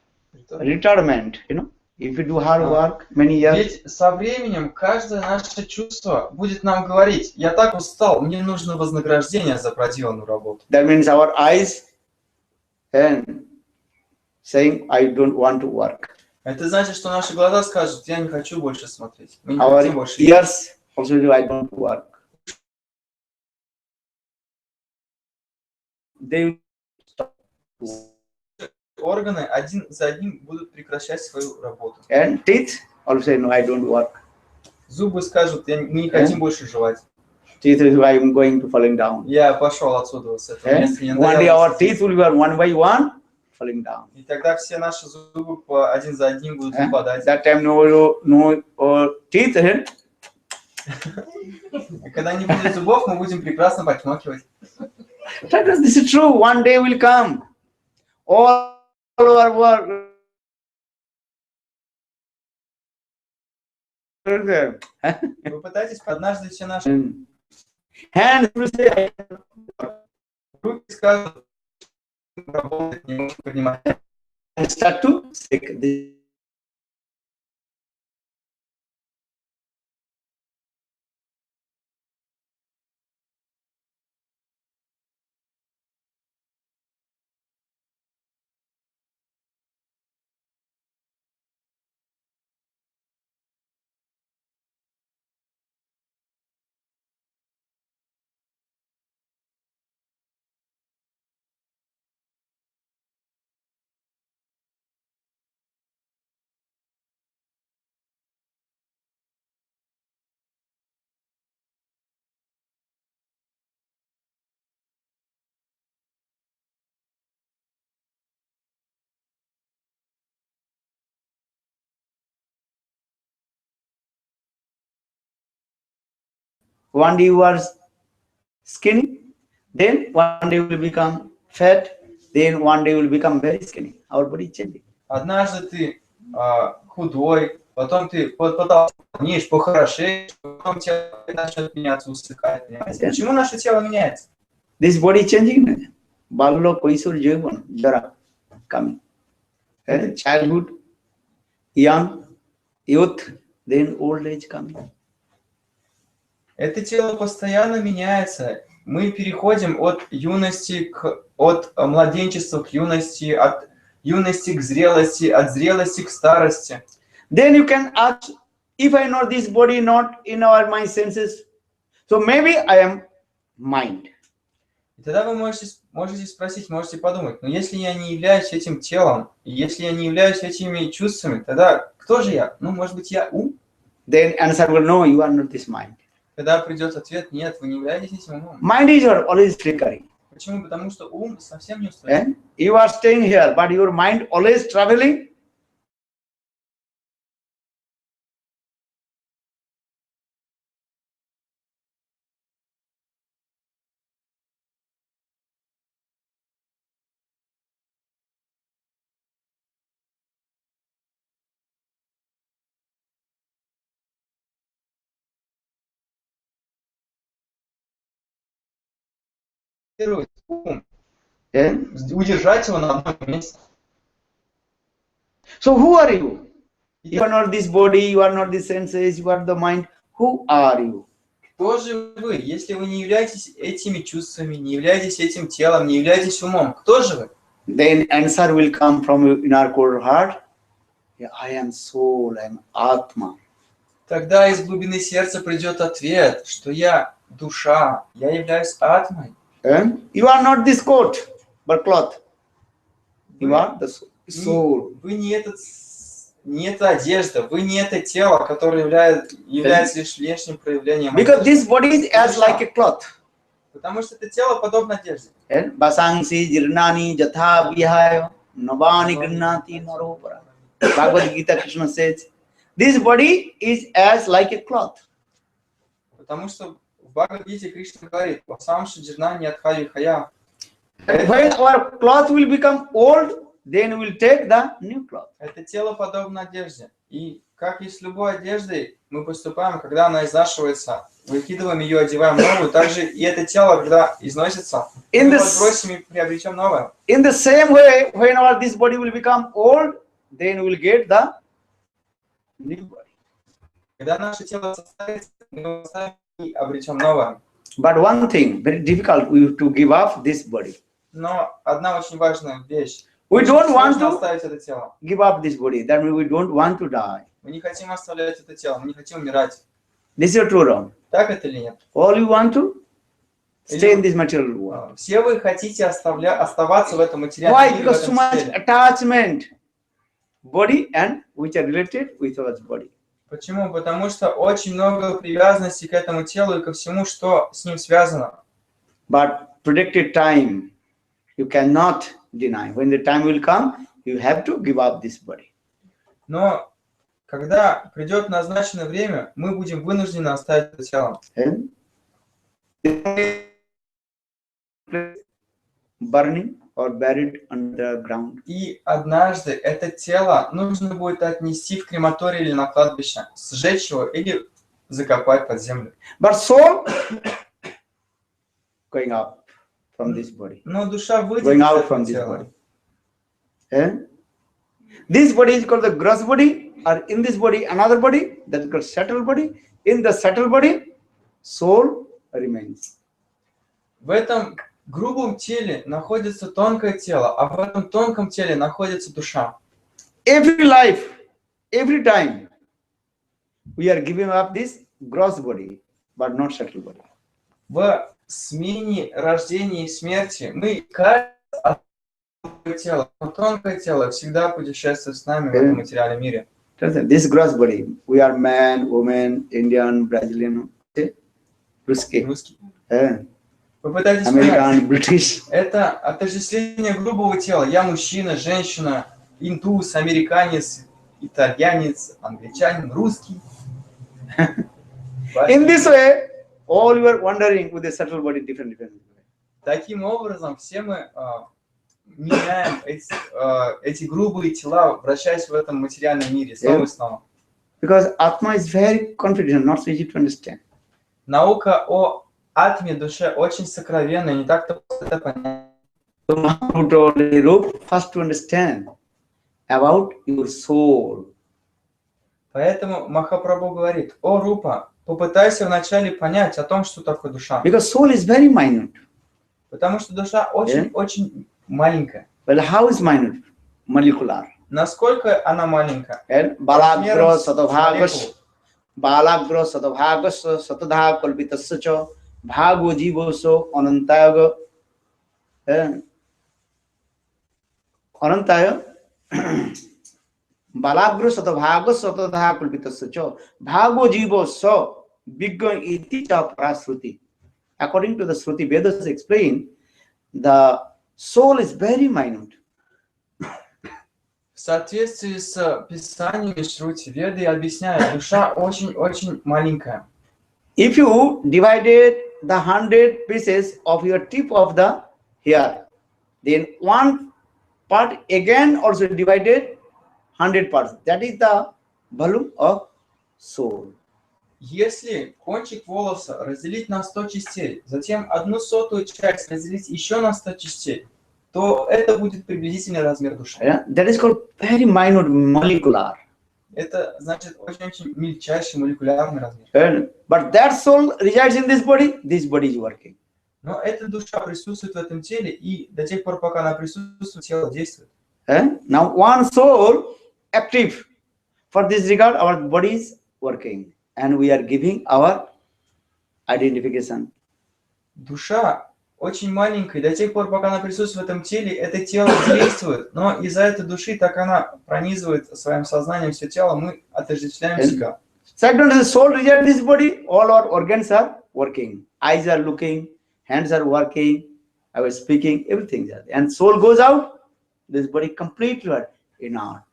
Speaker 1: retirement, if you do hard work many years.
Speaker 2: Ведь со временем каждое наше чувство будет нам говорить: я так устал, мне нужно вознаграждение за проделанную работу.
Speaker 1: That means our eyes and saying, I don't want to work.
Speaker 2: Это значит, что наши глаза скажут: я не хочу больше смотреть. Мы не хотим
Speaker 1: Our
Speaker 2: больше.
Speaker 1: ears also do, I don't work. They will stop.
Speaker 2: Органы один за одним будут прекращать свою работу.
Speaker 1: And teeth also say, no, I don't work.
Speaker 2: Зубы скажут: мы не хотим больше жевать.
Speaker 1: Teeth is why I'm going to falling down.
Speaker 2: Я пошел отсюда, с этого места. Не
Speaker 1: One day our
Speaker 2: нравится.
Speaker 1: teeth will be one by one falling down.
Speaker 2: И тогда все наши зубы один за одним будут выпадать.
Speaker 1: That time no teeth.
Speaker 2: И когда не будет зубов, мы будем прекрасно почмокивать.
Speaker 1: This is true. One day will come. All our work.
Speaker 2: Вы пытаетесь однажды все наши
Speaker 1: Hands will say,
Speaker 2: руки скажут: работать не можем поднимать.
Speaker 1: and start to sick. One day you are skinny, then one day you will become fat, then one day you will become very skinny. Our body is changing.
Speaker 2: Однажды ты худой, потом ты потолнеешь, похорошеешь, потом тело начнет меняться, усыхать. Понимаете? Почему наше тело меняется?
Speaker 1: This body changing. Ballo Koisur Jevan, Jara coming. Childhood, young, youth, then old age coming.
Speaker 2: Это тело постоянно меняется. Мы переходим от юности от младенчества к юности, от юности к зрелости, от зрелости к старости.
Speaker 1: Then you can ask, if I know this body not in our mind senses, so maybe I am mind.
Speaker 2: И тогда вы можете спросить, можете подумать: но если я не являюсь этим телом, и если я не являюсь этими чувствами, тогда кто же я? Ну, может быть, я ум?
Speaker 1: Then answer will, no, you are not this mind.
Speaker 2: Тогда придет ответ: нет, вы не являетесь этим умом.
Speaker 1: Mind is always flickering.
Speaker 2: Почему? Потому что ум совсем не устроен.
Speaker 1: You are staying here, but your mind always traveling.
Speaker 2: Ум. Удержать его на одном месте.
Speaker 1: So who are you? You are not this body, you are not the senses, you are the mind. Who are you?
Speaker 2: Кто же вы? Если вы не являетесь этими чувствами, не являетесь этим телом, не являетесь умом, кто же вы?
Speaker 1: Then answer will come from in our core heart. Yeah, I am soul, I am Atma.
Speaker 2: Тогда из глубины сердца придет ответ, что я душа, я являюсь атмой.
Speaker 1: You are not this coat, but cloth. You are the soul.
Speaker 2: Вы не эта одежда, вы не это тело, которое является лишь внешним проявлением.
Speaker 1: Because this body is as like a cloth.
Speaker 2: Потому что это тело подобно одежде.
Speaker 1: Basangsi jirnani jatha vihaya navani granati naropara. Bhagavad Gita Krishna says, this body is as like a cloth.
Speaker 2: Потому что в Бхагавад-гите Кришна говорит: «Васам шаджирна ньятха вихая».
Speaker 1: When our cloth will become old, then we will take the new cloth.
Speaker 2: Это тело подобно одежде. И как и с любой одеждой мы поступаем, когда она изнашивается, выкидываем ее, одеваем новую, также и это тело, когда износится, мы отбросим и приобретем новое.
Speaker 1: In the same way, when this body will become old, then we'll get the new body.
Speaker 2: Когда наше тело состоится, мы его оставим и обретем новое.
Speaker 1: But one thing, very difficult, we have to give up this body.
Speaker 2: Но одна очень важная вещь.
Speaker 1: We don't want
Speaker 2: Сложно
Speaker 1: to
Speaker 2: оставить это тело.
Speaker 1: give up this body. That means we don't want to die.
Speaker 2: Мы не хотим оставлять это тело, мы не хотим умирать.
Speaker 1: This is true, wrong?
Speaker 2: Так это или нет?
Speaker 1: All you want to stay in this material world.
Speaker 2: Все вы хотите оставаться в этом материальном
Speaker 1: Why?
Speaker 2: мире, в
Speaker 1: Because so
Speaker 2: этом
Speaker 1: much
Speaker 2: теле.
Speaker 1: attachment, body and which are related with our body.
Speaker 2: Почему? Потому что очень много привязанности к этому телу и ко всему, что с ним связано.
Speaker 1: But predicted time, you cannot deny. When the time will come, you have to give up this body.
Speaker 2: Но когда придет назначенное время, мы будем вынуждены оставить это тело.
Speaker 1: Burning or buried under the ground.
Speaker 2: И однажды это тело нужно будет отнести в крематорий или на кладбище, сжечь его или закопать под землю.
Speaker 1: But soul going up from this body.
Speaker 2: Но душа выйдет
Speaker 1: Going
Speaker 2: из
Speaker 1: out
Speaker 2: этого
Speaker 1: from this
Speaker 2: тела.
Speaker 1: body. This body is called the gross body, or in this body another body, that is called subtle body. In the subtle body, soul remains.
Speaker 2: В этом грубом теле находится тонкое тело, а в этом тонком теле находится душа.
Speaker 1: Every life, every time, we are giving up this gross body, but not subtle body.
Speaker 2: В смене рождения и смерти мы каждый тело, но тонкое тело всегда путешествует с нами в этом материальном мире.
Speaker 1: This gross body, we are man, woman, Indian, Brazilian, Ruski,
Speaker 2: Русский. Попытайтесь
Speaker 1: American,
Speaker 2: понять.
Speaker 1: British.
Speaker 2: Это отождествление грубого тела. Я мужчина, женщина, индус, американец, итальянец, англичанин, русский.
Speaker 1: In this way, all you are wandering with the subtle body different.
Speaker 2: Таким образом, все мы меняем эти грубые тела, вращаясь в этом материальном мире снова и снова.
Speaker 1: Because Atma is very confident, not so easy to understand.
Speaker 2: Наука о атме, душе очень сокровенная, не так-то просто понять.
Speaker 1: So Mahaprabhu told Rup first to understand about your soul.
Speaker 2: Поэтому Махапрабху говорит: о, Рупа, попытайся вначале понять о том, что такое душа.
Speaker 1: Because soul is very minute.
Speaker 2: Потому что душа очень маленькая.
Speaker 1: Well, how is minute? Molecular.
Speaker 2: Насколько она маленькая?
Speaker 1: And balagro satabhagas, balagro satabhagas, satadha kalpitasya cha, bhago jivoso anantayaga. Anantaya. Balagro satabhagas, satadha kalpitasya cha, bhago jivoso bigga iti cha prasruti. According to the Shruti Vedas explain, the soul is very minute.
Speaker 2: В соответствии с писаниями Шрути, Веды объясняют, душа очень-очень маленькая.
Speaker 1: If you divided the 100 pieces of your tip of the hair, then one part again also divided 100 parts. That is the volume of soul.
Speaker 2: Если кончик волоса разделить на 100 частей, затем 1/100 часть разделить еще на 100 частей, то это будет приблизительный размер души.
Speaker 1: That is called very minute molecular.
Speaker 2: Это значит очень-очень мельчайший молекулярный размер.
Speaker 1: But that soul resides in this body is working.
Speaker 2: Но эта душа присутствует в этом теле, и до тех пор, пока она присутствует, тело действует.
Speaker 1: Now one soul active. For this regard, our body is working. And we are giving our identification.
Speaker 2: Душа очень маленькая, до тех пор, пока она присутствует в этом теле, это тело действует, но из-за этой души, так она пронизывает своим сознанием все тело, мы отождествляем себя.
Speaker 1: Second, the soul resides in this body, all our organs are working. Eyes are looking, hands are working, I was speaking, everything is there. And soul goes out, this body completely inert.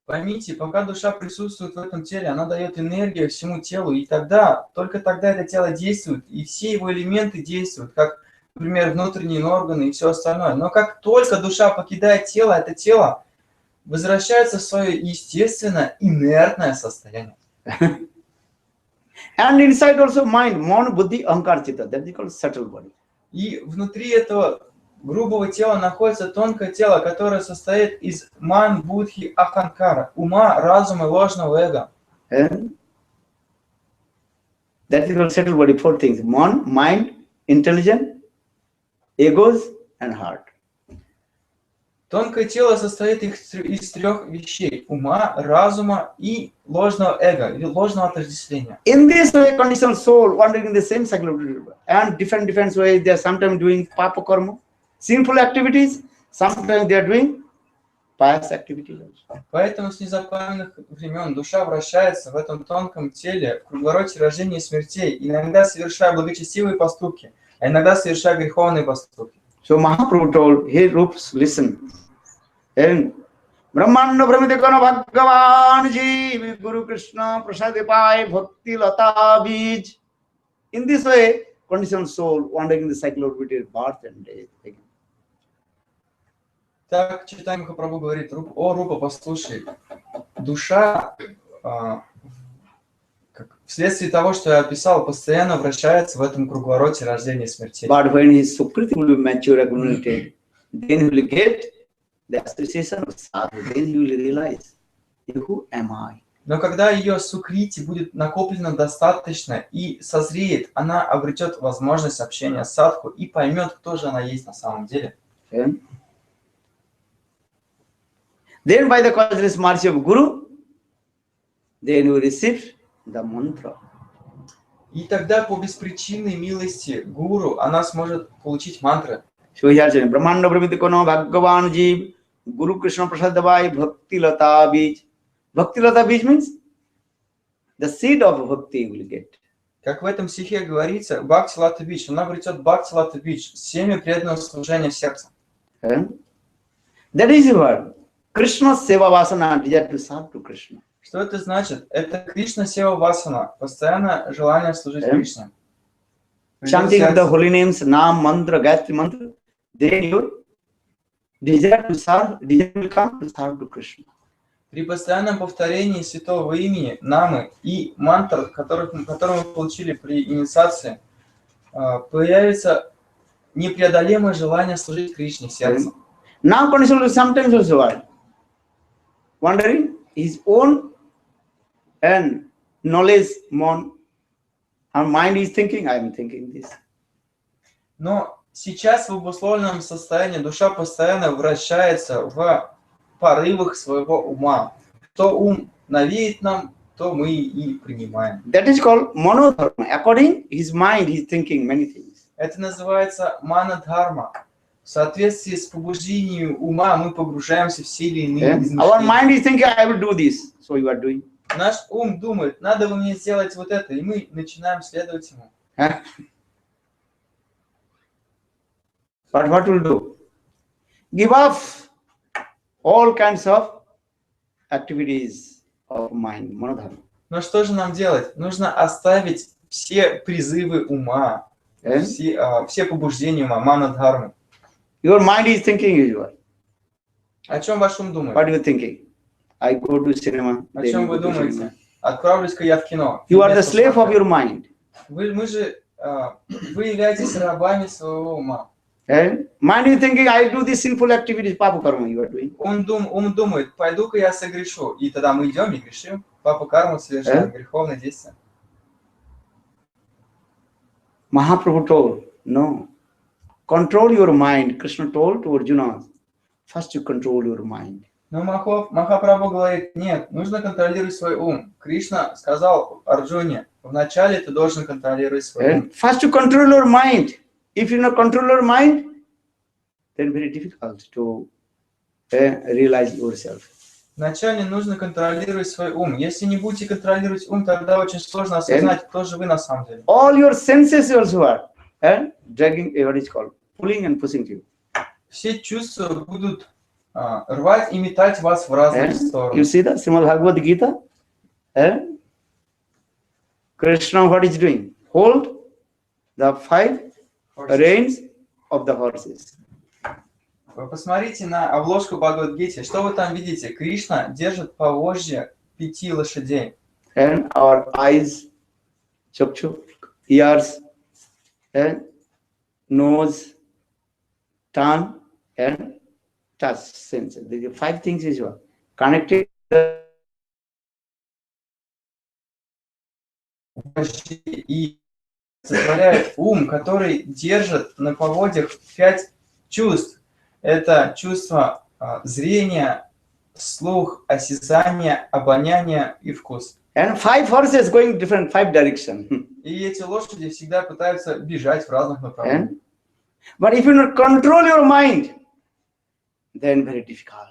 Speaker 2: Поймите, пока душа присутствует в этом теле, она дает энергию всему телу, и тогда, только тогда это тело действует, и все его элементы действуют, как, например, внутренние органы и все остальное. Но как только душа покидает тело, это тело возвращается в свое естественное, инертное состояние.
Speaker 1: And inside also mind, mon, buddhi, ahankar, chitta, that is called subtle body.
Speaker 2: И внутри этого грубого тела находится тонкое тело, которое состоит из ман, будхи, аханкара, ума, разума и ложного эго.
Speaker 1: And that is all settled body, four things: mind, intelligence, egos, and heart.
Speaker 2: Тонкое тело состоит из трех вещей: ума, разума и ложного эго, или ложного отождествления.
Speaker 1: In this way, conditioned soul wandering in the same cycle and different ways. They are sometimes doing papa karma, sinful activities. Sometimes they are doing pious activities also.
Speaker 2: Поэтому с незапамятных времен душа вращается в этом тонком теле, в круговороте рождения и смертей, иногда совершая благочестивые поступки, а иногда совершая греховные поступки.
Speaker 1: So Mahaprabhu told, "Hey Rups, listen. And Brahmanda Brahmadekana Bhagavan Ji Guru Krishna Prasadepai Bhakti Lata Bij." In this way, conditioned soul wandering in the cycle of birth and death again.
Speaker 2: Так Чайтанья Махапрабху говорит: о, Рупа, послушай, душа вследствие того, что я описал, постоянно вращается в этом круговороте рождения и смерти.
Speaker 1: But when his Sukriti will be mature, accumulated, then he will get the association of sadhu. Then he will realize, who am I?
Speaker 2: Но когда ее сукрити будет накоплено достаточно и созреет, она обретет возможность общения с садху и поймет, кто же она есть на самом деле.
Speaker 1: Okay. Then by the causeless mercy of Guru, then you receive the mantra.
Speaker 2: И тогда по беспричинной милости гуру она сможет получить мантры.
Speaker 1: So here saying, Brahmanda Brahmadekana Bhagavan Ji Guru Krishna Prasadavai Bhakti Lata Bij. Bhakti Lata Bij means the seed of bhakti you will get.
Speaker 2: Как в этом стихе говорится, Бхакти Лата Бидж, она обретет Бхакти Лата Бидж, семя преданного служения в сердце.
Speaker 1: That is what Krishna Seva Vasana, desire to serve to Krishna.
Speaker 2: Что это значит? Это Кришна Сева Васана, постоянное желание служить Кришне.
Speaker 1: Chanting of the holy names, Nam, Mantra, Gayatri Mantra, then your desire to serve, desire will come to serve to Krishna.
Speaker 2: При постоянном повторении святого имени, намы и мантр, которые мы получили при инициации, появится непреодолимое желание служить Кришне в сердце.
Speaker 1: Now condition will sometimes also what? Wondering his own and knowledge mon. Our mind is thinking, I am thinking this.
Speaker 2: Но сейчас в обусловленном состоянии душа постоянно вращается в порывах своего ума. Что ум навеет нам, то мы и принимаем.
Speaker 1: That is called monodharma. According his mind, he is thinking many things.
Speaker 2: Это называется манадхарма. В соответствии с побуждением ума мы погружаемся в все или иные измышления.
Speaker 1: Our mind is thinking, I will do this. So you are doing.
Speaker 2: Наш ум думает, надо бы мне сделать вот это, и мы начинаем следовать ему.
Speaker 1: But what will do? Give up all kinds of activities of mind, monodharma.
Speaker 2: Но что же нам делать? Нужно оставить все призывы ума, все побуждения ума, манадхармы.
Speaker 1: Your mind is thinking usually.
Speaker 2: О чем ваш ум думает?
Speaker 1: What are you thinking? I go to cinema.
Speaker 2: О чем вы думаете? Отправлюсь-ка я в кино.
Speaker 1: You are the slave of your mind.
Speaker 2: Вы являетесь рабами своего ума.
Speaker 1: Mind is thinking, I do this sinful activities, papa karma you are doing.
Speaker 2: Ум думает, пойду-ка я согрешу. И тогда мы идем и грешим. Папа карму совершаем греховное действие.
Speaker 1: Mahaprabhu told, no. Control your mind. Krishna told to Arjuna, first you control your mind.
Speaker 2: Но Махапрабху говорит, нет, нужно контролировать свой ум. Кришна сказал Арджуне, вначале ты должен контролировать свой ум.
Speaker 1: First you control your mind. If you not control your mind, then very difficult to realize yourself.
Speaker 2: Вначале нужно контролировать свой ум. Если не будете контролировать ум, тогда очень сложно осознать, кто же вы на самом деле.
Speaker 1: All your senses also are dragging, what is called, pulling and pushing you.
Speaker 2: Все чувства будут рвать и метать вас в разные стороны.
Speaker 1: You see that Srimad Bhagavad Gita? Krishna, what is doing? Hold the 5 reins of the horses.
Speaker 2: Вы посмотрите на обложку Бхагавад-гиты. Что вы там видите? Кришна держит повожья 5 лошадей.
Speaker 1: And our eyes, chakchu, ears, nose, turn, and touch senses. The 5 things is what? Connected.
Speaker 2: И составляет ум, который держит на поводьях 5 чувств. Это чувство зрения, слух, осязание, обоняние и вкус.
Speaker 1: And 5 horses going different 5 direction.
Speaker 2: И эти лошади всегда пытаются бежать в разных направлениях.
Speaker 1: But if you not control your mind, then very difficult.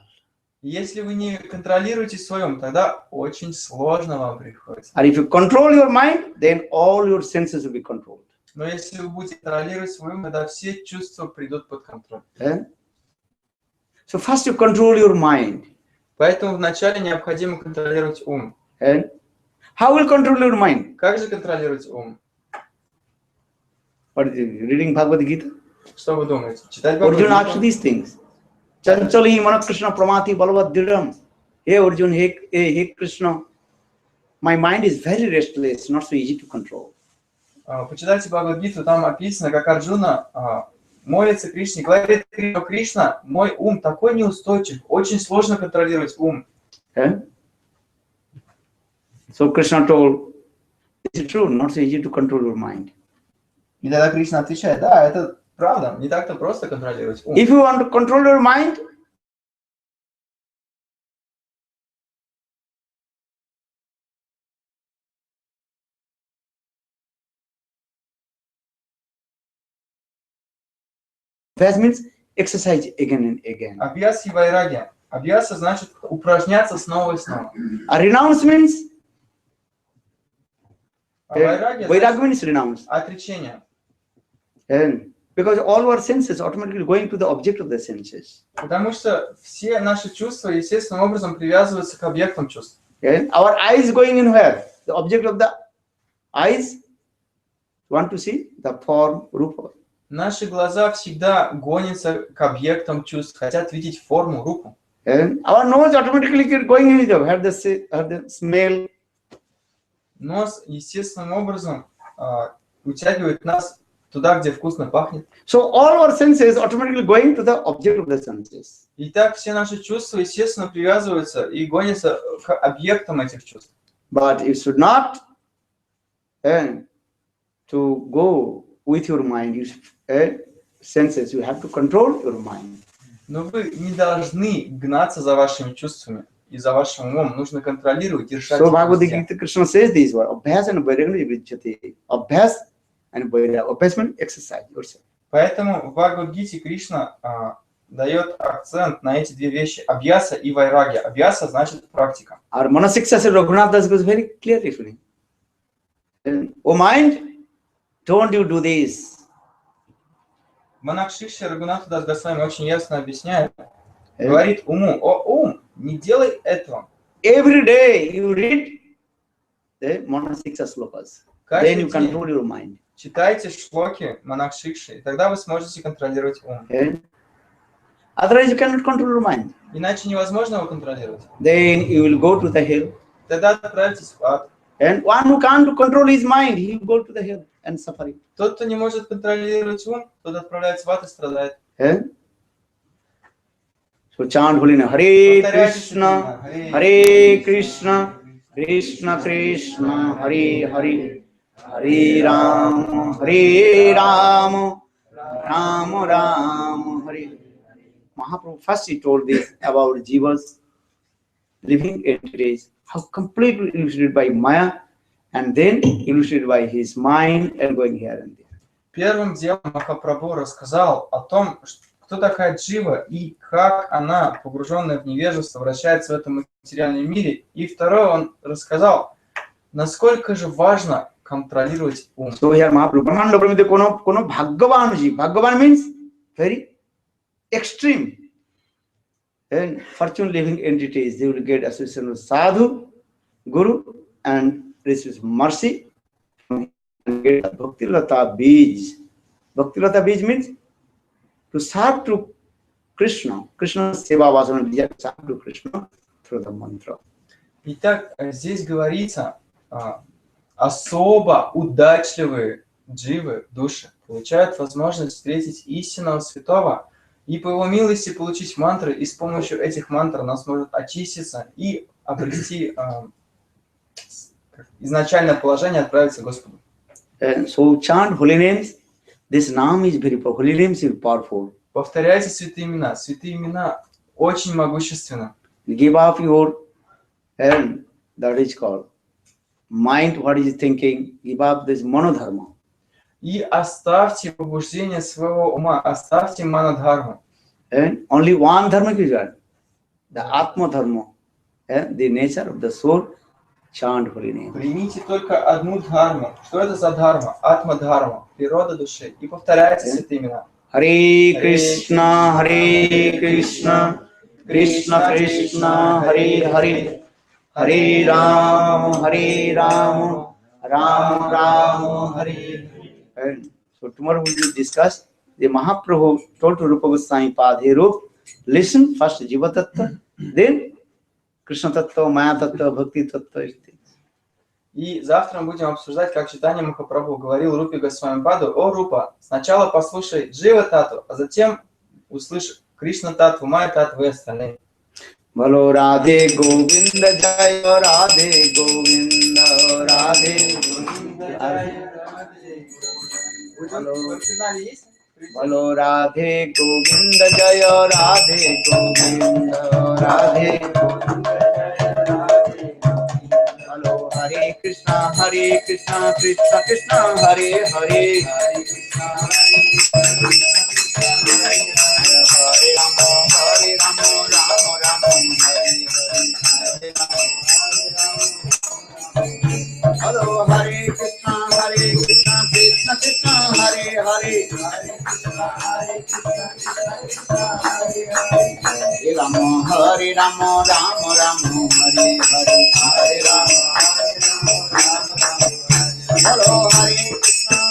Speaker 2: Если вы не контролируете своем, тогда очень сложно вам приходится.
Speaker 1: And if you control your mind, then all your senses will be controlled.
Speaker 2: Но если вы будете контролировать свой ум, тогда все чувства придут под контроль.
Speaker 1: So first you control your mind.
Speaker 2: Поэтому вначале необходимо контролировать ум.
Speaker 1: And how will control your mind?
Speaker 2: Как же контролировать ум?
Speaker 1: What is it? Reading Bhagavad Gita?
Speaker 2: Что вы думаете? Читать
Speaker 1: Arjuna asked
Speaker 2: Бхагавад-гиту?
Speaker 1: these things. Chanchali mana Krishna pramati balavad dhiram. Hey Arjuna, hey Krishna, my mind is very restless, not so easy to control.
Speaker 2: Почитайте Бхагавад-гиту, там описано, как Арджуна молится Кришне, говорит: Кришна, мой ум такой неустойчив, очень сложно контролировать ум.
Speaker 1: So Krishna told, it's true, not so easy to control your mind.
Speaker 2: И тогда Кришна отвечает: да, это правда, не так-то просто контролировать ум.
Speaker 1: If you want to control your mind, that means exercise again and again.
Speaker 2: Абьяса и вайрагия. Абьяса значит упражняться снова и снова.
Speaker 1: A renounce means,
Speaker 2: А вайрагия
Speaker 1: vairagya
Speaker 2: значит
Speaker 1: means renounce.
Speaker 2: отречение.
Speaker 1: And because all our senses automatically going to the object of the senses.
Speaker 2: Потому что все наши чувства естественным образом привязываются к объектам чувств.
Speaker 1: And our eyes going in where? The object of the eyes want to see the form, rupa.
Speaker 2: Наши глаза всегда гонятся к объектам чувств, хотят видеть форму, руку.
Speaker 1: And our nose automatically going in the have the smell.
Speaker 2: Нос естественным образом утягивает нас туда, где вкусно пахнет.
Speaker 1: So all our senses automatically going to the object of the senses.
Speaker 2: И так все наши чувства, естественно, привязываются и гонятся к объектам этих чувств.
Speaker 1: But you should not to go with your mind, you senses. You have to control your mind.
Speaker 2: Но вы не должны гнаться за вашими чувствами и за вашим умом. Нужно контролировать, держать.
Speaker 1: So Bhagavad Gita Krishna says these words: Abhyas and vairagya vidyate. Abhyas and vairagya. Abhyas means exercise yourself.
Speaker 2: Поэтому в Бхагавад-гите Кришна дает акцент на эти две вещи: абьяса и вайрагия. Абьяса значит практика.
Speaker 1: Our Manasiksha Raghunath Das goes very clearly to him. Oh mind, don't you do this.
Speaker 2: Монах Шикша Рагунатха Дас Госвами очень ясно объясняет, говорит уму: о ум, не делай этого.
Speaker 1: Every day you read the Manasiksha slokas. Then
Speaker 2: Каждый
Speaker 1: you
Speaker 2: день
Speaker 1: control your mind.
Speaker 2: читайте шлоки монах Шикши, и тогда вы сможете контролировать ум.
Speaker 1: Otherwise you cannot control your mind.
Speaker 2: Иначе невозможно его контролировать.
Speaker 1: Then you will go to the hill.
Speaker 2: Тогда отправитесь в ад.
Speaker 1: And one who can't control his mind, he will go to the hill and suffering.
Speaker 2: Тот, кто не может контролировать ум, тот отправляется в ад и страдает.
Speaker 1: So chant holy name. Hare Krishna, Hare Krishna, Krishna Krishna, Hare Hare, Hare Ram, Hare Ram, Ram Ram, Hare. Mahaprabhu first he told this about jivas, living entities, how completely illustrated by Maya, and then illustrated by his mind and going here and there.
Speaker 2: Первым делом Махапрабху рассказал о том, кто такая джива и как она, погруженная в невежество, вращается в этом материальном мире. И второе, он рассказал, насколько же важно контролировать ум.
Speaker 1: So here Mahaprabhu, Brahmanda Brahmide kono bhagyavan ji. Bhagyavan means very extreme. And fortune living entities, they will get association with sadhu, guru, and receive mercy. And get bhakti lata bij. Bhakti lata bij means to serve to Krishna. Krishna seva vasana desire to serve to Krishna through the mantra.
Speaker 2: Итак, здесь говорится, особо удачливые дживы, души, получают возможность встретить истинного святого И по его милости получить мантры, и с помощью этих мантр нас может очиститься и обрести изначальное положение, отправиться к Господу.
Speaker 1: So chant holy names. This Naam is very powerful. Holy names is powerful.
Speaker 2: Повторяйте святые имена. Святые имена очень могущественны.
Speaker 1: Give up your, and that is called mind, what is thinking. Give up this monodharma.
Speaker 2: И оставьте побуждение своего ума, оставьте манадхарму.
Speaker 1: And only one dharma is there, the Atma dharma, and the nature of the soul. Chant holy name.
Speaker 2: Примите только одну дхарму. Что это за дхарма? Атма-дхарма, природа души. И повторяйте святые имена.
Speaker 1: Hare Krishna, Krishna Krishna, Hare Hare, Hare Ram, Ram Ram, Hare. And so tomorrow we will discuss the Mahaprabhu told to Rupa Goswami Padhe Rup, listen first Jiva Tattva, then Krishna Tattva, Maya Tattva, Bhakti Tattva.
Speaker 2: И завтра мы будем обсуждать, как Чайтанья Махапрабху говорил Рупе Госвами Паду: «О, Рупа, сначала послушай Джива Тату, а затем услышь Кришна Татву, Майя Татву и остальные».
Speaker 1: Bolo Radhe Govinda Jaya Radhe Govinda Radhe Bolo Radhe Govinda Jaya Radhe Govinda Radhe Bolo Hare Krishna Krishna Krishna Hare Hare Hare Rama Rama Rama Hare Hare Hello Hare Krishna Krishna Krishna Hare Hare Hare Rama Rama Rama Hare Hare Hare Rama Hello Hare Krishna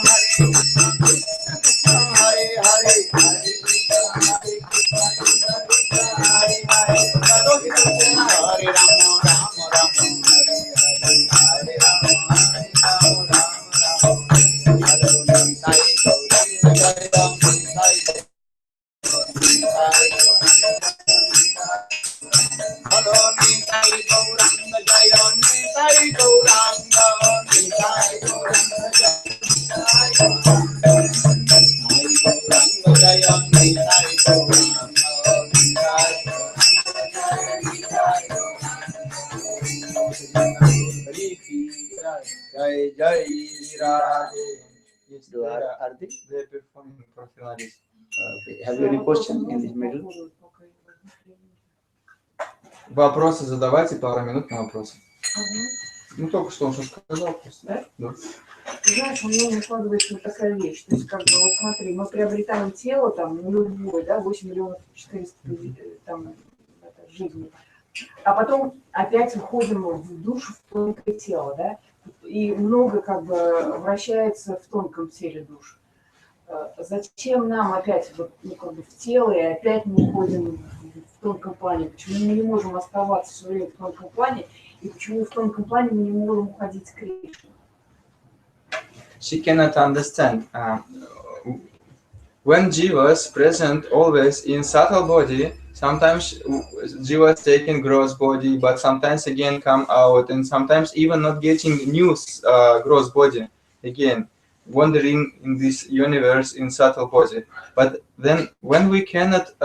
Speaker 1: Krishna Hare Hare Hare Rama Rama Rama Hare Hare Hare Rama Jai Jai Radhe.
Speaker 2: Yes,
Speaker 1: Do are they?
Speaker 2: they are performing for finalists.
Speaker 1: Okay. Have you any question in this middle?
Speaker 2: Вопросы задавайте, пару минут на вопросы. Ну, только что он что сказал. Просто. Да?
Speaker 7: Знаешь, у меня укладывается такая вещь. То есть, как бы, вот смотри, мы приобретаем тело, там, любое, да, 8 миллионов 400 там, жизней. А потом опять уходим в душу, в тонкое тело, да, и много как бы вращается в тонком теле душ. Зачем нам опять вот, ну, как бы в тело, и опять мы уходим в тонком плане? Почему мы не можем оставаться все время в тонком плане, и почему в тонком плане мы не можем уходить к Кришне?
Speaker 2: She cannot understand. When Jiva is present always in subtle body, sometimes Jiva is taking gross body, but sometimes again come out, and sometimes even not getting new gross body again, wandering in this universe in subtle body. But then when we cannot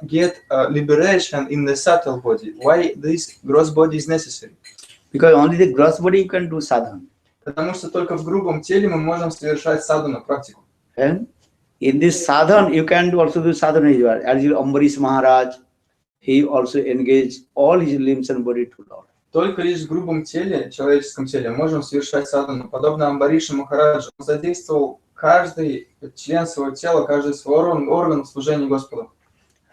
Speaker 2: get liberation in the subtle body, why this gross body is necessary?
Speaker 1: Because only the gross body you can do sadhana.
Speaker 2: Потому что только в грубом теле мы можем совершать садхану, практику.
Speaker 1: And in this sadhana, you can also do sadhana as well. As you Ambarish Maharaj, he also engaged all his limbs and body to Lord.
Speaker 2: Только лишь в грубом теле, человеческом теле, можем совершать садхану. Подобно Амбаришу Махараджу, он задействовал каждый член своего тела, каждый свой орган в служении Господу.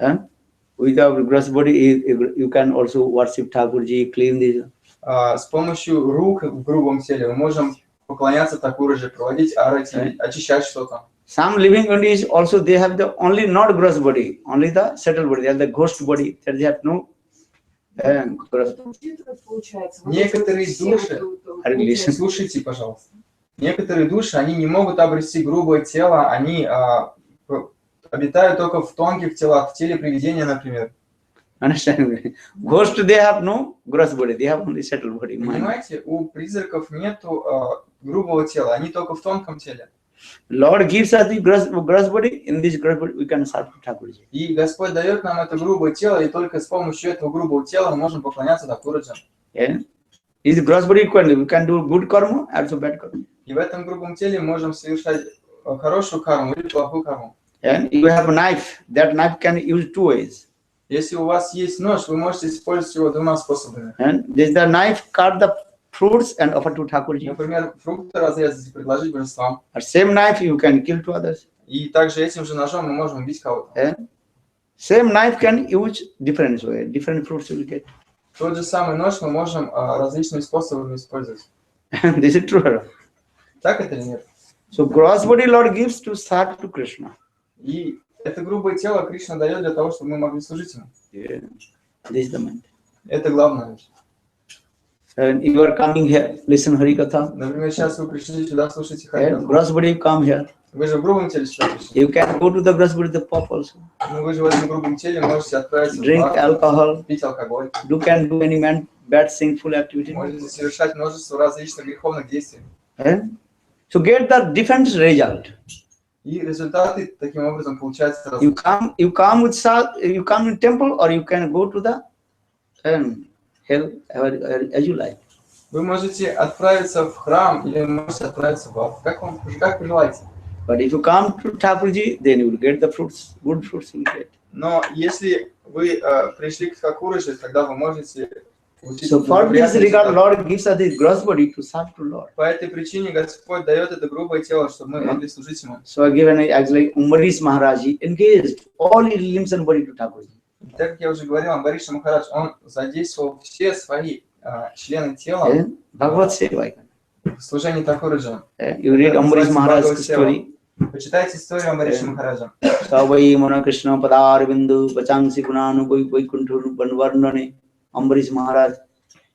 Speaker 1: And without gross body, you can also worship Thakurji, clean this.
Speaker 2: С помощью рук в грубом теле мы можем поклоняться Такураджи, проводить арати, очищать что-то.
Speaker 1: Some living entities also they have the only not gross body, only the settled body. They have the ghost body. That they have no gross.
Speaker 2: Некоторые души, слушайте, пожалуйста. Некоторые души, они не могут обрести грубое тело, они обитают только в тонких телах, в теле привидения, например.
Speaker 1: Understand me? Ghosts, they have no gross body, they have only subtle body, mind.
Speaker 2: Понимаете, у призраков нету грубого тела, они только в тонком теле.
Speaker 1: Lord gives us the gross body. In this gross body, we can serve Thakurji.
Speaker 2: И Господь дает нам это грубое тело, и только с помощью этого грубого тела мы можем поклоняться Thakuraji.
Speaker 1: Yeah. Is gross body equal? We can do good karma, also bad karma.
Speaker 2: И в этом грубом теле можем совершать хорошую карму или плохую карму.
Speaker 1: And you have a knife. That knife can use two ways.
Speaker 2: Если у вас есть нож, вы можете использовать его двумя способами.
Speaker 1: And this the knife cut the fruits and offer to Thakurji.
Speaker 2: Например, фрукты разрезать и предложить божествам.
Speaker 1: Or same knife you can kill two others.
Speaker 2: И также этим же ножом мы можем убить кого-то.
Speaker 1: And same knife can use different way. Different fruits you will get.
Speaker 2: Тот же самый нож мы можем различными способами использовать.
Speaker 1: This is true.
Speaker 2: Так это или нет?
Speaker 1: So gross body Lord gives to serve to Krishna.
Speaker 2: И это грубое тело Кришна дает для того, чтобы мы могли служить ему.
Speaker 1: Yeah. This is the mind.
Speaker 2: Это главное.
Speaker 1: And you are coming here, listen Hari Katha.
Speaker 2: Например, сейчас вы пришли сюда, слушайте
Speaker 1: And
Speaker 2: Харикатху.
Speaker 1: gross body come here.
Speaker 2: Вы же в грубом теле сюда пришли.
Speaker 1: You can go to the gross body, the pop also.
Speaker 2: Ну, вы же в этом грубом теле можете отправиться в
Speaker 1: Drink
Speaker 2: бар,
Speaker 1: alcohol.
Speaker 2: пить алкоголь.
Speaker 1: You can do any man bad sinful activity.
Speaker 2: Можете совершать множество различных греховных действий.
Speaker 1: And so get the different result.
Speaker 2: И результаты таким образом получаются
Speaker 1: You
Speaker 2: разные.
Speaker 1: come with you come in temple or you can go to the hell as you like.
Speaker 2: Вы можете отправиться в храм или можете отправиться в ад. Как пожелаете.
Speaker 1: But if you come to Thakurji, then you will get the fruits, good fruits you will get.
Speaker 2: Но если вы пришли к Thakuraji, тогда вы можете получить
Speaker 1: So for this
Speaker 2: благоприятные
Speaker 1: regard,
Speaker 2: результаты.
Speaker 1: Lord gives us this gross body to serve to Lord.
Speaker 2: По этой причине Господь дает это грубое тело, чтобы мы могли служить Ему.
Speaker 1: So I given actually Umarish Maharaji engaged all his limbs and body to Thakurji.
Speaker 2: И так как я уже говорил, Амбариша Махарадж, он задействовал все свои члены тела
Speaker 1: Bhagavad Seva.
Speaker 2: в служении Thakuraji.
Speaker 1: You read Umarish Maharaj's story.
Speaker 2: Почитайте историю Амбариша Махараджа.
Speaker 1: Savai Mana Krishna Padar Bindu Pachangsi Gunanu Vaikunthu Banvarnane. Ambarish Maharaj,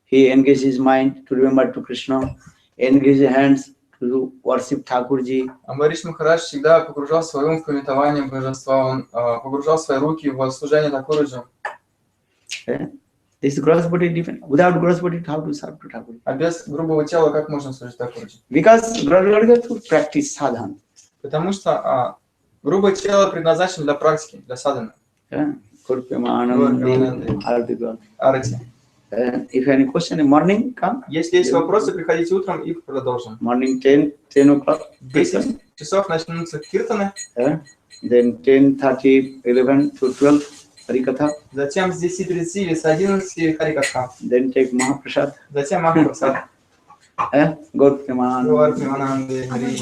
Speaker 1: he engaged his mind to remember to Krishna, engaged his hands to worship Thakurji.
Speaker 2: Амбариш Махарадж всегда погружал свой ум в пометование божества, он погружал свои руки в служение Thakuraji.
Speaker 1: This gross body different. Without gross body, how to serve to Thakurji?
Speaker 2: А без грубого тела как можно служить Thakuraji?
Speaker 1: Because gross body has to practice sadhana.
Speaker 2: Потому что грубое тело предназначено для практики, для садханы. Арати.
Speaker 1: If any question in morning, come.
Speaker 2: Если есть вопросы, приходите утром и продолжим.
Speaker 1: Morning 10 o'clock.
Speaker 2: 10 часов начнутся киртаны.
Speaker 1: Then 10:30, 11 to 12, Harikatha.
Speaker 2: Затем с 10:30 или с 11 Харикатха.
Speaker 1: Then take Mahaprasad.
Speaker 2: Затем Махапрасад.
Speaker 1: Good Premanand.
Speaker 2: Гуар Примананды Хари.